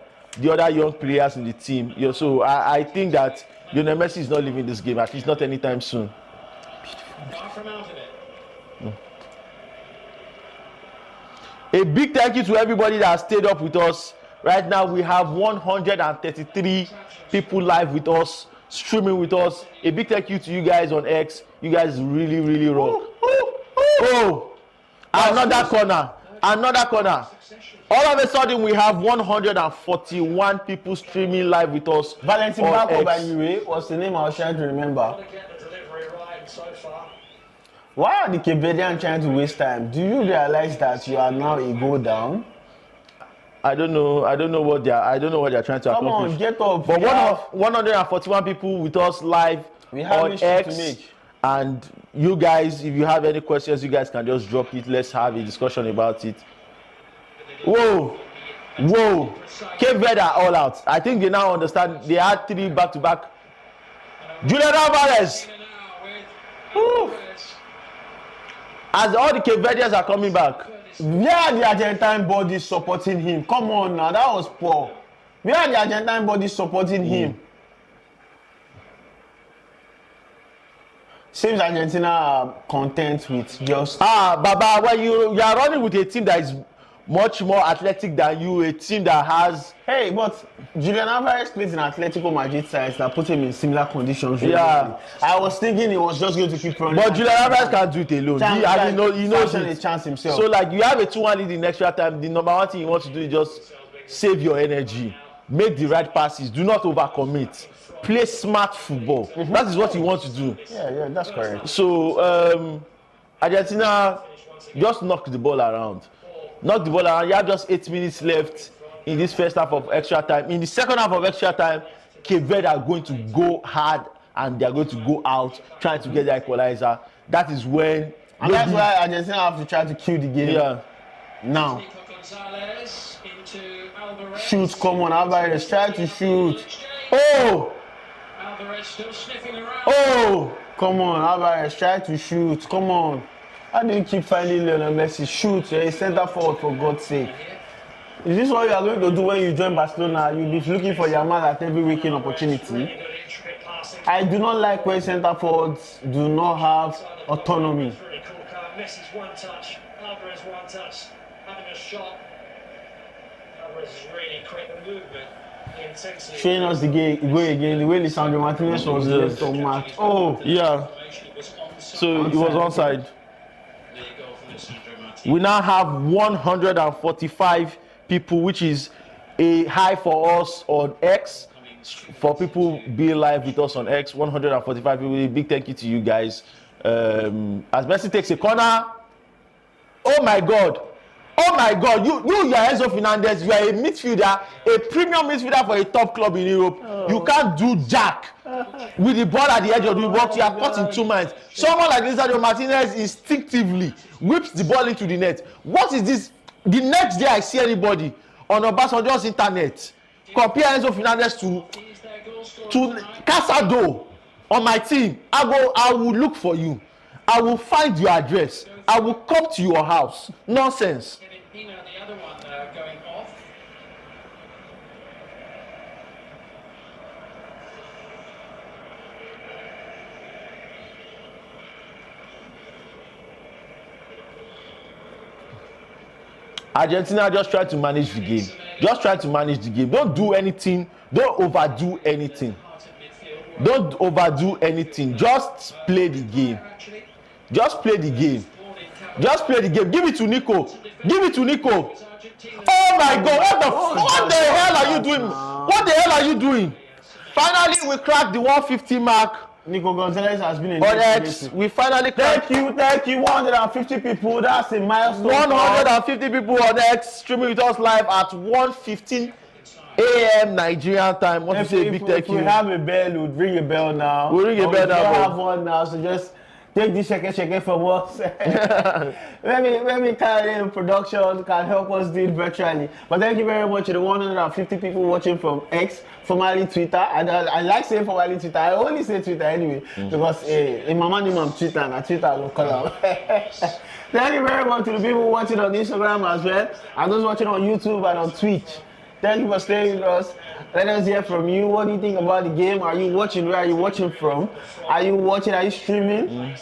C: young players in the team. Yeah, so I think that Lionel Messi is not leaving this game, at least not anytime soon.
A: Far from out of it.
C: A big thank you to everybody that has stayed up with us. Right now, we have 133 people live with us, streaming with us. A big thank you to you guys on X. You guys really, really rock. Oh, another corner. All of a sudden, we have 141 people streaming live with us.
D: Valentin Bako, by the way, was the name I was trying to remember. Why are the Cape Verdeans trying to waste time? Do you realize that you are now a goal down?
C: I don't know what they're trying to accomplish.
D: Come on, get up.
C: But 141 people with us live on X. And you guys, if you have any questions, you guys can just drop it. Let's have a discussion about it. Whoa. Cape Verde are all out. I think they now understand. They had 3 back-to-back. Julian Alvarez. As all the Cape Verdeans are coming back.
D: Where are the Argentine bodies supporting him? Come on now, that was poor. Where are the Argentine bodies supporting him? Seems Argentina are content with just.
C: Baba, when you are running with a team that is much more athletic than you, a team that has.
D: Hey, but Julian Alvarez plays in Atletico Madrid sides that put him in similar conditions.
C: Yeah.
D: I was thinking he was just going to keep running.
C: But Julian Alvarez can't do it alone. He knows
D: a
C: it.
D: chance himself.
C: So, like, you have a 2-1 lead in extra time. The number one thing you want to do is just save your energy, make the right passes, do not overcommit, play smart football. That is what you want to do.
D: Yeah, that's correct.
C: So, Argentina just knock the ball around. Knock the ball around. You have just 8 minutes left in this first half of extra time. In the second half of extra time, Cape Verde are going to go hard and they are going to go out trying to get the equalizer. That is when.
D: And that's why Argentina have to try to kill the game.
C: Yeah.
D: Now. Shoot, come on, Alvarez, try to shoot.
C: Oh!
A: Alvarez still sniffing around.
C: Oh!
D: Come on, Alvarez, try to shoot. Come on. How do you keep finding Lionel Messi? Shoot, you're a centre forward for God's sake. Is this what you are going to do when you join Barcelona? You'll be looking for Yamal at every weekend opportunity. I do not like when centre forwards do not have autonomy.
B: Messi's one touch, Alvarez one touch, having a shot. Alvarez is really quick, the movement, the intensity.
D: Showing us the go again, the way Lisandro Martinez was left on match. Oh!
C: Yeah. So it was onside. We now have 145 people, which is a high for us on X. For people being live with us on X, 145 people. A big thank you to you guys. As Messi takes a corner, oh my God, you are Enzo Fernandez. You are a midfielder, a premium midfielder for a top club in Europe. You can't do jack with the ball at the edge of the box. You are caught in 2 minds. Someone like Lisandro Martinez instinctively whips the ball into the net. What is this? The next day I see anybody on Obasanjo's internet compare Enzo Fernandez to Casado on my team. I will look for you. I will find your address. I will come to your house. Nonsense.
A: The other one going off.
C: Argentina just try to manage the game. Just try to manage the game. Don't do anything. Don't overdo anything. Don't overdo anything. Just play the game. Just play the game. Just play the game. Give it to Nico. Give it to Nico. Oh my God! What the hell are you doing? What the hell are you doing? Finally, we cracked the 150 mark.
D: Nico Gonzalez has been in
C: X. We finally cracked.
D: Thank you. 150 people. That's a milestone.
C: 150 people on X streaming with us live at 1:15 a.m. Nigerian time. Want to say a big thank you.
D: If we have a bell, we'll ring a bell now.
C: We'll ring a bell now.
D: We don't have one now, so just take this shake from us. Maybe Karen production can help us do it virtually. But thank you very much to the 150 people watching from X, formerly Twitter. And I like saying formerly Twitter. I only say Twitter anyway because in my name I'm Twitter and Twitter will call out. Thank you very much to the people watching on Instagram as well, and those watching on YouTube and on Twitch. Thank you for staying with us. Let us hear from you. What do you think about the game? Are you watching? Where are you watching from? Are you watching? Are you streaming?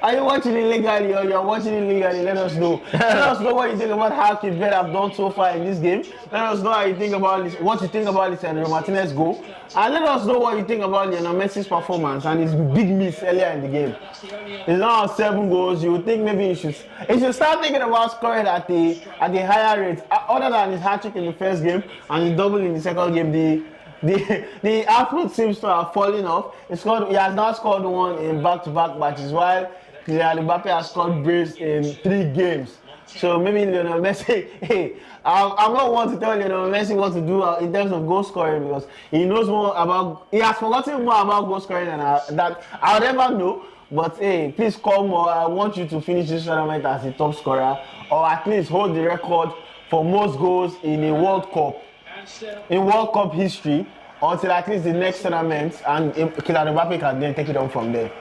D: Are you watching illegally or you're watching illegally? Let us know. Let us know what you think about how Cape Verde have done so far in this game. Let us know how you think about this, what you think about this Lisandro Martinez goal. And let us know what you think about Lionel Messi's performance and his big miss earlier in the game. It's now 7 goals. You would think maybe he should start thinking about scoring at a higher rate. Other than his hat-trick in the first game and his double in the second game, the output seems to have fallen off. He has now scored one in back-to-back matches, while Kylian Mbappe has scored brace in 3 games. So maybe Lionel Messi, I'm not one to tell Lionel Messi what to do in terms of goal scoring because he has forgotten more about goal scoring than that I'll never know. But hey, please come or I want you to finish this tournament as a top scorer or at least hold the record for most goals in a World Cup. In World Cup history until at least the next tournament, and Kylian Mbappe can then take it on from there.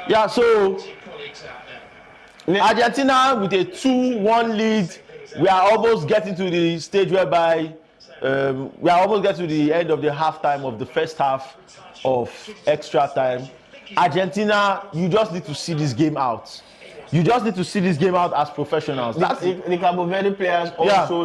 C: Yeah, so Argentina with a 2-1 lead. We are almost getting to the stage whereby we are almost getting to the end of the halftime of the first half of extra time. Argentina, you just need to see this game out. You just need to see this game out as professionals. That's
D: the Cabo Verde players also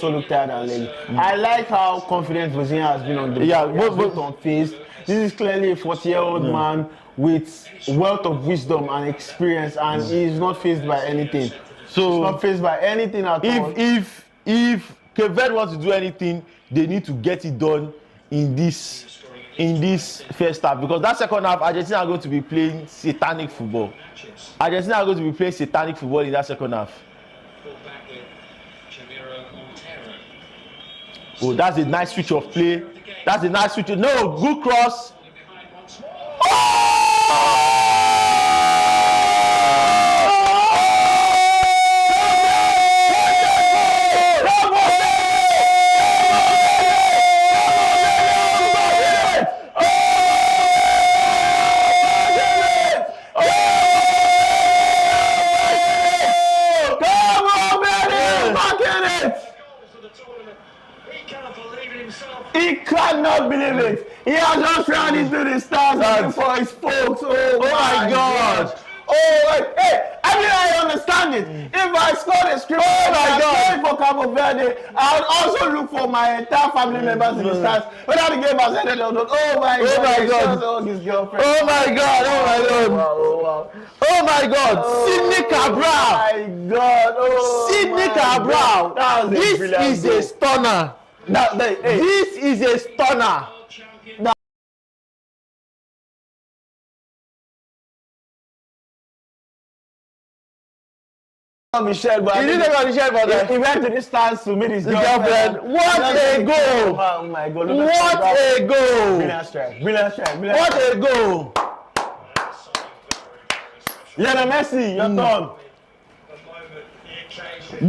D: look tired and lazy. I like how confident Brazil has been on the but on face. This is clearly a 40-year-old man with wealth of wisdom and experience, and he's not faced by anything. So he's not faced by anything at all.
C: If Cape Verde wants to do anything, they need to get it done in this first half, because that second half, Argentina are going to be playing satanic football. Argentina are going to be playing satanic football in that second half. Oh, that's a nice switch of play. That's a nice switch. No, good cross.
D: He cannot believe it. He has just run into the stars looking for his folks. Oh my God. Oh, hey, I mean, I understand it. If I scored a script for Cabo Verde, I would also look for my entire family members in the stars. Whether the game has ended or not. Oh my God. Oh, his girlfriend.
C: Oh my God. Oh my God.
D: Wow.
C: Oh my God. Sidney Cabral.
D: Oh my God. Oh,
C: Sidney Cabral. This is a stunner. This is a stunner.
D: Michelle, but he went to the stands to meet his girlfriend.
C: What a goal!
D: Oh my God!
C: What a goal!
D: Brilliant strike!
C: What a goal!
D: Lionel Messi, your turn.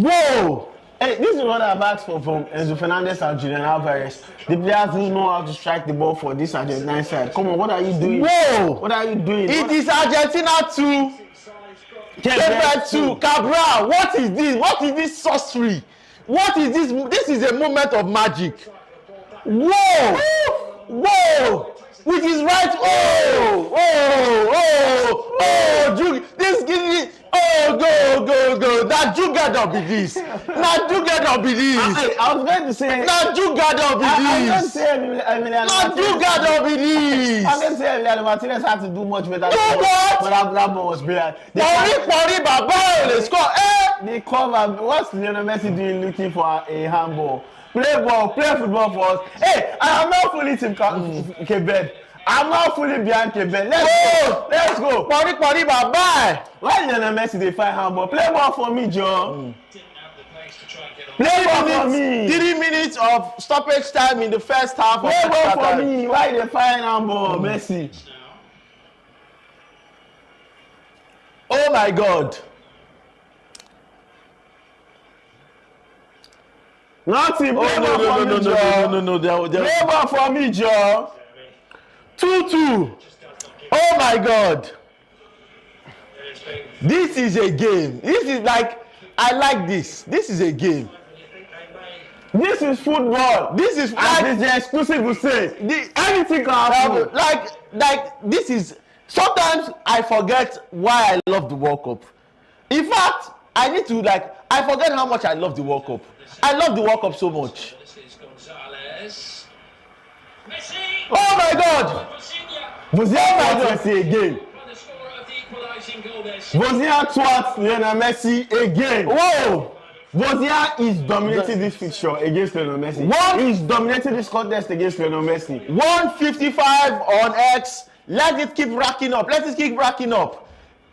C: Whoa!
D: Hey, this is what I've asked for from Enzo Fernandez and Julian Alvarez. The players who know how to strike the ball for this Argentine side. Come on, what are you doing?
C: Whoa!
D: What are you doing?
C: It is Argentina 2, Cape Verde 2. Cabral, what is this? What is this sorcery? What is this? This is a moment of magic. Whoa! Whoa! With his right. This gives me. Go. Now Jugado be this. Now Jugado be this.
D: I was going to say.
C: Now Jugado be this.
D: I'm going to say
C: Now Jugado be this.
D: I'm going to say Emiliano Martinez had to do much better.
C: What?
D: But that ball was brilliant.
C: Pori Baba, they score.
D: The cover. What's Lionel Messi doing looking for a handball? Play football for us. Hey, I am not fully Team Cape Verde. I'm not fully behind Cape Verde. Let's go. Pori Baba. Why Lionel Messi they find handball? Play ball for me, John. Play ball for me.
C: 3 minutes of stoppage time in the first half.
D: Play ball for me. Why they find handball, Messi?
C: Oh my God.
D: Nothing. Play ball for me, John. Play ball for me, John.
C: 2-2. Oh my God. This is a game. This is like, I like this. This is a game.
D: This is football.
C: This is
D: like it's the exclusive to say. Anything can happen.
C: Like this is. Sometimes I forget why I love the World Cup. In fact, I need to I forget how much I love the World Cup. I love the World Cup so much. Oh my God!
D: Bozia Messi again. Bozia twats Lionel Messi again.
C: Whoa!
D: Bozia is dominating this fixture against Lionel Messi. He's dominating this contest against Lionel Messi.
C: 155 on X. Let it keep racking up.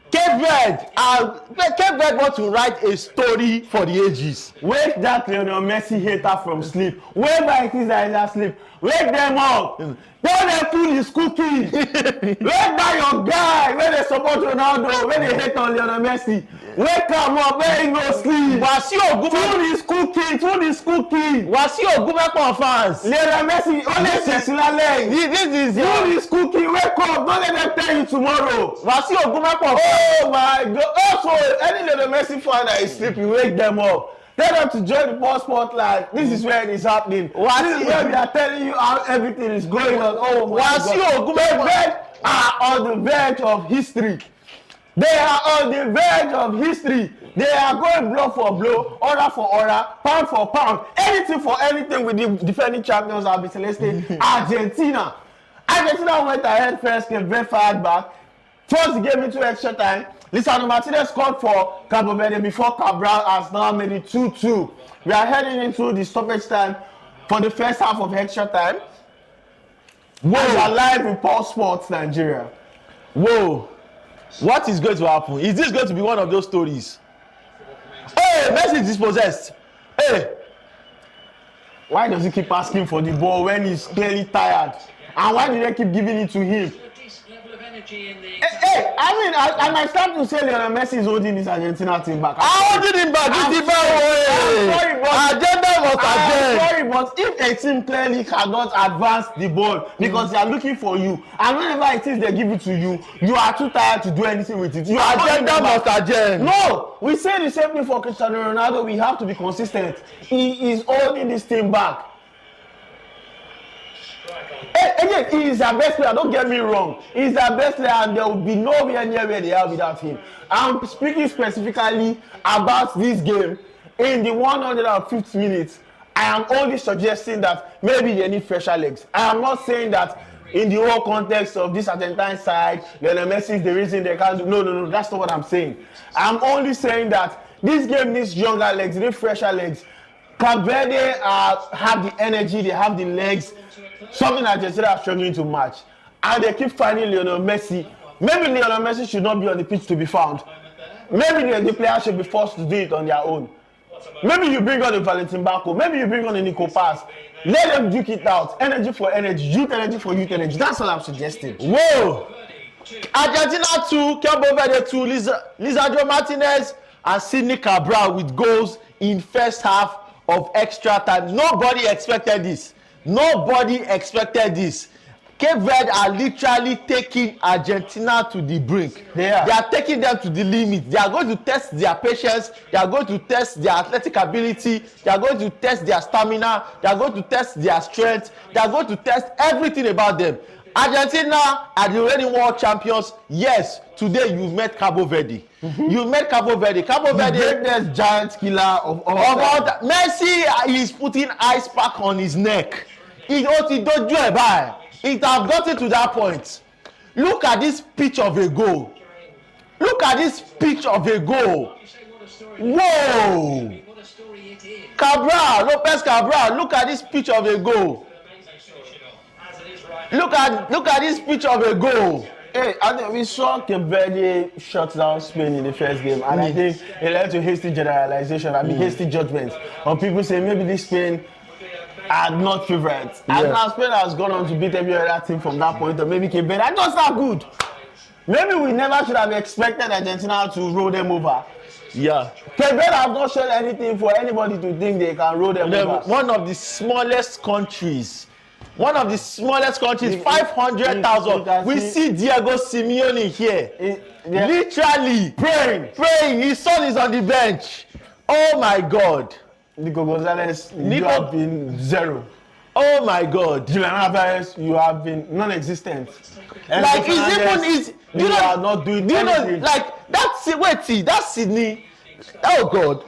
C: Cape Verde want to write a story for the ages.
D: Wake that Lionel Messi hater from sleep. Wherever it is that is asleep, wake them up. Tell them food is cooking. Wake that your guy when they support Ronaldo, when they hate on Lionel Messi. Wake them up, where he no sleep. Food is cooking.
C: Wasi Ogunmepo fans.
D: Lionel Messi, only Cecilia Lane. Food is cooking. Wake up, don't let them tell you tomorrow.
C: Wasi Ogunmepo.
D: Oh my God. Also, any Lionel Messi fan that is sleeping, wake them up. Tell them to join the ball spotlight. This is where it is happening. This is where we are telling you how everything is going on. Oh my God. are on the verge of history. They are on the verge of history. They are going blow for blow, order for order, pound for pound, anything for anything with the defending champions Albiceleste, Argentina. Argentina went ahead first, Cape Verde fired back. Forced the game into extra time. Lisandro Martinez scored for Cabo Verde before Cabral has now made it 2-2. We are heading into the stoppage time for the first half of extra time. Whoa. We are live with Pulse Sports Nigeria.
C: Whoa. What is going to happen? Is this going to be one of those stories? Hey, Messi is dispossessed. Hey.
D: Why does he keep asking for the ball when he's clearly tired? And why do they keep giving it to him? Hey, I mean, I might start to say Lionel Messi is holding this Argentina team back.
C: I'm holding him back. I'm sorry, but agenda was agenda.
D: I'm sorry, but if a team clearly cannot advance the ball because they are looking for you, and whenever it is they give it to you, you are too tired to do anything with it. Your
C: agenda must agenda.
D: No, we say the same thing for Cristiano Ronaldo. We have to be consistent. He is holding this team back. Again, he is their best player, don't get me wrong. He is their best player and there will be nowhere near where they are without him. I'm speaking specifically about this game in the 150th minute. I am only suggesting that maybe they need fresher legs. I am not saying that in the whole context of this Argentine side, Lionel Messi is the reason they can't do. No, that's not what I'm saying. I'm only saying that this game needs younger legs, it needs fresher legs. Cape Verde have the energy, they have the legs. Something Argentina are struggling to match, and they keep finding Lionel Messi. Maybe Lionel Messi should not be on the pitch to be found. Maybe the players should be forced to do it on their own. Maybe you bring on a Valentin Bako. Maybe you bring on a Nico Pass. Let them duke it out. Energy for energy, youth energy for youth energy. That's all I'm suggesting.
C: Whoa! Argentina 2, Cabo Verde 2, Lisandro Martinez and Sidney Cabral with goals in first half of extra time. Nobody expected this. Nobody expected this. Cape Verde are literally taking Argentina to the brink. They are taking them to the limit. They are going to test their patience. They are going to test their athletic ability. They are going to test their stamina. They are going to test their strength. They are going to test everything about them. Argentina are the reigning world champions. Yes, today you met Cabo Verde. You met Cabo Verde. Cabo Verde,
D: the greatest giant killer of all time.
C: Messi is putting ice pack on his neck. It have gotten to that point. Look at this pitch of a goal. Look at this pitch of a goal. Whoa! Lopez Cabral, look at this pitch of a goal. Look at this pitch of a goal.
D: Hey, I think we saw Cape Verde shut down Spain in the first game, and I think it led to hasty generalization and hasty judgments on people saying maybe this Spain are not favorites. Yeah. And now Spain has gone on to beat every other team from that point, or maybe Cape Verde are just not good. Maybe we never should have expected Argentina to roll them over.
C: Yeah.
D: Cape Verde have not shown anything for anybody to think they can roll them over.
C: One of the smallest countries. 500,000. We see Diego Simeone here. Literally praying. His son is on the bench. Oh my God.
D: Nico Gonzalez, you have been zero.
C: Oh my God.
D: Julian Alvarez, you have been non-existent.
C: Like
D: you are not doing anything.
C: Like that's Sydney. Oh God,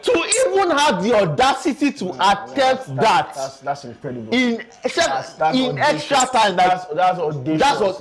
C: to even have the audacity to attempt
D: that's incredible.
C: In extra time,
D: that's audacious.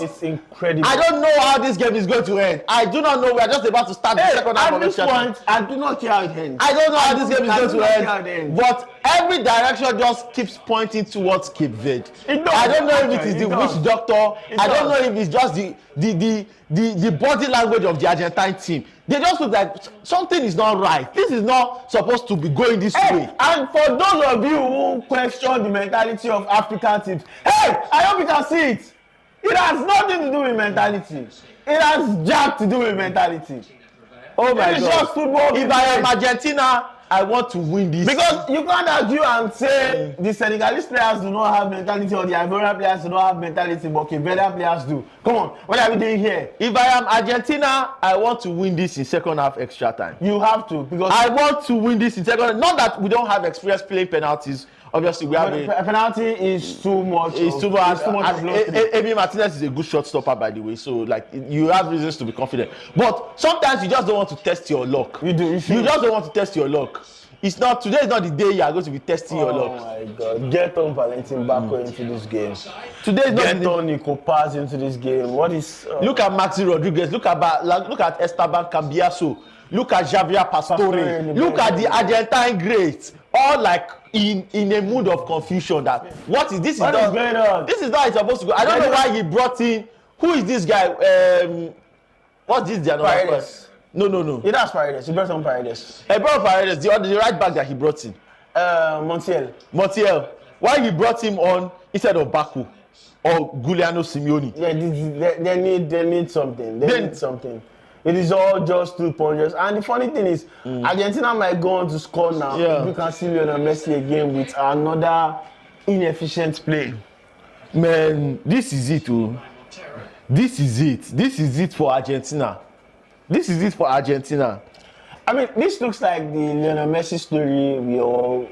C: It's
D: incredible.
C: I don't know how this game is going to end. I do not know. We are just about to start the second half of the
D: extra time. I do not care how it ends.
C: I don't know how this game is going to end. But every direction just keeps pointing towards Cape Verde. I don't know if it is the witch doctor. I don't know if it's just the body language of the Argentine team. They just look like something is not right. This is not supposed to be going this way.
D: And for those of you who question the mentality of African teams, I hope you can see it. It has nothing to do with mentality. It has jack to do with mentality.
C: Oh my God.
D: It's just football.
C: If I am Argentina, I want to win this.
D: Because you can't argue and say the Senegalese players do not have mentality or the Ivorian players do not have mentality, but Cape Verde players do. Come on, what are we doing here?
C: If I am Argentina, I want to win this in second half extra time.
D: You have to, because
C: I want to win this in second half. Not that we don't have experience playing penalties Obviously, we have
D: a penalty is too much.
C: It's too much.
D: Of
C: Emi Martinez is a good shot stopper, by the way. So like you have reasons to be confident. But sometimes you just don't want to test your luck.
D: You do.
C: You just don't want to test your luck. It's not today. Is not the day you are going to be testing your luck.
D: Oh my God! Get on Valentin Bako into this game.
C: Today is not
D: Get on Nico Paz into this game. What is?
C: Look at Maxi Rodriguez. Look at Esteban Cambiaso. Look at Javier Pastore. Look at the Argentine greats. All like in a mood of confusion. That what is this?
D: What is going on?
C: This is not how it's supposed to go. I don't know why he brought in. Who is this guy? What's this?
D: Paredes.
C: No.
D: Yeah, that's Paredes. He brought on Paredes.
C: He brought Paredes. The right back that he brought in. Montiel. Why he brought him on instead of Baku or Giuliano Simeone?
D: Yeah, they need something. They need something. It is all just 2 pointers. And the funny thing is, Argentina might go on to score now.
C: Yeah.
D: We can see Lionel Messi again with another inefficient play.
C: Man, this is it, oh. This is it. This is it for Argentina. This is it for Argentina.
D: I mean, this looks like the Lionel Messi story we all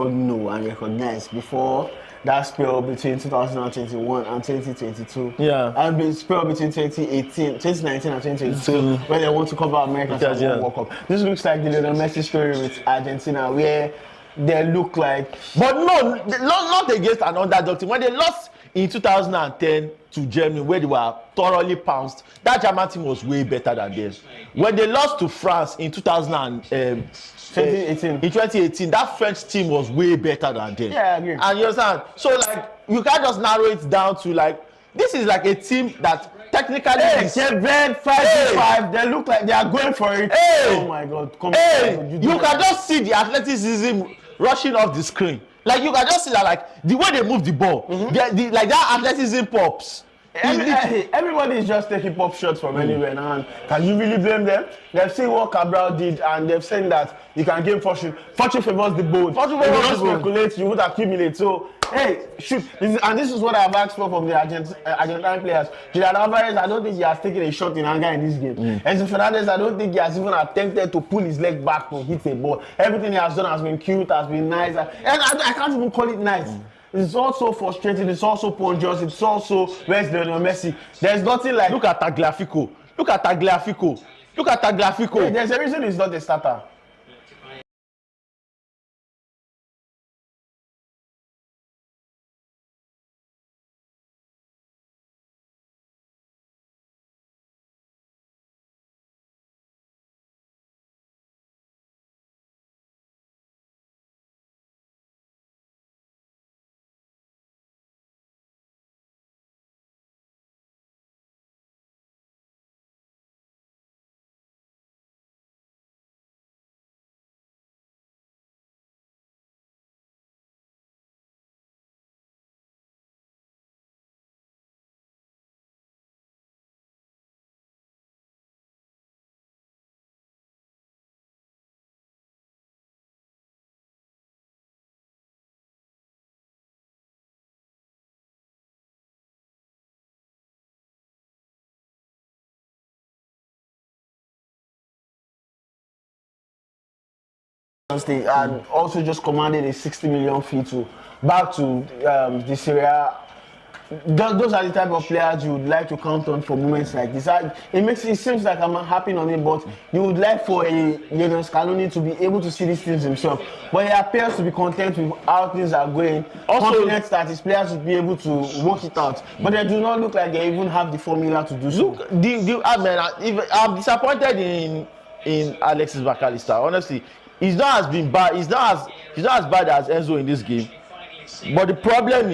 D: know and recognize before that spell between 2021 and 2022.
C: Yeah.
D: And the spell between 2019 and 2022 when they want to cover America's World Cup. This looks like the Lionel Messi story with Argentina where they look like...
C: But no, not against an underdog team. When they lost in 2010 to Germany, where they were thoroughly pounced, that German team was way better than them. When they lost to France in 2018, that French team was way better than them.
D: Yeah, I agree.
C: And you understand? So like, you can't just narrow it down to like, this is like a team that technically is...
D: Cape Verde 5-5, they look like they are going for it.
C: Hey!
D: Oh my God. Come
C: on. You can just see the athleticism rushing off the screen. Like you can just see that, like the way they move the ball, like that athleticism pops.
D: Everybody is just taking pop shots from anywhere now. And can you really blame them? They've seen what Cabral did, and they've said that you can gain fortune. Fortune favors the bold. If you don't speculate, you would accumulate. So, hey, shoot. This is what I've asked for from the Argentine players. Julian Alvarez, I don't think he has taken a shot in anger in this game. Enzo Fernandez, I don't think he has even attempted to pull his leg back to hit a ball. Everything he has done has been cute, has been nice. And I can't even call it nice. It's also frustrating, it's also ponderous, it's also where's Lionel Messi. There's nothing like...
C: Look at Tagliafico.
D: Hey, there's a reason he's not a starter. And also just commanded a 60 million fee to back to the Serie A. Those are the type of players you would like to count on for moments like this. It seems like I'm happy on it, but you would like for a Lionel Scaloni to be able to see these things himself. But he appears to be content with how things are going. Also, confident that his players will be able to work it out. But they do not look like they even have the formula to do so.
C: I'm disappointed in Alexis McAllister. Honestly, he's not as bad as Enzo in this game. But the problem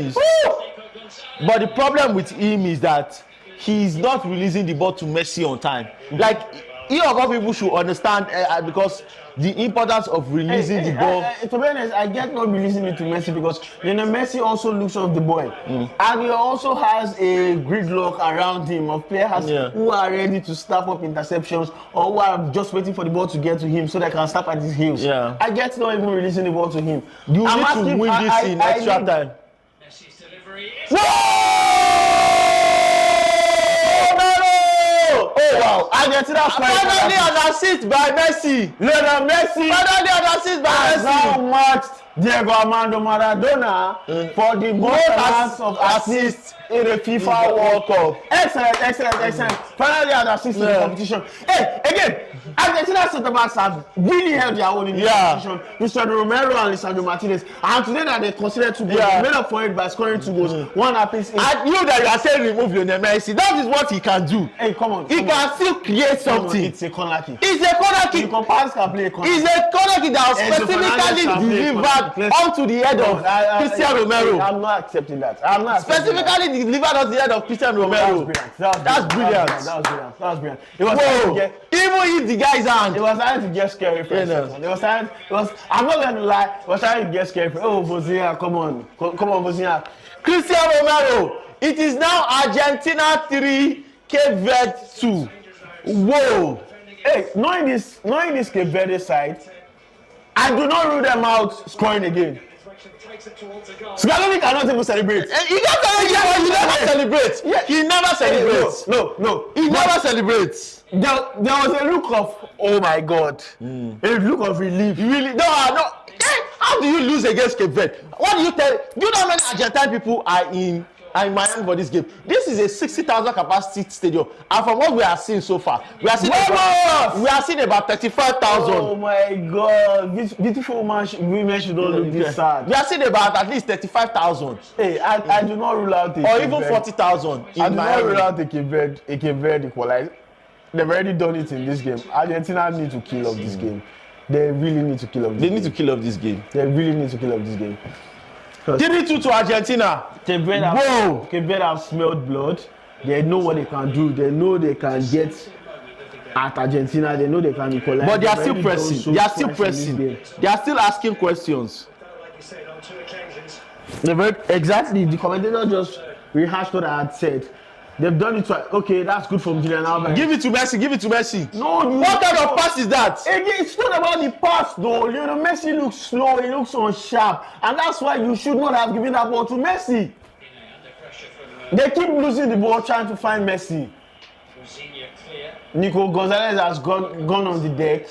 C: with him is that he's not releasing the ball to Messi on time. Like, you know, people should understand because the importance of releasing the ball.
D: To be honest, I get not releasing it to Messi because Messi also looks off the ball, and he also has a gridlock around him of players who are ready to snap up interceptions or who are just waiting for the ball to get to him so they can snap at his heels. I get not even releasing the ball to him.
C: You need to win this in extra time.
A: Messi's delivery is...
C: Oh wow! Argentina finally an assist by Messi.
D: Lionel Messi
C: finally an assist by Messi.
D: Now matched Diego Armando Maradona for the most amounts of assists in the FIFA World Cup. Excellent. Finally had assists in the competition. Hey, again, Argentina centre-backs have really held their own in the competition. Mr. Romero and Lisandro Martinez. And today that they considered 2 goals, they made up for it by scoring 2 goals. One apiece.
C: And you that you are saying remove Lionel Messi, that is what he can do.
D: Hey, come on.
C: He can still create something.
D: It's a corner kick.
C: It's a corner kick.
D: You can pass, can play a corner kick.
C: It's a corner kick that was specifically delivered onto the head of Christian Romero.
D: I'm not accepting that. I'm not
C: Specifically delivered onto the head of Christian Romero. That's brilliant.
D: That was brilliant. It was
C: even if the guy's hand.
D: It was starting to get scary for a second. I'm not going to lie. It was starting to get scary. Oh, Bozia, come on, Bozia.
C: Christian Romero. It is now Argentina 3, Cape Verde 2. Whoa.
D: Hey, knowing this Cape Verde side, I do not rule them out scoring again. Scaloni cannot even celebrate.
C: He never celebrates. Yeah. He never celebrates.
D: No.
C: He never celebrates.
D: There was a look of, oh my God, a look of relief.
C: Really? No. How do you lose against Cape Verde? What do you tell? Do you know how many Argentine people are in Miami for this game? This is a 60,000 capacity stadium, and from what we are seeing so far, we are seeing about 35,000.
D: Oh my God, this beautiful women should not look this sad.
C: We are seeing about at least 35,000.
D: Hey, I do not rule out
C: or even 40,000.
D: I do not rule out a Cape Verde equalizer. They've already done it in this game. Argentina need to kill off this game. They really need to kill off this game.
C: They need to kill off this game.
D: They really need to kill off this game.
C: 3-2 to Argentina.
D: Cape Verde have smelled blood. They know what they can do. They know they can get at Argentina. They know they can equalize.
C: But they are still pressing. They are still pressing. They are still asking questions.
B: Like you said, on 2 occasions.
D: Exactly. The commentator just rehashed what I had said. They've done it twice. Okay, that's good from Julian Alvarez.
C: Give it to Messi.
D: No,
C: what kind of pass is that?
D: Again, it's not about the pass though. You know, Messi looks slow, he looks unsharp. And that's why you should not have given that ball to Messi. They keep losing the ball trying to find Messi. Nico Gonzalez has gone on the deck.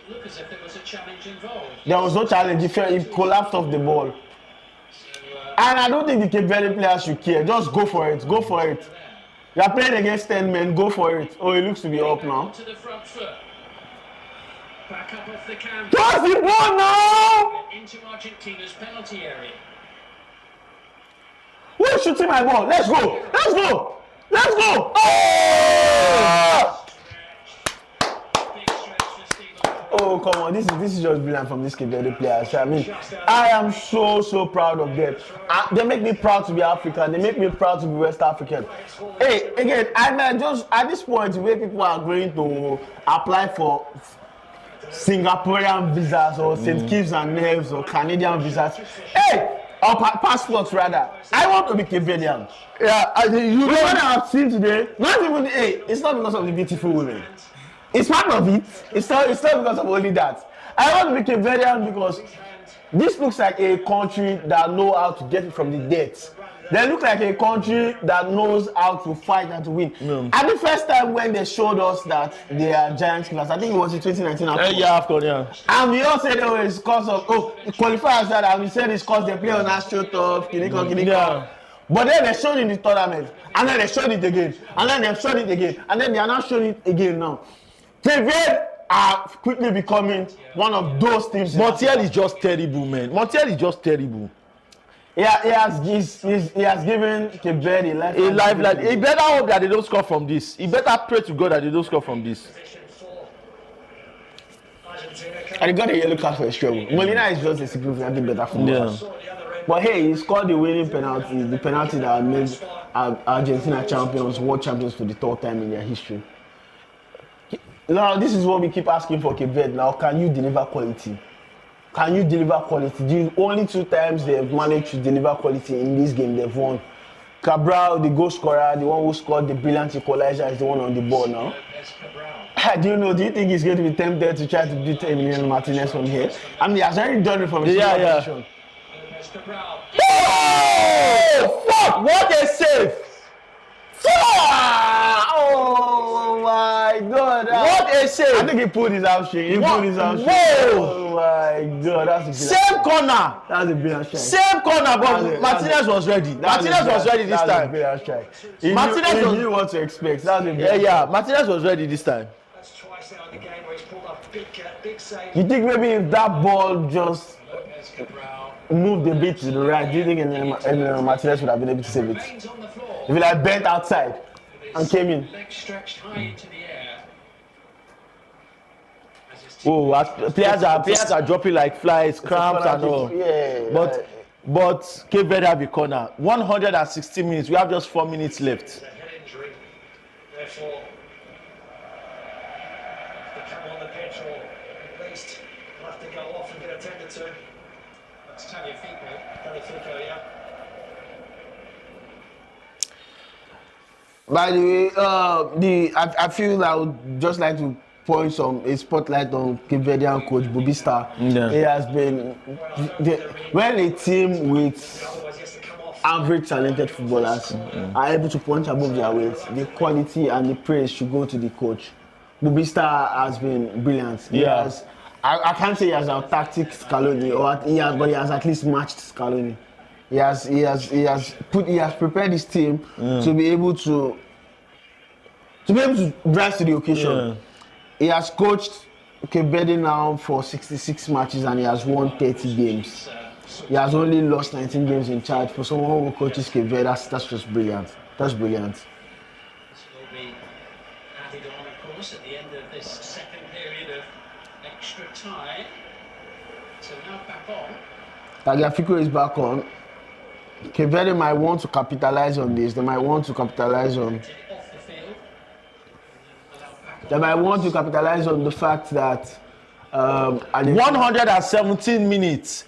A: Look as if there was a challenge involved.
D: There was no challenge. He collapsed off the ball. And I don't think the Cape Verde players should care. Just go for it. Go for it. You are playing against 10 men. Go for it. Oh, it looks to be up now.
A: To the front foot. Back up off the canvas.
D: Toss the ball now!
A: Into Argentina's penalty area.
D: Who is shooting my ball? Let's go! Let's go! Let's go! Oh! Oh, come on. This is just brilliant from this Cape Verde players. I mean, I am so proud of them. They make me proud to be African. They make me proud to be West African. Hey, again, I'm just at this point where people are going to apply for Singaporean visas or St. Kitts and Nevis or Canadian visas. Hey, or passports rather. I want to be Cape Verdean.
C: Yeah,
D: you know what I've seen today? Not even it's not because of the beautiful women. It's part of it. It's not because of only that. I want to be Cape Verdean because this looks like a country that knows how to get it from the dead. They look like a country that knows how to fight and to win. At the first time when they showed us that they are giant killers, I think it was in 2019.
C: Yeah.
D: And we all said, it's because of qualifiers that, and we said it's because they play on AstroTurf, Kinikon. But then they showed it in the tournament, and then they showed it again, and then they showed it again, and then they are now showing it again now. Cape Verde are quickly becoming one of those teams.
C: Montiel is just terrible, man. Montiel is just terrible.
D: He has given Cape Verde a life.
C: He better hope that they don't score from this. He better pray to God that they don't score from this.
D: And he got a yellow card for a struggle. Molina is just a significantly better footballer. But hey, he scored the winning penalty, the penalty that made Argentina champions, world champions for the 3rd time in their history. Now, this is what we keep asking for Cape Verde. Now, can you deliver quality? Can you deliver quality? The only 2 times they've managed to deliver quality in this game, they've won. Cabral, the goal scorer, the one who scored the brilliant equalizer, is the one on the ball now. Do you think he's going to be tempted to try to beat Emiliano Martinez from here? I mean, he has already done it from his position.
C: Oh! Fuck! What a save!
D: Oh my God!
C: What a save! Hey!
D: I think he pulled his hamstring. He pulled his hamstring.
C: Whoa!
D: Oh my God, that's a
C: Same corner.
D: That's a brilliant strike.
C: Same corner, but Martinez was ready. Martinez was ready this
D: That's a
C: time.
D: brilliant strike. He
C: Martinez
D: knew what to expect. That's a
C: Yeah,
D: brilliant
C: yeah. Martinez was ready this time.
B: That's twice now in the game where he's pulled off big save.
D: You think maybe if that ball just
A: Lopez Cabral
D: moved a bit to the right, do you think Martinez would have been able to save it?
A: remains on the floor.
D: If he like bent outside and came in.
A: Legs stretched high into the air. As his
C: Oh, players are dropping like flies, cramps and all.
D: Yeah.
C: But Cape Verde have a corner. 160 minutes. We have just 4 minutes left.
B: It's a head injury. Therefore, to come on the pitch or at least will have to go off and get attended to.
A: That's Tagliafico.
B: Tagliafico, yeah.
D: By the way, I feel I would just like to point a spotlight on Cape Verdean coach Bobista.
C: Yeah.
D: He has been when a team with
B: Otherwise, he has to come off.
D: average talented footballers are able to punch above their weight, the quality and the praise should go to the coach. Bobista has been brilliant. He
C: Yeah.
D: has, I can't say he has out-tacticked Scaloni, but he has at least matched Scaloni. He has prepared his team to be able to rise to the occasion.
C: Yeah.
D: He has coached Cape Verde now for 66 matches and he has won 30 games. He has only lost 19 games in charge. For someone who coaches Cape Verde, that's just brilliant. That's brilliant.
A: This will be added on, of course, at the end of this second period of extra time. So now back on.
D: Tagliafico is back on. Cape Verde might want to capitalize on this. They might want to capitalize on.
A: Off the field.
D: They might want to capitalize on the fact that
C: 117 minutes.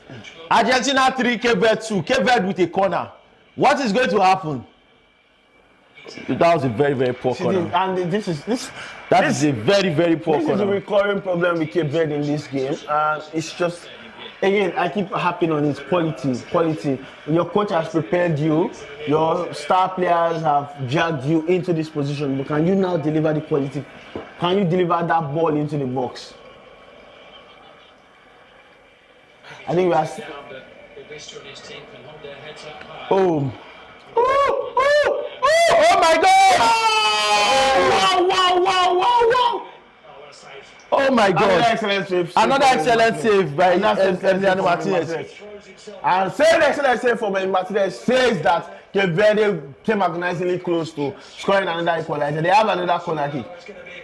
C: Argentina 3, Cape Verde 2. Cape Verde with a corner. What is going to happen? That was a very, very poor corner.
D: And this is
C: A very, very poor
D: This is a
C: corner.
D: recurring problem with Cape Verde in this game, and it's just, again, I keep harping on its quality. Your coach has prepared you, your star players have dragged you into this position, but can you now deliver the quality? Can you deliver that ball into the box? I think we are.
A: Down, but Bobista and his team can hold their heads up high.
C: Oh. Oh my God! Wow!
B: Oh, what a save.
C: Oh my
D: Another
C: God!
D: excellent save.
C: Another excellent save by Emiliano Martinez.
B: Throws himself.
D: And saying excellent save from Martinez says that Cape Verde came agonizingly close to scoring another equalizer. They have another corner kick.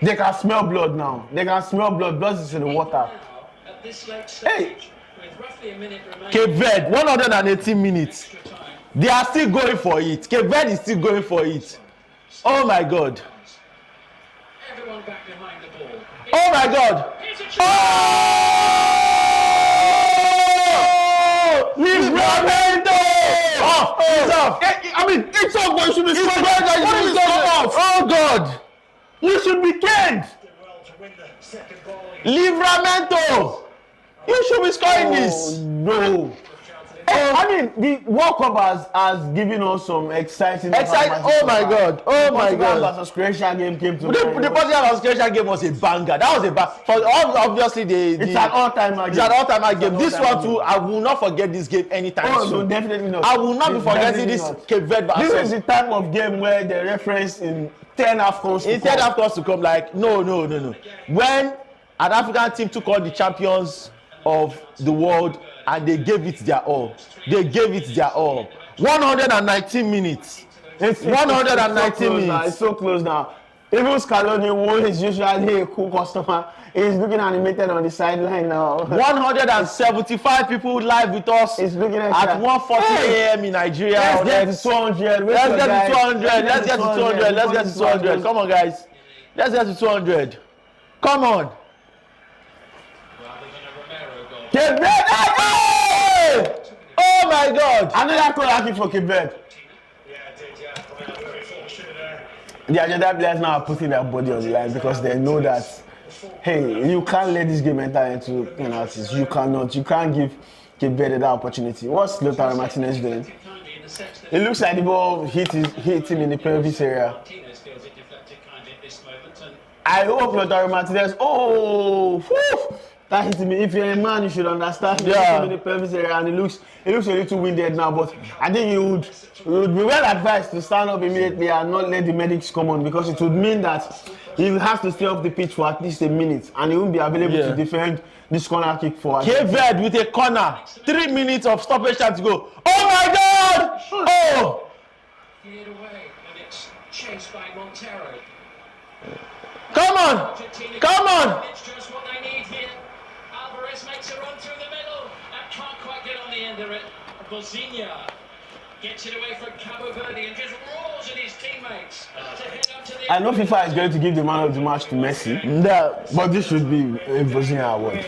D: They can smell blood now. They can smell blood. Blood is in the water.
A: Now, at this late stage,
C: Hey.
A: with roughly a minute remaining,
C: Cape Verde 118 minutes.
A: extra time.
C: They are still going for it. Cape Verde is still going for it. Oh my God!
A: Everyone back behind the ball.
C: Oh my God!
A: Here's a chance.
C: Oh! Livramento! Oh, it's off.
D: I mean, it's all going to be
C: It's off. Oh God! You should be canned.
B: Did well to win the second ball.
C: Livramento! You should be scoring this.
D: No. I mean, the World Cup has given us some exciting.
C: Oh my God! Oh my
D: Portugal
C: God!
D: versus Croatia game came to
C: The Portugal versus Croatia game was a banger. That was a banger. Obviously,
D: It's an all-time game.
C: It's an all-time game.
D: It's an
C: This
D: all-time
C: one too, I will not forget this game anytime
D: Oh no,
C: soon.
D: definitely not.
C: I will not be
D: It's
C: forgetting
D: definitely
C: this
D: not.
C: Cape Verde
D: This is
C: versus
D: the type of game where the reference in 10 AFCONs.
C: instead of course to come like no. When an African team took on the champions of the world and they gave it their all. They gave it their all. 119 minutes.
D: It's
C: 119 minutes.
D: It's so close now. Even Scaloni, who is usually a cool customer, is looking animated on the sideline now.
C: 175 people live with us
D: It's looking at
C: at 1:40 a.m. in Nigeria.
D: Let's get to 200.
C: Let's get to 200. Let's get to 200. Let's get to 200. Come on, guys. Let's get to 200. Come on.
A: Rather than a Romero goal.
C: Cape Verde! Hey! Oh my God!
D: Another corner kick for Cape Verde.
B: Yeah, it did, yeah. I mean, very fortunate there.
D: The Argentine players now are putting their body on the line because they know that, hey, you can't let this game enter into penalties. You cannot. You can't give Cape Verde that opportunity. What's Lautaro Martinez doing?
A: Kindly in the sense that
D: It looks like the ball hit him in the pelvis area.
A: Martinez feels it deflected kindly at this moment, and
D: I hope Lautaro Martinez. Oh, whew, that hit me. If you're a man, you should understand.
C: Yeah.
D: In the pelvis area, and it looks a little winded now. But I think you would be well advised to stand up immediately and not let the medics come on, because it would mean that he has to stay off the pitch for at least a minute, and he won't be available to defend this corner kick for
C: Cape Verde with a corner. 3 minutes of stoppage time to go. Oh my God! Oh!
A: Cleared away, and it's chased by Montero.
C: Come on!
A: Argentina
C: Come on!
A: It's just what they need here. Alvarez makes a run through the middle and can't quite get on the end of it. Bozinha gets it away from Cabo Verde and just roars at his teammates to head up to the.
D: I know FIFA is going to give the man of the match to Messi, but this should be a Bozinha award.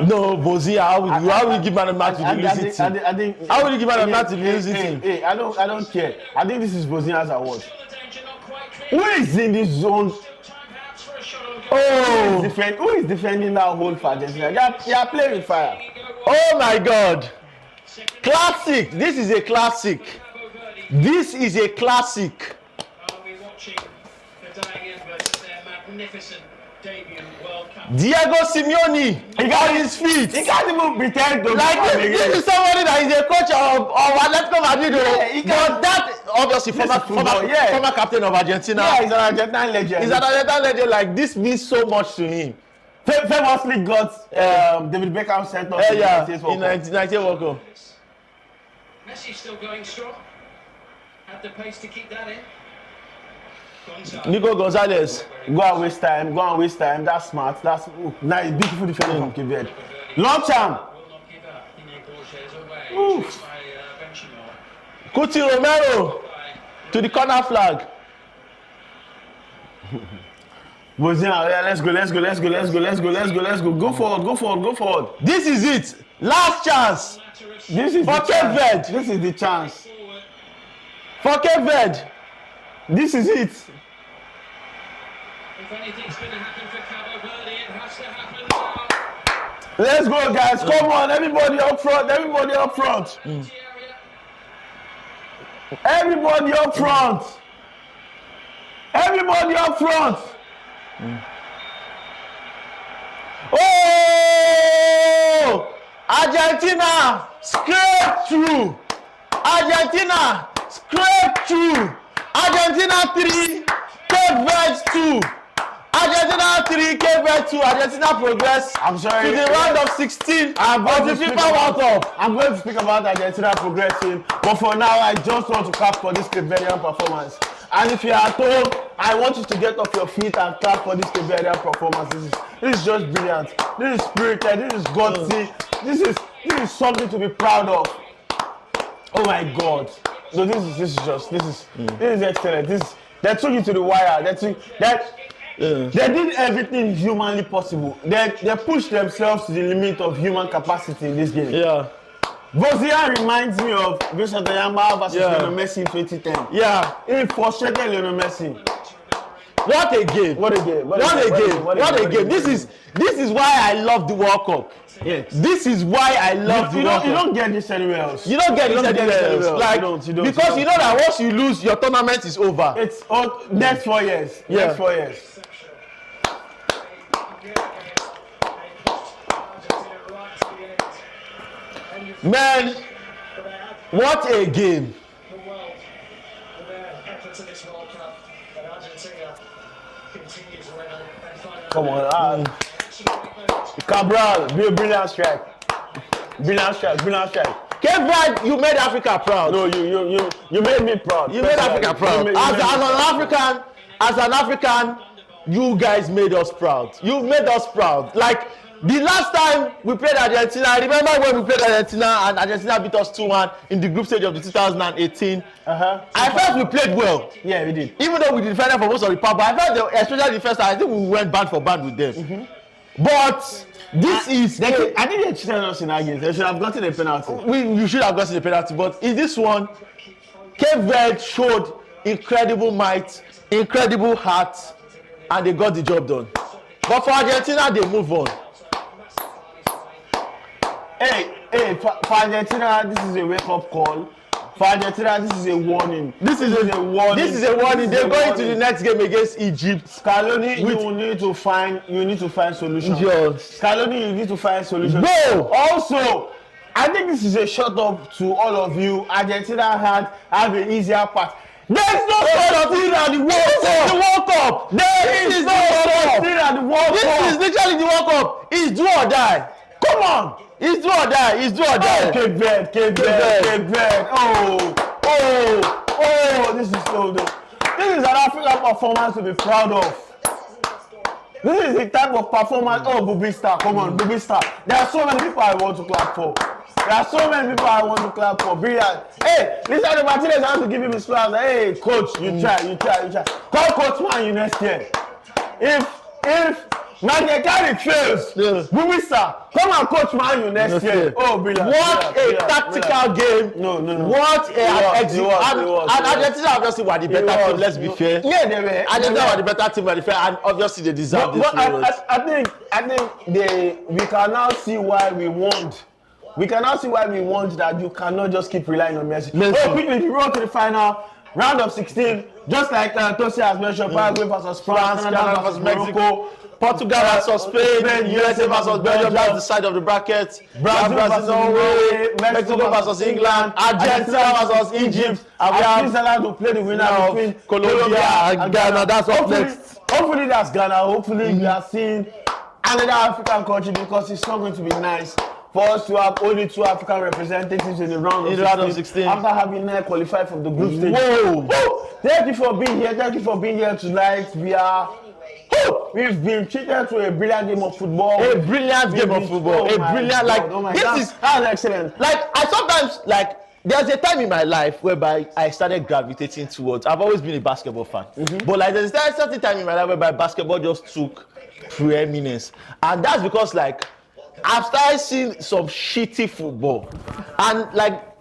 C: No, Bozinha, how will you give man a match to the losing team? How will you give man a match to the losing team?
D: Hey, I don't care. I think this is Bozinha's award.
A: Still the danger, not quite clear.
D: Who is in this zone?
A: Still time perhaps for a shot on goal.
C: Oh!
D: Who is defending that hole for Argentina? They are playing with fire.
C: Oh my God! Classic! This is a classic.
A: Cabo Verde.
C: This is a classic.
A: Are we watching the dying embers of their magnificent debut World Cup?
C: Diego Simeone, he got his feet.
D: He can't even pretend to
C: Like this is somebody that is a coach of Atletico Madrid. But that obviously former captain of Argentina.
D: Yeah, he's an Argentine legend.
C: He's an Argentine legend. Like this means so much to him.
D: Famously got David Beckham sent off in
C: in 1998 World Cup.
A: Messi's still going strong. Had the pace to keep that in. Gonzalez.
C: Nico Gonzalez.
D: Go and waste time. That's smart. That's nice, beautiful defending from Cape Verde. Long time.
A: Will not give up. Ine Borges away. Chased by Benchimol.
C: Cuti Romero to the corner flag.
D: Bozinha, yeah, let's go. Go forward.
C: This is it. Last chance
D: This is
C: for
D: the
C: Cape
D: chance.
C: Verde.
D: This is the chance.
A: Forward.
C: For Cape Verde.
D: This is it.
A: If anything's going to happen for Cabo Verde, it has to happen now.
D: Let's go, guys. Come on, everybody up front. Everybody up front.
C: Oh! Argentina scraped through. Argentina 3, Cape Verde 2. Argentina 3, Cape Verde 2. Argentina progress
D: I'm sorry.
C: to the round of 16 of the FIFA World Cup.
D: I'm going to speak about Argentina progressing, but for now, I just want to clap for this Cape Verdean performance. And if you're at home, I want you to get off your feet and clap for this Cape Verdean performance. This is just brilliant. This is spirited. This is gutsy. This is something to be proud of. Oh my God! So this is excellent. They took it to the wire. They did everything humanly possible. They pushed themselves to the limit of human capacity in this game.
C: Yeah.
D: Bozinha reminds me of Vincent Ayamba versus Lionel Messi in 2010.
C: Yeah.
D: He frustrated Lionel Messi.
C: What a game. What a game. This is why I love the World Cup.
D: Yes.
C: This is why I love the World Cup.
D: You don't get this anywhere else.
C: You don't get this anywhere else. Like,
D: you don't.
C: Because you know that once you lose, your tournament is over.
D: It's next 4 years.
C: Yeah.
D: Next 4 years.
C: Man, what a game.
B: The world, with their efforts in this World Cup, and Argentina continues level and final.
D: Come on. Cabral, be a brilliant strike. Brilliant strike.
C: Cape Verde, you made Africa proud.
D: No, you made me proud.
C: You made Africa proud. As an African, you guys made us proud. You made us proud. Like the last time we played Argentina, I remember when we played Argentina and Argentina beat us 2-1 in the group stage of the 2018. I felt we played well.
D: Yeah, we did.
C: Even though we defended for most of the part, but I felt especially the first time, I think we went band for band with them. But this is.
D: I think they cheated us in that game. They should have gotten a penalty.
C: You should have gotten a penalty, but in this one, Cape Verde showed incredible might, incredible heart, and they got the job done. But for Argentina, they move on.
D: Hey, for Argentina, this is a wake-up call For Argentina, this is a warning. This is a warning.
C: This is a warning. They're going to the next game against Egypt.
D: Scaloni, you need to find solutions.
C: Yes.
D: Scaloni, you need to find solutions.
C: No.
D: Also, I think this is a shut up to all of you. Argentina have an easier path. There's no sort of thing at the World Cup. There is no sort of thing at the World Cup.
C: This is literally the World Cup. It's do or die.
D: Come on.
C: It's do or die. It's do or die.
D: Cape Verde. Oh, this is so dope. This is an African performance to be proud of. This is the type of performance. Oh, Bubi Star, come on, Bubi Star. There are so many people I want to clap for. Brilliant. Hey, Lisandro Martinez has to give him his flowers. Hey, coach, you try. Call Coach Man next year. If Nadia Carey fails, Bubi Star, come and coach Man next year. Oh, brilliant.
C: What a tactical game.
D: No.
C: What a exit. And Argentina obviously were the better team, let's be fair.
D: Yeah, they were.
C: Argentina were the better team, but and obviously they deserve this.
D: I think we can now see why we want. We cannot see why we want that you cannot just keep relying on Messi. Oh, quickly, the road to the final, round of 16, just like Tosin has mentioned, Paraguay versus France, Canada versus Mexico,
C: Portugal versus Spain, USA versus Belgium, that's the side of the bracket.
D: Brazil versus Norway,
C: Mexico versus England, Argentina versus Egypt, and we have
D: Switzerland to play the winner between
C: Colombia and Ghana. That's up next.
D: Hopefully that's Ghana. Hopefully we are seeing another African country, because it's not going to be nice for us to have only 2 African representatives in the round of 16 after having 9 qualified from the group stage. Whoa! Thank you for being here. Thank you for being here tonight. We've been treated to a brilliant game of football.
C: A brilliant game of football. This is
D: excellent.
C: Like I sometimes there's a time in my life whereby I started gravitating towards. I've always been a basketball fan, but there's a certain time in my life whereby basketball just took preeminence, and that's because I've started seeing some shitty football, and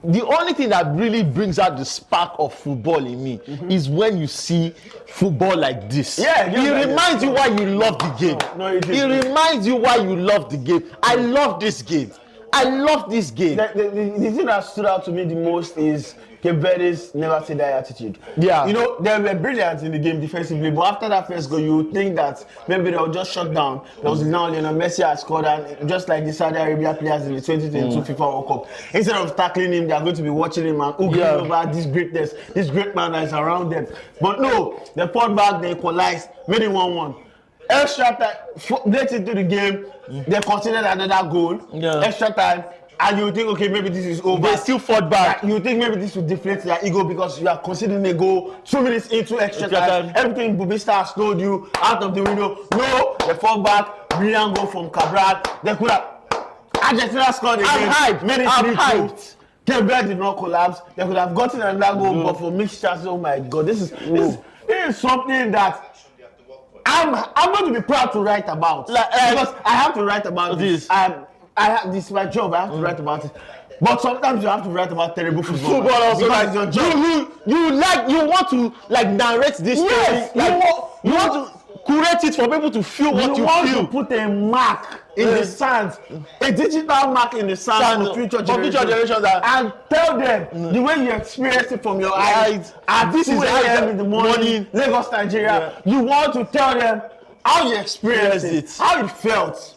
C: the only thing that really brings out the spark of football in me is when you see football like this. It reminds you why you love the game. It reminds you why you love the game. I love this game.
D: The thing that stood out to me the most is Cape Verde's never say die attitude.
C: Yeah.
D: You know, they were brilliant in the game defensively, but after that first goal, you would think that maybe they would just shut down. There was now Messi had scored, and just like the Saudi Arabia players in the 2022 FIFA World Cup, instead of tackling him, they are going to be watching him and over this greatness, this great man that is around them. But no, they fought back, they equalized, made it 1-1. Extra time, late into the game, they considered another goal. Extra time. And you think, okay, maybe this is over.
C: They still fought back.
D: You think maybe this will deflate their ego because you are considering a goal 2 minutes into extra time. Everything Bubista has told you out of the window. No, they fought back. Brilliant goal from Cabral. They could have. Argentina scored again.
C: I'm hyped.
D: Cape Verde did not collapse. They could have gotten another goal, but for mixed chances, oh my God, this is something that I'm going to be proud to write about. Because I have to write about this. This is my job. I have to write about it. But sometimes you have to write about terrible football.
C: Football also, you want to narrate this story. You want to curate it for people to feel what you feel.
D: You want to put a mark in the sand, a digital mark in the sand for future generations, and tell them the way you experience it from your eyes. And this is 2 a.m. in the morning, Lagos, Nigeria. You want to tell them how you experienced it, how it felt.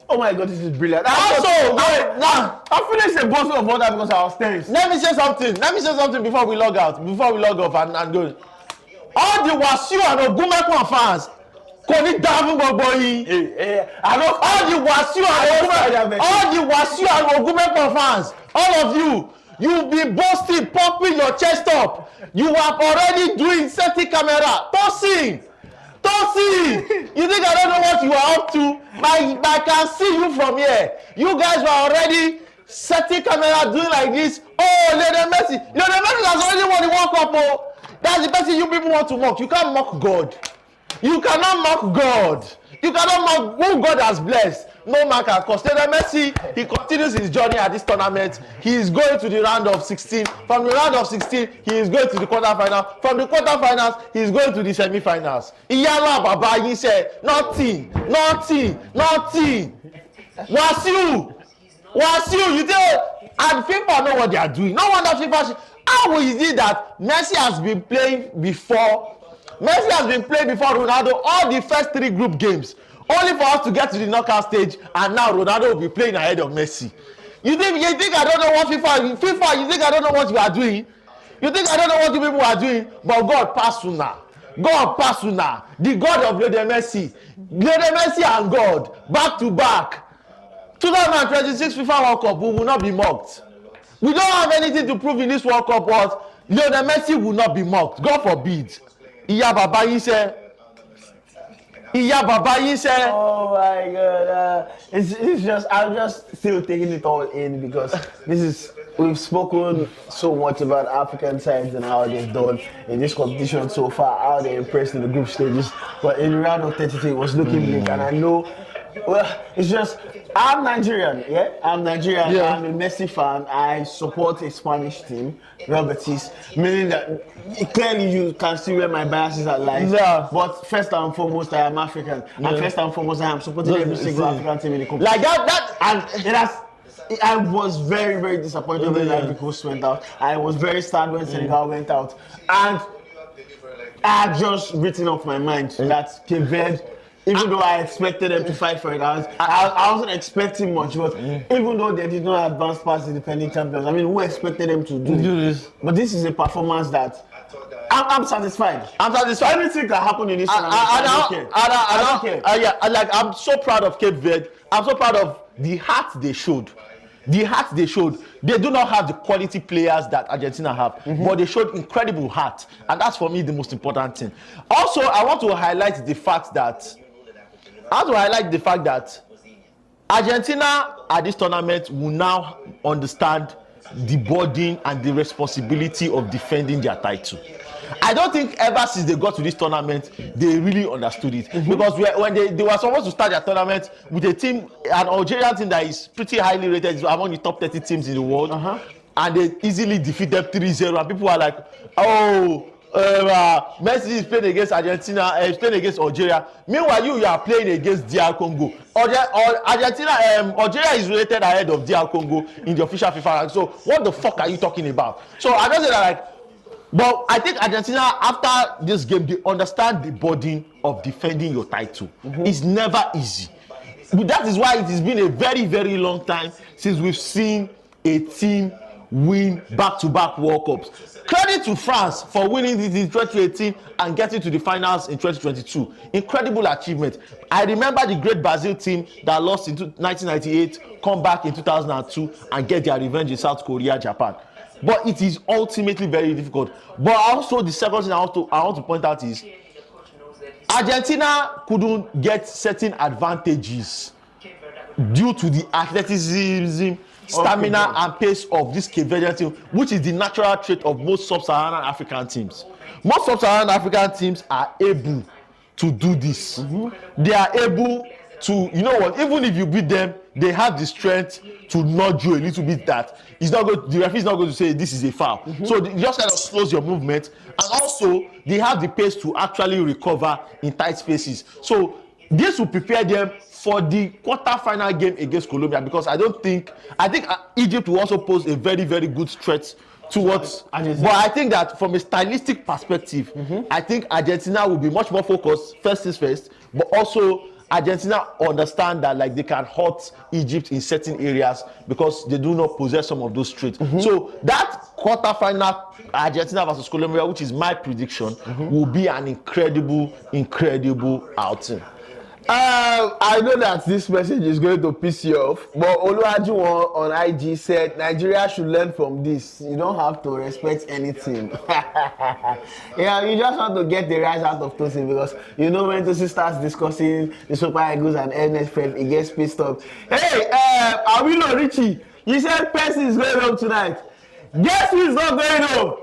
D: Oh my God, this is brilliant. I finished a bottle of water because I was tense.
C: Let me say something before we log out, before we log off and go. All the Wasiu and Ogumekwan fans, kò ní dá fún gbogbo yín. All the Wasiu and Ogumekwan fans, all of you, you be boasting, pumping your chest up. You are already doing setting camera. Tosin, you think I don't know what you are up to? I can see you from here. You guys were already setting camera, doing like this. Oh, Lionel Messi has already won the World Cup. Oh, that's the person you people want to mock. You can't mock God. You cannot mock God. You cannot mock who God has blessed. No man can cause. Lionel Messi, he continues his journey at this tournament. He is going to the round of 16. From the round of 16, he is going to the quarterfinal. From the quarterfinals, he is going to the semi-finals. Iyala Baba, he said, nothing. Wasiu, you think, and FIFA know what they are doing. No wonder FIFA, How is it that Messi has been playing before? Messi has been playing before Ronaldo all the first 3 group games, only for us to get to the knockout stage, and now Ronaldo will be playing ahead of Messi. You think I don't know what FIFA? You think I don't know what you are doing? You think I don't know what you people are doing? But God pass una. God pass una. The God of Lionel Messi and God back to back. 2026 FIFA World Cup, we will not be mocked. We don't have anything to prove in this World Cup, but Lionel Messi will not be mocked. God forbid. Iya baba yin se.
D: Oh my God! It's just I'm just still taking it all in because we've spoken so much about African sides and how they've done in this competition so far, how they impressed in the group stages. But in the round of 32, it was looking bleak, and I know. Well, it's just I'm Nigerian, yeah. I'm Nigerian. Yeah. I'm a Messi fan. I support a Spanish team, Real Betis, meaning that clearly you can see where my biases are lying. Yeah. But first and foremost, I am African, and first and foremost, I am supporting every single African team in the competition.
C: Like that,
D: and it has. I was very, very disappointed when Ivory Coast went out. I was very sad when Senegal went out, and I had just written off my mind that Cape Verde. Even though I expected them to fight for it, I wasn't expecting much. But even though they did not advance past the defending champions, I mean, who expected them to do this? But this is a performance that I'm satisfied. Anything can happen in this tournament. I don't care.
C: I'm so proud of Cape Verde. I'm so proud of the heart they showed. They do not have the quality players that Argentina have, but they showed incredible heart, and that's for me the most important thing. Also, I want to highlight the fact that Argentina at this tournament will now understand the burden and the responsibility of defending their title. I don't think ever since they got to this tournament they really understood it, because when they were supposed to start their tournament with a team, an Algerian team that is pretty highly rated, among the top 30 teams in the world, and they easily defeated 3-0, and people are like, oh, Messi is playing against Argentina, is playing against Algeria. Meanwhile, you are playing against DR Congo. Algeria is rated ahead of DR Congo in the official FIFA rank. So what the fuck are you talking about? So I don't say that, like, but I think Argentina, after this game, they understand the burden of defending your title. It's never easy. That is why it has been a very, very long time since we've seen a team win back-to-back World Cups. Credit to France for winning it in 2018 and getting to the finals in 2022. Incredible achievement. I remember the great Brazil team that lost in 1998, come back in 2002 and get their revenge in South Korea, Japan. But it is ultimately very difficult. But also the second thing I want to point out is Argentina couldn't get certain advantages due to the athleticism, stamina and pace of this Cape Verdean team, which is the natural trait of most sub-Saharan African teams. Most sub-Saharan African teams are able to do this. They are able to, you know what, even if you beat them, they have the strength to nudge you a little bit that it's not going, the referee is not going to say this is a foul. So it just kind of slows your movement, and also they have the pace to actually recover in tight spaces. So this will prepare them for the quarter-final game against Colombia, because I think Egypt will also pose a very, very good threat towards Argentina. But I think that from a stylistic perspective, I think Argentina will be much more focused, first things first, but also Argentina understand that, like, they can hurt Egypt in certain areas because they do not possess some of those traits. So that quarter-final Argentina versus Colombia, which is my prediction, will be an incredible outing.
F: I know that this message is going to piss you off, but Oluwajuwon on IG said Nigeria should learn from this. You don't have to respect any team. Yeah, you just want to get the rise out of Tosin, because you know when Tosin starts discussing the Super Eagles and NFF, it gets pissed off. Hey, Awilo Richie, you said Percy is going home tonight. Guess who is not going home?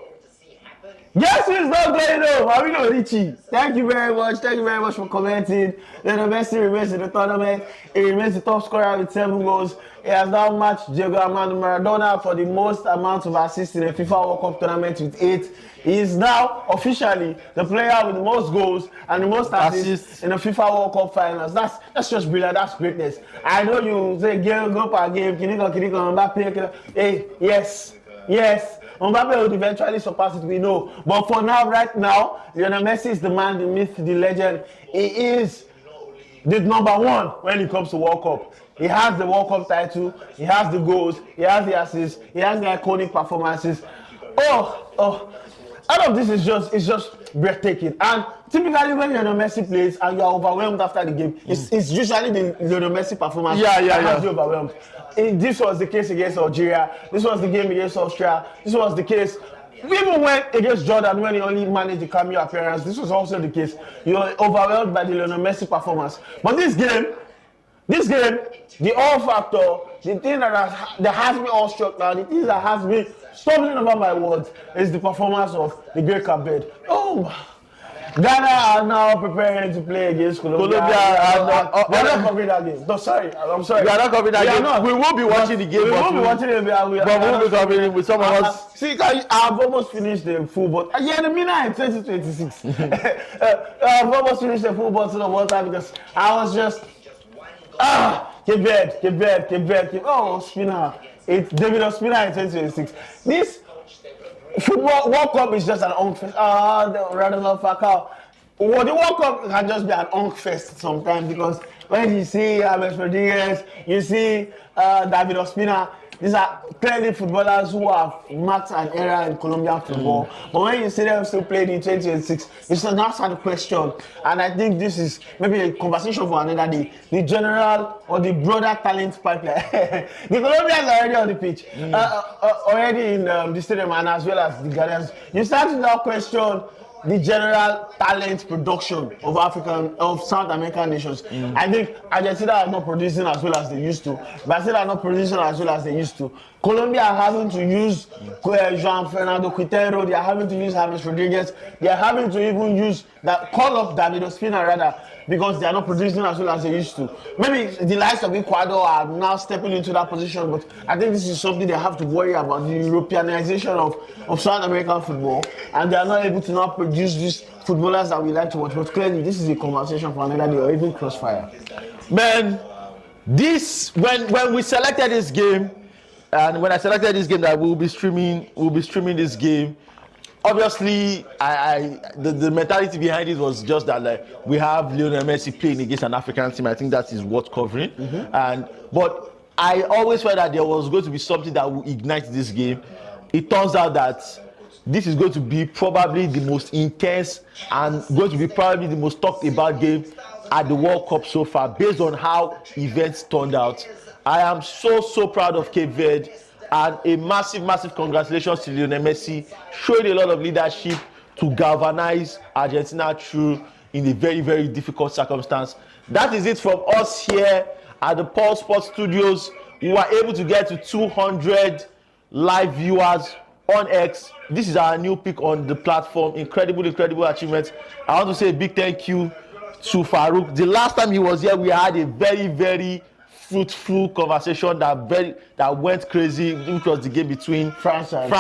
F: Guess who's not going home? Awilo Richie. Thank you very much. Thank you very much for commenting. Lionel Messi remains in the tournament. He remains the top scorer with 7 goals. He has now matched Diego Armando Maradona for the most amount of assists in a FIFA World Cup tournament with 8. He is now officially the player with the most goals and the most assists in the FIFA World Cup finals. That's just brilliant. That's greatness. I know you say game, go per game, Kiniko, Mbappe. Hey, yes. Mbappe would eventually surpass it, we know. But for now, right now, Lionel Messi is the man, the myth, the legend. He is the number one when it comes to World Cup. He has the World Cup title, he has the goals, he has the assists, he has the iconic performances. All of this is just breathtaking. And typically when Lionel Messi plays and you are overwhelmed after the game, it's usually the Lionel Messi performance that has you overwhelmed. This was the case against Algeria, this was the game against Austria, this was the case even when against Jordan, when he only managed the cameo appearance, this was also the case. You are overwhelmed by the Lionel Messi performance. But this game, the all factor, the thing that has me all struck now, the thing that has me stumbling over my words is the performance of the great Cape Verde. Ghana are now preparing to play against Colombia. We are not covering that game. No, sorry, I'm sorry.
C: We are not covering that game. We will be watching the game.
F: We will be watching it, but we will
C: be covering it with some of us.
F: See, I've almost finished the full bottle. Yeah, the minute in 2026. I've almost finished the full bottle of water because I was just Cape Verde. Oh, Spinner. It's David Ospina in 2026. This football World Cup is just an unk fest. Rather than Falcao. Well, the World Cup can just be an unk fest sometimes because when you see James Rodriguez, you see David Ospina, these are clearly footballers who have marked an era in Colombian football. But when you see them still playing in 2026, it's an outside question. And I think this is maybe a conversation for another day. The general or the broader talent pipeline. The Colombians are already on the pitch, already in the stadium, and as well as the Ghanaians. You start to now question the general talent production of South American nations. I think Argentina are not producing as well as they used to. Brazil are not producing as well as they used to. Colombia are having to use Juan Fernando Quintero. They are having to use James Rodriguez. They are having to even use call up David Ospina rather, because they are not producing as well as they used to. Maybe the likes of Ecuador are now stepping into that position, but I think this is something they have to worry about, the Europeanization of South American football, and they are not able to now produce these footballers that we like to watch. But clearly, this is a conversation for another day or even crossfire.
C: Man, when we selected this game, and when I selected this game that we'll be streaming this game. Obviously, the mentality behind it was just that like we have Lionel Messi playing against an African team. I think that is worth covering. But I always felt that there was going to be something that will ignite this game. It turns out that this is going to be probably the most intense and going to be probably the most talked about game at the World Cup so far, based on how events turned out. I am so proud of Cape Verde. And a massive congratulations to Lionel Messi, showing a lot of leadership to galvanize Argentina through in a very difficult circumstance. That is it from us here at the Paul Sports Studios. We were able to get to 200 live viewers on X. This is our new pick on the platform. Incredible achievement. I want to say a big thank you to FARUQ. The last time he was here, we had a very fruitful conversation that went crazy, which was the game between France and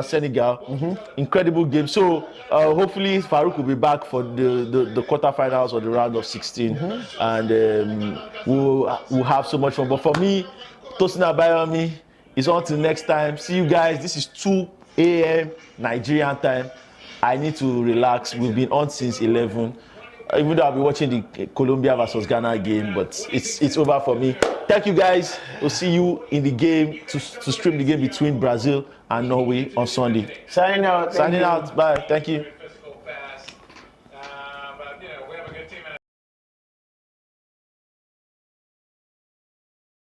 C: Senegal. Incredible game. So hopefully FARUQ will be back for the quarterfinals or the round of 16, and we'll have so much fun. But for me, TOSIN and FARUQ, it's on till next time. See you guys. This is 2 a.m. Nigerian time. I need to relax. We've been on since 11. Even though I'll be watching the Colombia versus Ghana game, but it's over for me. Thank you guys. We'll see you in the game to stream the game between Brazil and Norway on Sunday.
F: Signing out.
C: Bye. Thank you.